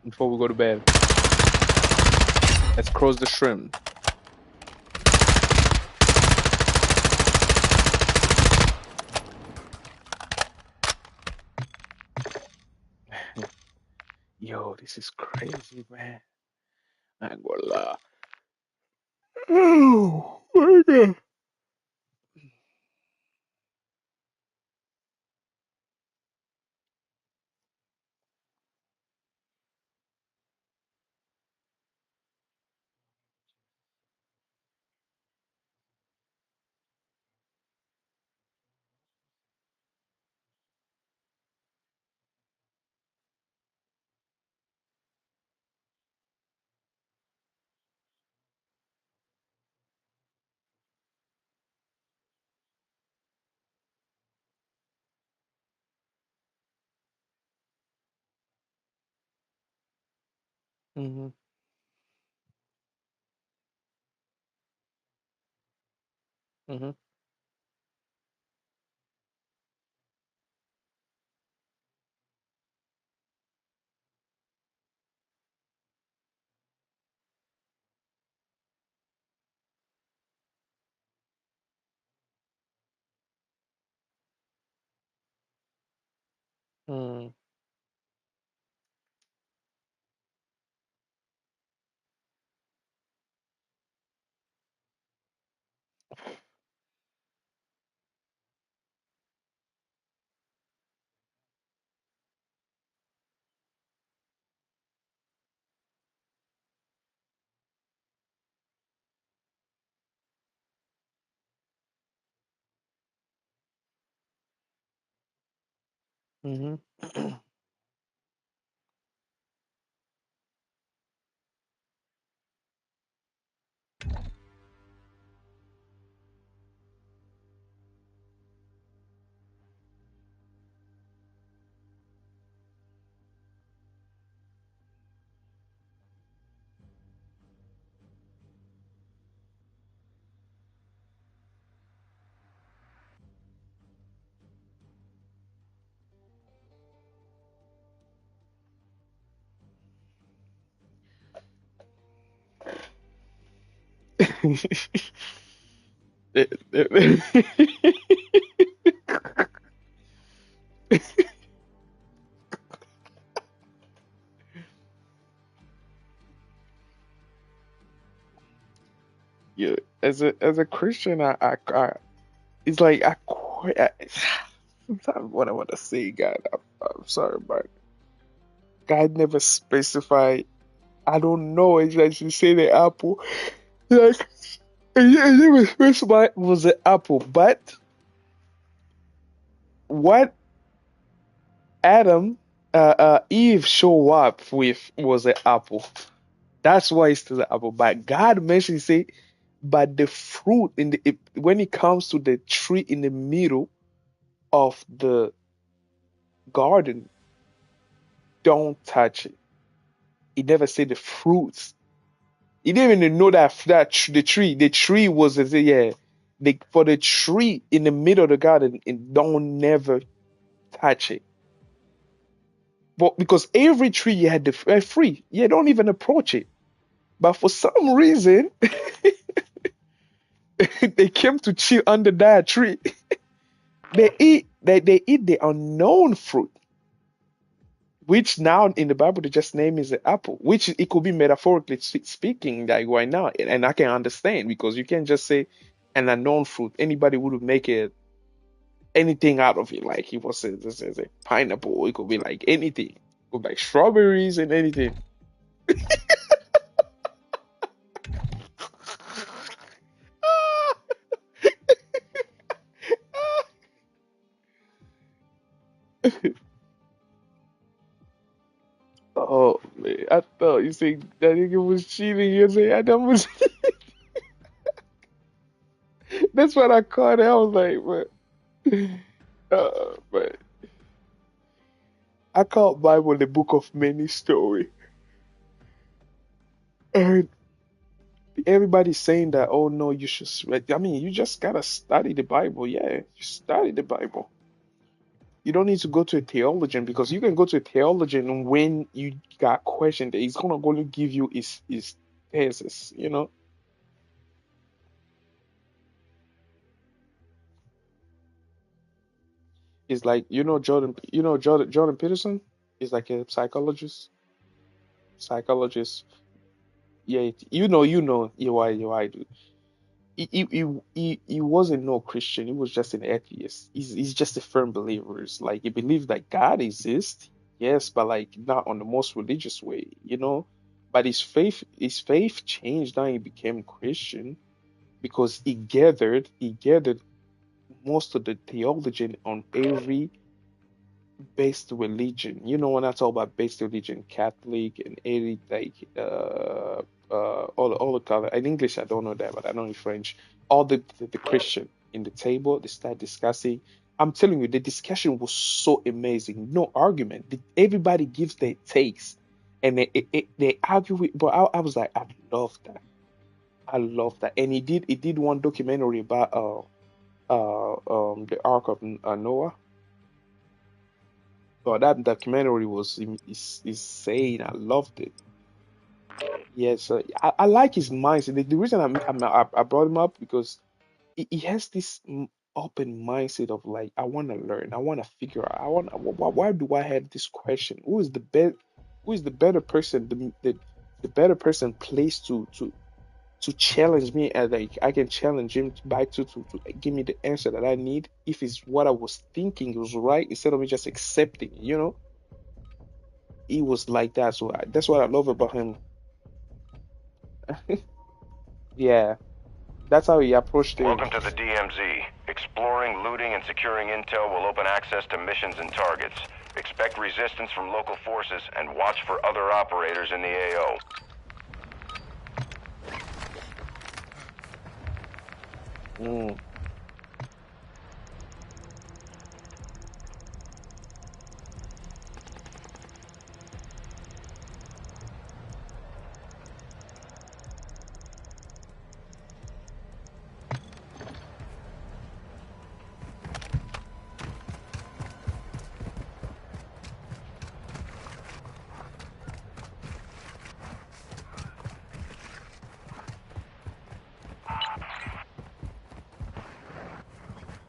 before we go to bed. Let's cross the shrimp. Yo, this is crazy, man. I ain't gonna lie. Oh my god. Mhm. Mhm. Mhm. Mhm. Yeah, as a Christian, it's like sometimes what I want to say, God, I'm sorry, but God never specified. I don't know. It's like you say the apple, like it never specified was the apple, but what Adam, Eve show up with was the apple. That's why it's still the apple. But God mentioned, say, but the fruit when it comes to the tree in the middle of the garden, don't touch it. He never said the fruits. He didn't even know the tree was yeah. For the tree in the middle of the garden, and don't never touch it. But because every tree you had the free, you don't even approach it. But for some reason, they came to chill under that tree. They eat the unknown fruit, which now in the Bible they just name is the apple, which it could be metaphorically speaking like right now, and I can understand because you can't just say an unknown fruit. Anybody would make it anything out of it. Like it was a pineapple, it could be like anything. It could be like strawberries and anything. Oh man, I thought you said that nigga was cheating. You say Adam was. That's what I caught it. I was like, but I call Bible the book of many story, and everybody's saying that. Oh no, you should. I mean, you just gotta study the Bible. Yeah, you study the Bible. You don't need to go to a theologian because you can go to a theologian when you got questioned. He's gonna go to give you his thesis. It's like Jordan. Jordan Peterson is like a psychologist. Yeah, you do. He wasn't no Christian. He was just an atheist. He's just a firm believer. It's like he believes that God exists, yes, but like not on the most religious way. But his faith changed. Now he became Christian because he gathered most of the theology on every based religion. When I talk about based religion, Catholic and every like all the color. In English, I don't know that, but I know in French. All the Christian in the table, they start discussing. I'm telling you, the discussion was so amazing. No argument. Everybody gives their takes, and they argue with. But I was like, I love that. I love that. And he did one documentary about the Ark of Noah. Oh, that documentary is insane. I loved it. Yes, I like his mindset. The reason I brought him up because he has this open mindset of like I want to learn, I want to figure out, why do I have this question? Who is the better person, the better person placed to challenge me, and like I can challenge him back to give me the answer that I need if it's what I was thinking was right instead of me just accepting. He was like that, so that's what I love about him. Yeah, that's how he approached Welcome things. to the DMZ. Exploring, looting, and securing intel will open access to missions and targets. Expect resistance from local forces and watch for other operators in the AO. Mm.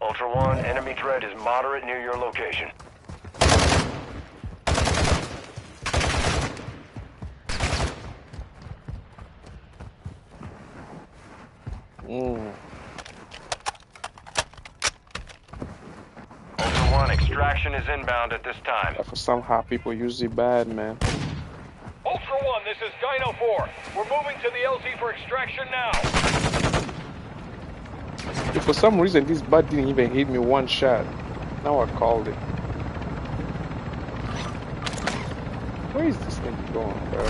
Ultra One, enemy threat is moderate near your location. Ultra One, extraction is inbound at this time. For somehow people use it bad, man. Ultra One, this is Dino 4. We're moving to the LZ for extraction now. If for some reason this bot didn't even hit me one shot, now I called it. Where is this thing going, bro?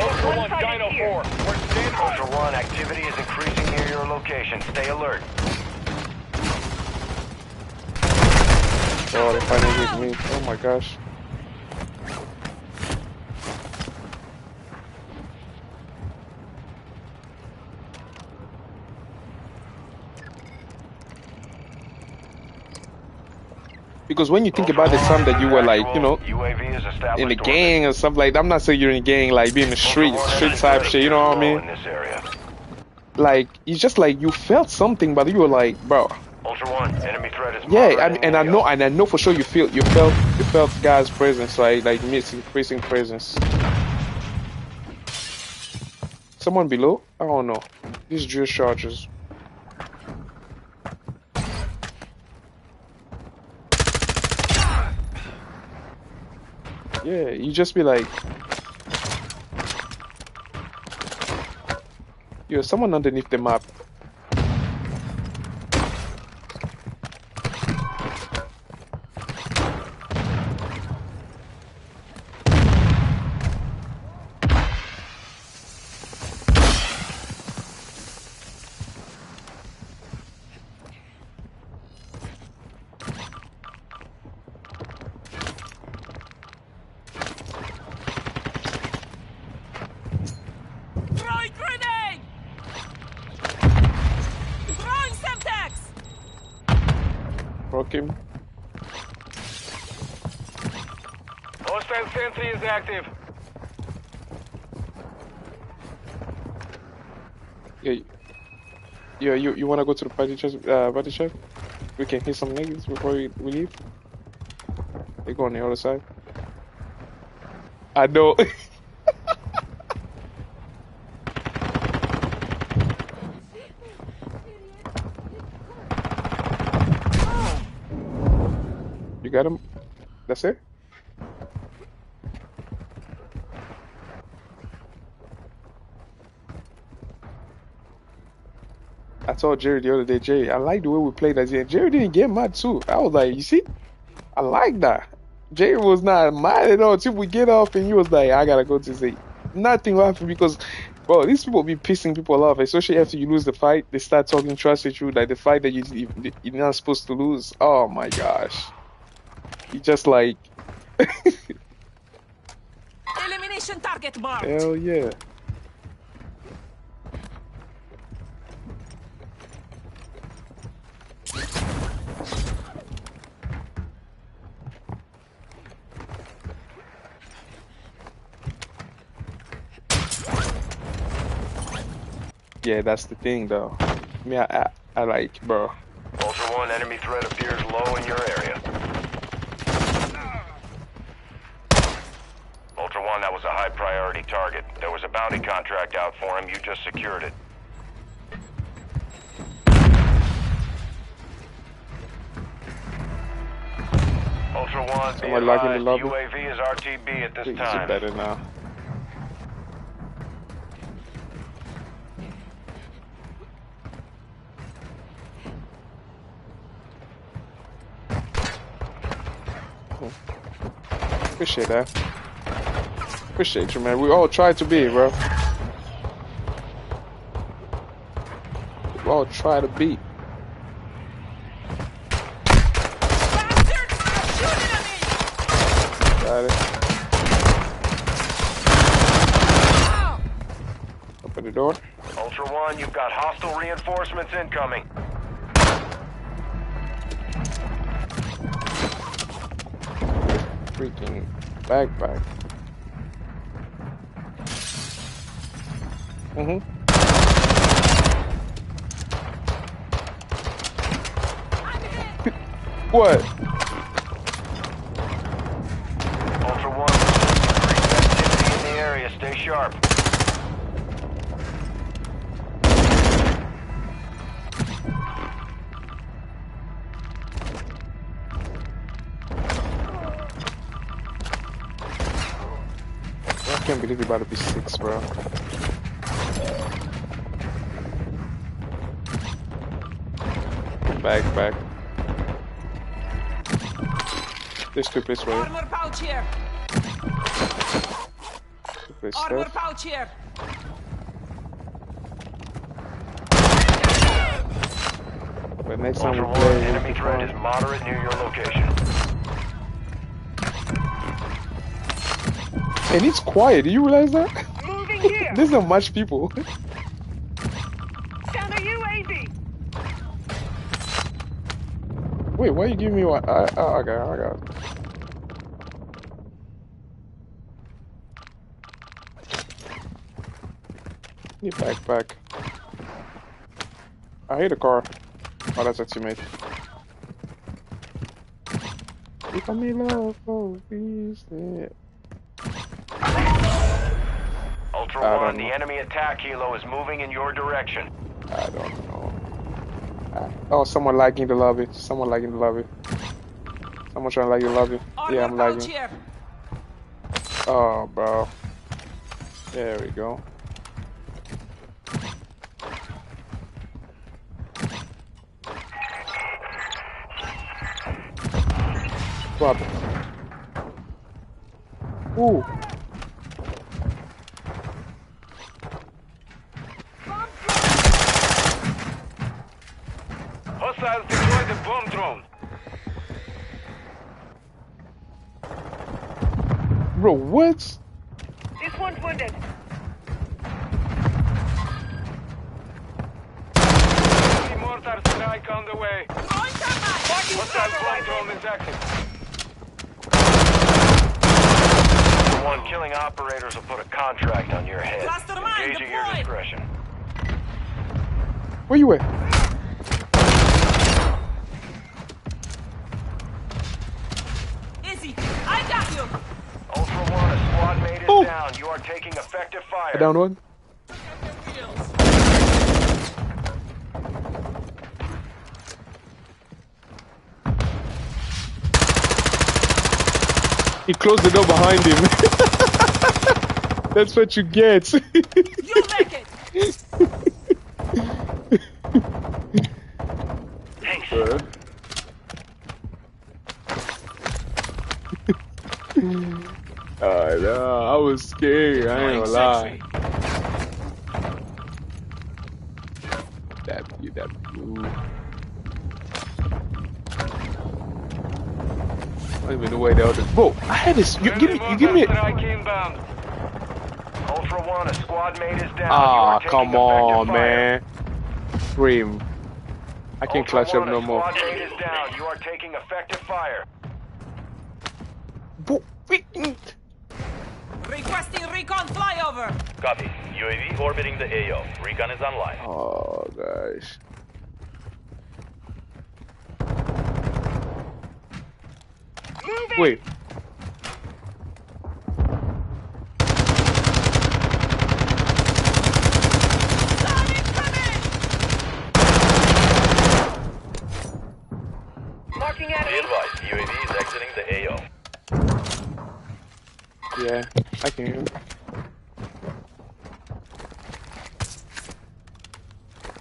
Ultra One, Dino 4. We're standing by. Ultra One, activity is increasing near your location. Stay alert. Oh, they finally hit me. Oh my gosh. Because when you think about the time that you were like, you know, UAV is established in a gang or stuff like that, I'm not saying you're in a gang, like being in the street type shit, you know what I mean? In this area. Like, it's just like you felt something, but you were like, bro. Ultra One, enemy threat is Yeah, and I know for sure you felt God's presence, like increasing presence. Someone below? I don't know. These drill charges. Yeah, you just be like, yo, someone underneath the map. Throwing grenade! Throwing Semtex! Broke him. Hostile sentry is active. Yeah, you wanna go to the party chest? We can hit some niggas before we leave. They go on the other side. I know. You got him? That's it? I told Jerry the other day, Jerry, I like the way we played that. Jerry didn't get mad too. I was like, you see? I like that. Jerry was not mad at all till we get off and he was like, I gotta go to sleep. Nothing will happen because, bro, these people be pissing people off, especially after you lose the fight. They start talking trash at you, like the fight that you're not supposed to lose. Oh my gosh. You just like, Elimination target marked. hell yeah. Yeah, that's the thing though. I like, bro. Ultra One, enemy threat appears low in your area. Ultra One, that was a high priority target. There was a bounty contract out for him. You just secured it. Ultra One, be Someone lock in the advised, lobby. UAV is RTB at this Is it time. better now? Appreciate that. Appreciate you, man. We all try to be, bro. We all try to be. Bastards! They're shooting at me! Got it. Ow! Open the door. Ultra One, you've got hostile reinforcements incoming. Freaking backpack. Mm-hmm. What? Ultra One, activity in the area. Stay sharp. I can't believe you're about to be 6, bro. Back. This two place right. Armor pouch here. Two place Armor stuff. pouch here. But next time Ultra we One, play, enemy we'll be threat is fine. moderate near your location. And it's quiet. Do you realize that? Moving here. There's not much people. Counter UAV. Wait, why you giving me what? I got it. Need backpack. I hate a car. Oh, that's a teammate. If I'm in love, oh, please. Yeah. Ultra I don't One, know. the enemy attack helo is moving in your direction. I don't know. Oh, someone lagging the lobby. Someone lagging the lobby. Someone trying to lag the lobby. Yeah, I'm Armor pouch lagging. here. Oh, bro. There we go. What? Ooh. Hostiles deployed the bomb drone. Bro, what? This one's wounded. Enemy mortar strike on the way. Throwing thermite. Hostile bomb drone is active. Ultra One, killing operators will put a contract on your head. Cluster mine Engage at your deployed. discretion. Where you at? Easy. I got you. Ultra One, a squad mate is Oh. down. You are taking effective fire. I down one. He closed the door behind him. That's what you get. You make it. No, I was scared. I ain't gonna lie. That ooh. I don't even know where the other. Bro, I had this. You give me. Strike inbound. Ultra One, a squad mate is down. Ah, You are taking come on, effective fire. man. Scream. I can't Ultra clutch up One, no a more. squad mate is down. You are taking effective fire. Bro, Requesting recon flyover. Copy. UAV orbiting the AO. Recon is online. oh gosh. Moving. Wait. Marking Be enemy. advised, UAV is exiting the AO. Yeah, I can hear him.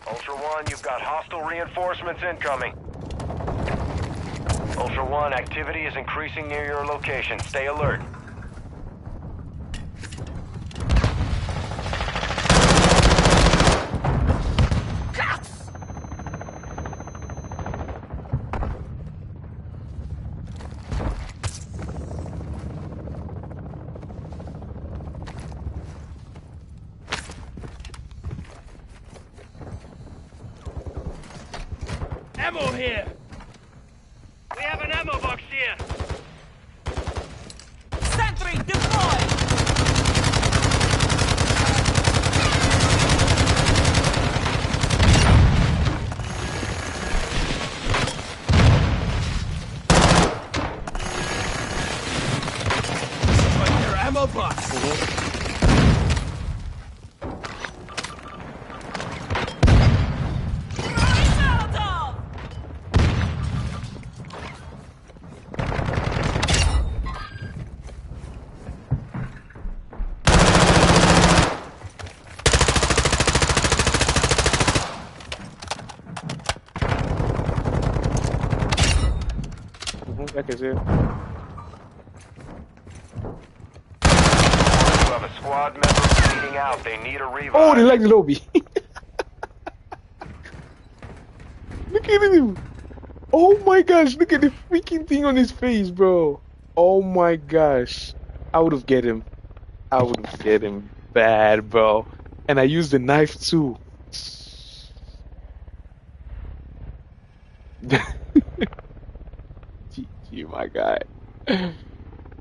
Ultra One, you've got hostile reinforcements incoming. Ultra One, activity is increasing near your location. Stay alert. Ammo here. We have an ammo box here. Sentry deployed. Molotov! That is it. You have a squad member bleeding out. They need a revive. Oh, they like the lobby. Look at him. Oh my gosh, look at the freaking thing on his face, bro. Oh my gosh. I would have get him. I would have get him bad, bro. And I used the knife too. GG, my guy.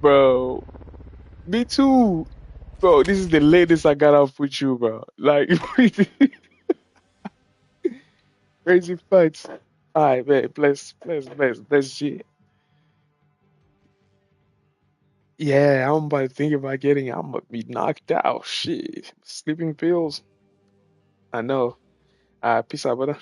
Bro, me too. Bro, this is the latest I got off with you, bro. Like, crazy fights. Alright, man. Bless G. Yeah, I'm about to think about getting, I'm gonna be knocked out. Shit. Sleeping pills. I know. Peace out, brother.